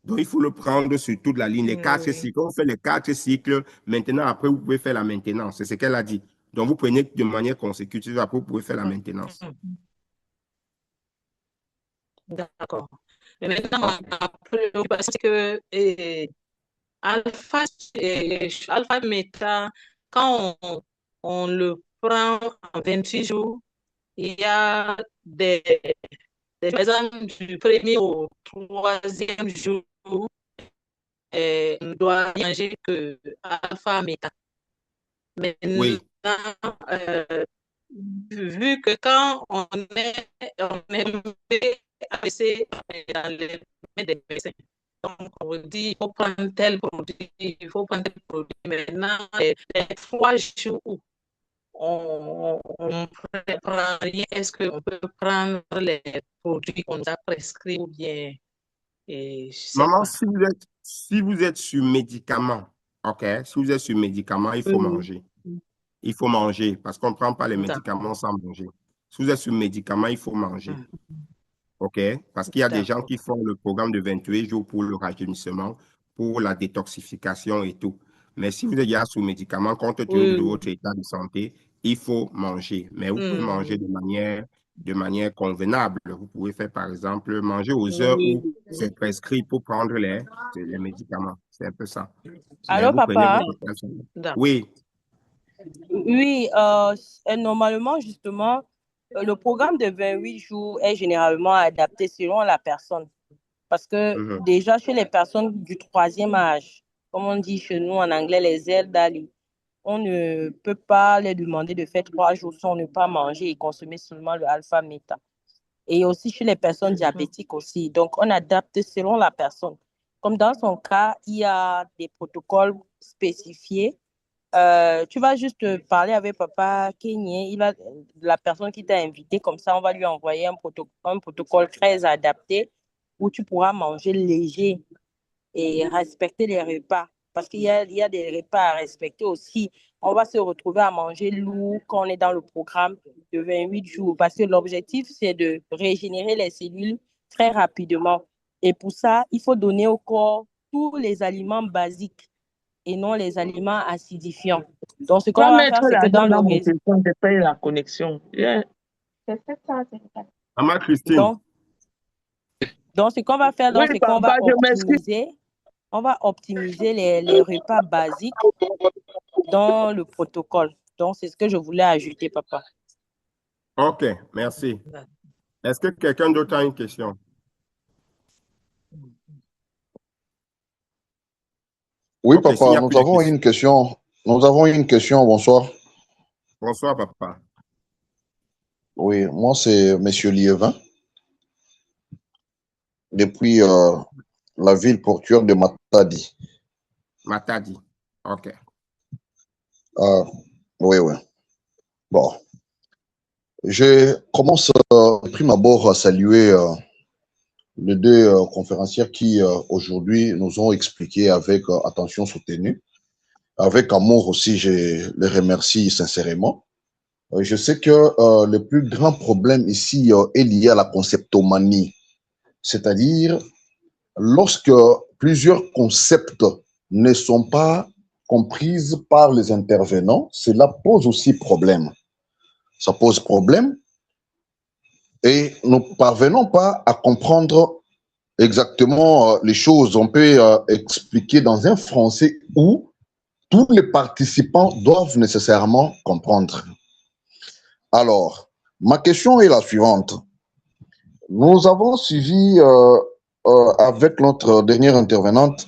Donc, il faut le prendre sur toute la ligne. Les 4 Oui. cycles, on fait les 4 cycles. Maintenant, après, vous pouvez faire la maintenance. C'est ce qu'elle a dit. Donc, vous prenez de manière consécutive, après, vous pouvez faire la maintenance. D'accord. Mais maintenant, OK. ma préoccupation, c'est que alpha, alpha méta, quand on le prend en 28 jours, il y a par exemple, du premier au troisième jour, on ne doit manger que alpha méta. Oui. Maintenant, vu que quand on est AVC dans les mains des médecins, donc on dit il faut prendre tel produit, il faut prendre tel produit. Maintenant, les 3 jours où on ne prend rien, est-ce qu'on peut prendre les produits qu'on nous a prescrits ou bien, je ne sais Maman, pas. si vous êtes sur médicament, OK, si vous êtes sur médicament, il faut Oui, manger. Il faut manger parce qu'on ne prend pas les d'accord. médicaments sans manger. Si vous êtes sur médicament, il faut manger. OK? Parce qu'il y a des gens D'accord. qui font le programme de 28 jours pour le rajeunissement, pour la détoxification et tout. Mais si vous êtes déjà sous médicament, compte tenu de Oui, votre état de santé, il faut manger. Mais vous pouvez manger oui. de manière convenable. Vous pouvez faire, par exemple, manger aux heures où Oui, c'est prescrit pour prendre les médicaments. C'est un peu ça. Mais Alors, vous prenez papa, votre place. d'accord. Oui. oui, normalement, justement, le programme de 28 jours est généralement adapté selon la personne. Parce que Mhm. déjà, chez les personnes du troisième âge, comme on dit chez nous en anglais, les elderly, on ne peut pas leur demander de faire 3 jours sans ne pas manger et consommer seulement le alpha-méta. Et aussi chez les personnes diabétiques aussi. Donc, on adapte selon la personne. Comme dans son cas, il y a des protocoles spécifiés. Tu vas juste parler avec papa Kenyé, la personne qui t'a invité, comme ça on va lui envoyer un protocole très adapté où tu pourras manger léger et respecter les repas. Parce qu'il y a des repas à respecter aussi. On va se retrouver à manger lourd quand on est dans le programme de 28 jours. Parce que l'objectif, c'est de régénérer les cellules très rapidement. Et pour ça, il faut donner au corps tous les aliments basiques et non les aliments acidifiants. Donc, ce Tu vas qu'on va mettre faire, c'est que l'argent dans le dans mon réseau. téléphone, je paye la connexion. Maman Christine. Donc, ce qu'on va faire, Oui, c'est qu'on papa, va je m'excuse. optimiser les repas basiques dans le protocole. Donc, c'est ce que je voulais ajouter, papa. OK, merci. Est-ce que quelqu'un d'autre a une question? Oui, Ok, s'il n'y papa, a nous plus de avons questions. une question. Nous avons une question, bonsoir. Bonsoir, papa. Oui, moi c'est Monsieur Liévin, depuis la ville portuaire de Matadi. Matadi. Ok. Euh, oui, oui. Bon, je commence de prime abord à saluer les deux conférencières qui aujourd'hui nous ont expliqué avec attention soutenue. Avec amour aussi, je les remercie sincèrement. Je sais que le plus grand problème ici est lié à la conceptomanie, c'est-à-dire lorsque plusieurs concepts ne sont pas comprises par les intervenants, cela pose aussi problème. Ça pose problème et nous ne parvenons pas à comprendre exactement les choses. On peut expliquer dans un français où tous les participants doivent nécessairement comprendre. Alors, ma question est la suivante. Nous avons suivi avec notre dernière intervenante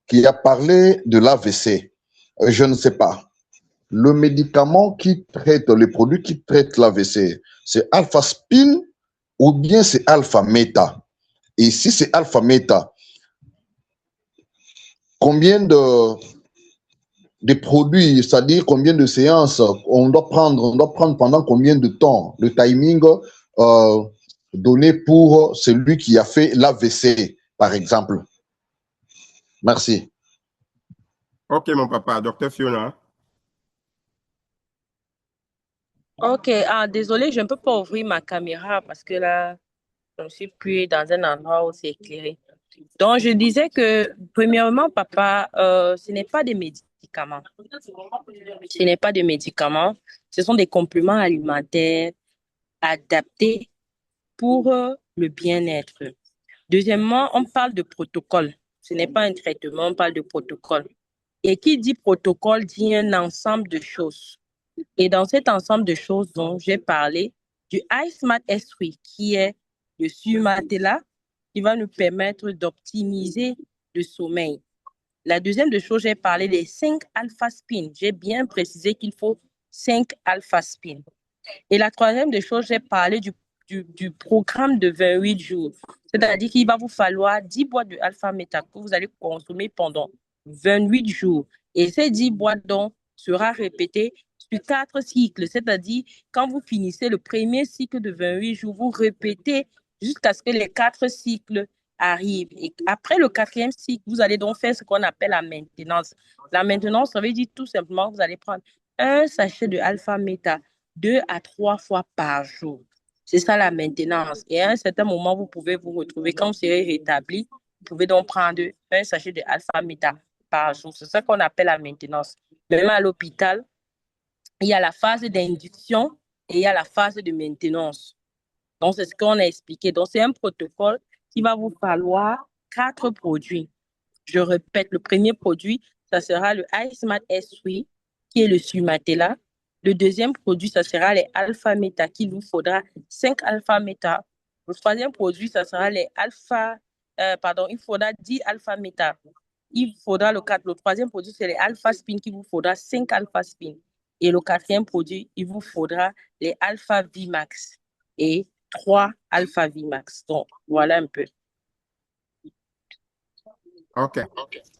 qui a parlé de l'AVC. Je ne sais pas. Le médicament qui traite, le produit qui traite l'AVC, c'est Alpha-Spin ou bien c'est Alpha-Meta? Et si c'est Alpha-Meta, combien de produits, c'est-à-dire combien de séances on doit prendre pendant combien de temps? Le timing euh, donné pour celui qui a fait l'AVC, par exemple. Merci. Ok, mon papa. Docteur Fiona. Ok, désolé, je ne peux pas ouvrir ma caméra parce que là, je ne suis plus dans un endroit où c'est éclairé. Donc, je disais que, premièrement, papa, ce n'est pas des médicaments. Ce n'est pas des médicaments. Ce sont des compléments alimentaires adaptés pour le bien-être. Deuxièmement, on parle de protocole. Ce n'est pas un traitement, on parle de protocole. Et qui dit protocole dit un ensemble de choses. Et dans cet ensemble de choses dont j'ai parlé, du iSmart S3, qui est le surmatelas, qui va nous permettre d'optimiser le sommeil. La deuxième de choses, j'ai parlé des 5 alpha spin. J'ai bien précisé qu'il faut 5 alpha spin. Et la troisième des choses, j'ai parlé du programme de 28 jours. C'est-à-dire qu'il va vous falloir 10 boîtes de alpha méta que vous allez consommer pendant 28 jours. Et ces 10 boîtes donc sera répétées sur 4 cycles. C'est-à-dire, quand vous finissez le premier cycle de 28 jours, vous répétez jusqu'à ce que les 4 cycles arrivent. Et après le 4e cycle, vous allez donc faire ce qu'on appelle la maintenance. La maintenance, ça veut dire tout simplement que vous allez prendre un sachet de alpha méta 2 à 3 fois par jour. C'est ça la maintenance. Et à un certain moment, vous pouvez vous retrouver, quand vous serez rétabli, vous pouvez donc prendre un sachet de alpha-méta par jour. C'est ça qu'on appelle la maintenance. Même à l'hôpital, il y a la phase d'induction et il y a la phase de maintenance. Donc, c'est ce qu'on a expliqué. Donc, c'est un protocole qui va vous falloir 4 produits. Je répète, le premier produit, ça sera le iSmart S3, qui est le Sumatela. Le deuxième produit, ça sera les alpha-méta, qu'il vous faudra 5 alpha-méta. Le troisième produit, ça sera les il faudra 10 alpha-méta. Il vous faudra le troisième produit, c'est les alpha-spin, qu'il vous faudra 5 alpha-spin. Et le quatrième produit, il vous faudra les alpha-VMAX et 3 alpha-VMAX. Donc, voilà un peu. Ok.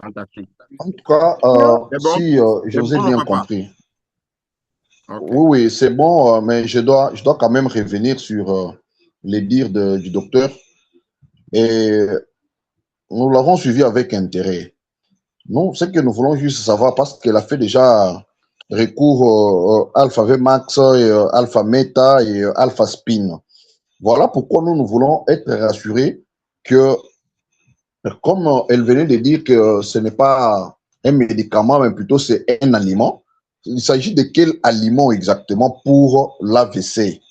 Fantastique. En tout cas, C'est bon? si je C'est vous ai bon, mon bien papa. compris. Ok. Oui, oui, c'est bon, mais je dois quand même revenir sur les dires du docteur. Et nous l'avons suivi avec intérêt. Nous, ce que nous voulons juste savoir, parce qu'elle a fait déjà recours Alpha Vmax, Alpha Meta et Alpha Spin. Voilà pourquoi nous voulons être rassurés que, comme elle venait de dire que ce n'est pas un médicament, mais plutôt c'est un aliment, il s'agit de quel aliment exactement pour l'AVC?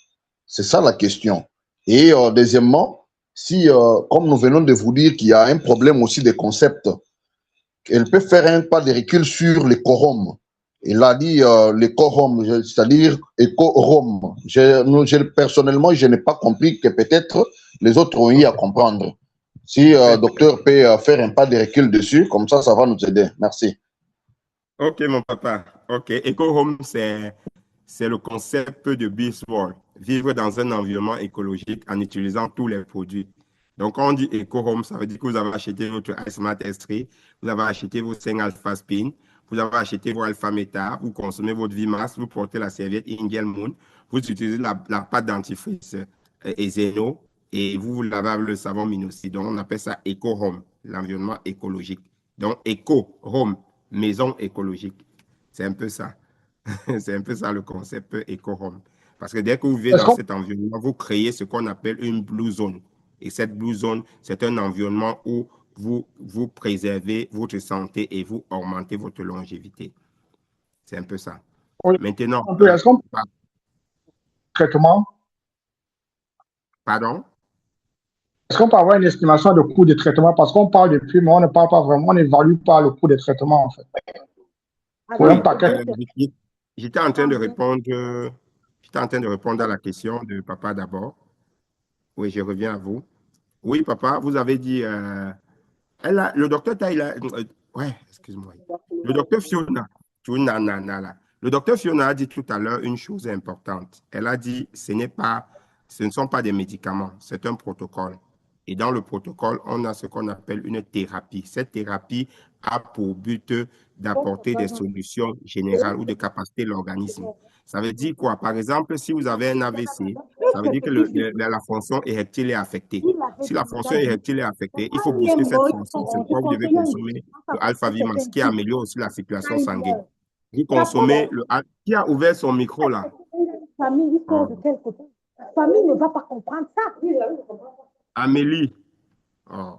C'est ça la question. Et deuxièmement, si, comme nous venons de vous dire qu'il y a un problème aussi de concept, elle peut faire un pas de recul sur les quorums. Il a dit l'éco-home, c'est-à-dire éco-home. Personnellement, je n'ai pas compris que peut-être les autres ont eu à comprendre. Si docteur peut faire un pas de recul dessus, comme ça va nous aider. Merci. Ok, mon papa. Ok. Eco-home, c'est le concept de Beesworld. Vivre dans un environnement écologique en utilisant tous les produits. Donc, quand on dit Eco-home, ça veut dire que vous avez acheté votre iSmart S3, vous avez acheté vos 5 Alpha Spin, vous avez acheté vos Alpha Meta, vous consommez votre Vimas, vous portez la serviette Indian Moon, vous utilisez la pâte dentifrice et Zeno, et vous lavez avec le savon Minossi. Donc, on appelle ça Eco-home, l'environnement écologique. Donc, Eco-home, maison écologique. C'est un peu ça. C'est un peu ça le concept éco-home. Parce que dès que vous vivez dans cet environnement, vous créez ce qu'on appelle une blue zone. Et cette blue zone, c'est un environnement où vous préservez votre santé et vous augmentez votre longévité. C'est un peu ça. Oui. Maintenant, Est-ce qu'on traitement? Pardon? Est-ce qu'on peut avoir une estimation de coût de traitement? Parce qu'on parle de prix, mais on ne parle pas vraiment, on n'évalue pas le coût de traitement, en fait. Oui, j'étais en train de répondre à la question de papa d'abord. Oui, je reviens à vous. Oui, papa, vous avez dit, le docteur Taïla, ouais, excuse-moi. Le docteur Fiona, le docteur Fiona a dit tout à l'heure une chose importante. Elle a dit, ce ne sont pas des médicaments, c'est un protocole. Et dans le protocole, on a ce qu'on appelle une thérapie. Cette thérapie a pour but d'apporter des solutions générales ou de capaciter l'organisme. Ça veut dire quoi? Par exemple, si vous avez un AVC, ça veut dire que la fonction érectile est affectée. Si la fonction érectile est affectée, il faut booster cette fonction. C'est pourquoi vous devez consommer le alpha-vimas qui améliore aussi la circulation sanguine. Vous consommez le... Qui a ouvert son micro là? Famille ne va pas comprendre ça. Amélie. Oh.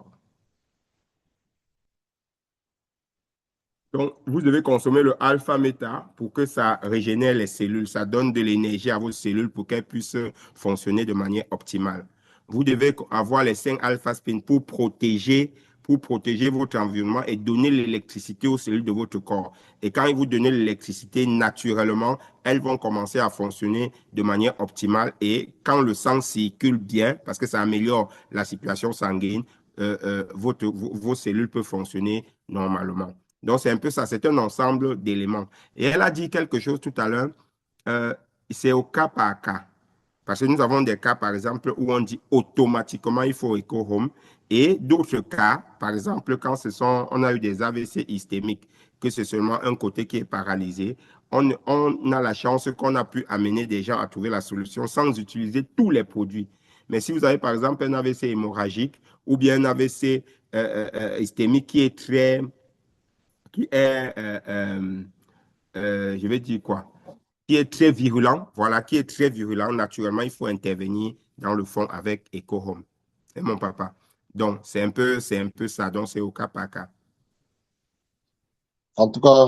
Donc, vous devez consommer le alpha-méta pour que ça régénère les cellules. Ça donne de l'énergie à vos cellules pour qu'elles puissent fonctionner de manière optimale. Vous devez avoir les 5 alpha-spin pour protéger votre environnement et donner l'électricité aux cellules de votre corps. Et quand vous donnez l'électricité, naturellement, elles vont commencer à fonctionner de manière optimale. Et quand le sang circule bien, parce que ça améliore la circulation sanguine, vos cellules peuvent fonctionner normalement. Donc, c'est un peu ça, c'est un ensemble d'éléments. Et elle a dit quelque chose tout à l'heure, c'est au cas par cas. Parce que nous avons des cas, par exemple, où on dit automatiquement il faut éco-home. Et d'autres cas, par exemple, quand on a eu des AVC hystémiques, que c'est seulement un côté qui est paralysé, on a la chance qu'on a pu amener des gens à trouver la solution sans utiliser tous les produits. Mais si vous avez, par exemple, un AVC hémorragique ou bien un AVC hystémique je vais dire quoi, qui est très virulent, voilà, qui est très virulent, naturellement, il faut intervenir dans le fond avec EcoHome. C'est mon papa. Donc, c'est un peu ça. Donc, c'est au cas par cas. En tout cas,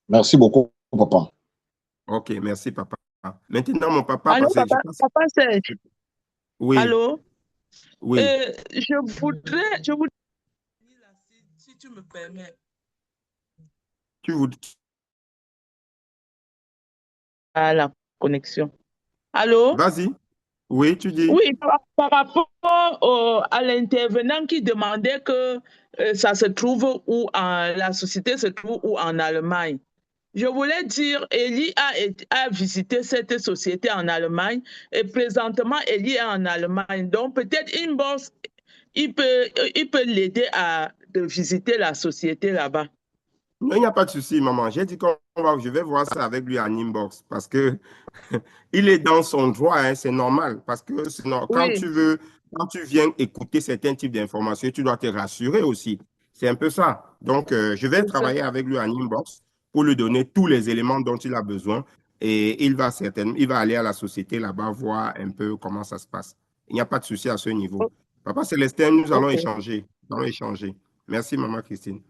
merci beaucoup, papa. Ok, merci, papa. Maintenant, mon papa... Allô, papa Serge. Oui. Allô? Oui. Je voudrais, si tu me permets. À la connexion. Allô? Vas-y. Oui, tu dis. Oui, par rapport à l'intervenant qui demandait que ça se trouve où la société se trouve où en Allemagne. Je voulais dire, Elie a visité cette société en Allemagne et présentement, Elie est en Allemagne. Donc, peut-être Inbox, il peut l'aider à visiter la société là-bas. Non, il n'y a pas de souci, maman. J'ai dit je vais voir ça avec lui en inbox parce que il est dans son droit, hein, c'est normal. Parce que quand tu viens écouter certains types d'informations, tu dois te rassurer aussi. C'est un peu ça. Donc, je vais travailler avec lui en inbox pour lui donner tous les éléments dont il a besoin et il va aller à la société là-bas voir un peu comment ça se passe. Il n'y a pas de souci à ce niveau. Papa Célestin, nous allons échanger. Merci, maman Christine.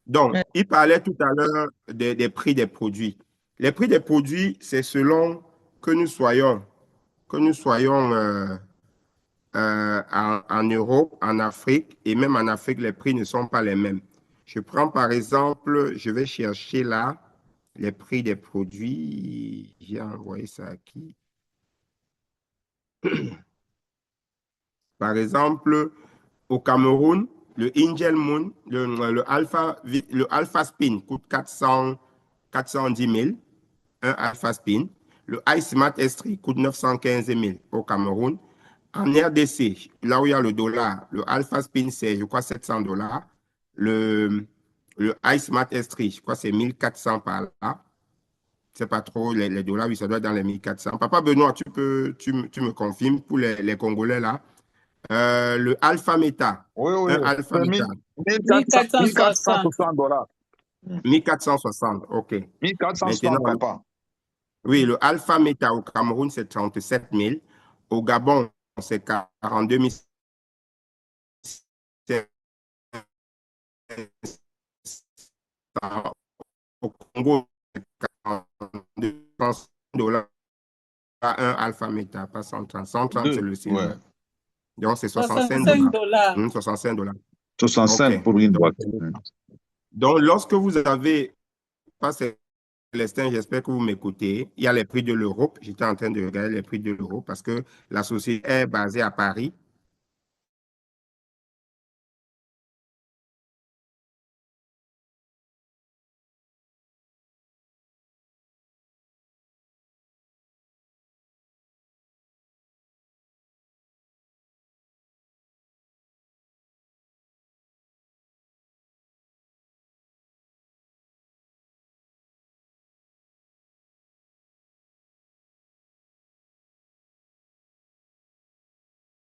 Donc, il parlait tout à l'heure des prix des produits. Les prix des produits, c'est selon que nous soyons en Europe, en Afrique, et même en Afrique, les prix ne sont pas les mêmes. Je prends par exemple, je vais chercher là, les prix des produits. J'ai envoyé ça à qui? Par exemple, au Cameroun, le Angel Moon, le Alpha Spin coûte 410 000, un Alpha Spin. Le iSmart S3 coûte 915 000 au Cameroun. En RDC, là où il y a le dollar, le Alpha Spin, c'est, je crois, 700 $. Le iSmart S3, je crois, c'est 1400 par là. Je ne sais pas trop, les dollars, oui, ça doit être dans les 1400. Papa Benoît, tu me confirmes pour les Congolais là. Le Alpha Meta, Oui, oui, un Alpha c'est Meta, 1460. $1460. 1460, OK. 1460, Maintenant, papa. oui, le Alpha Meta au Cameroun, c'est 37 000. Au Gabon, c'est 42 500. Au Congo, c'est 42 $. Un Alpha Meta, pas 130. 130, c'est le silver. Ouais. Donc, c'est 65 $65. $. 65 $. 65 OK. pour une boîte. Donc, lorsque vous avez, pas Célestin, j'espère que vous m'écoutez, il y a les prix de l'Europe. J'étais en train de regarder les prix de l'Europe parce que la société est basée à Paris.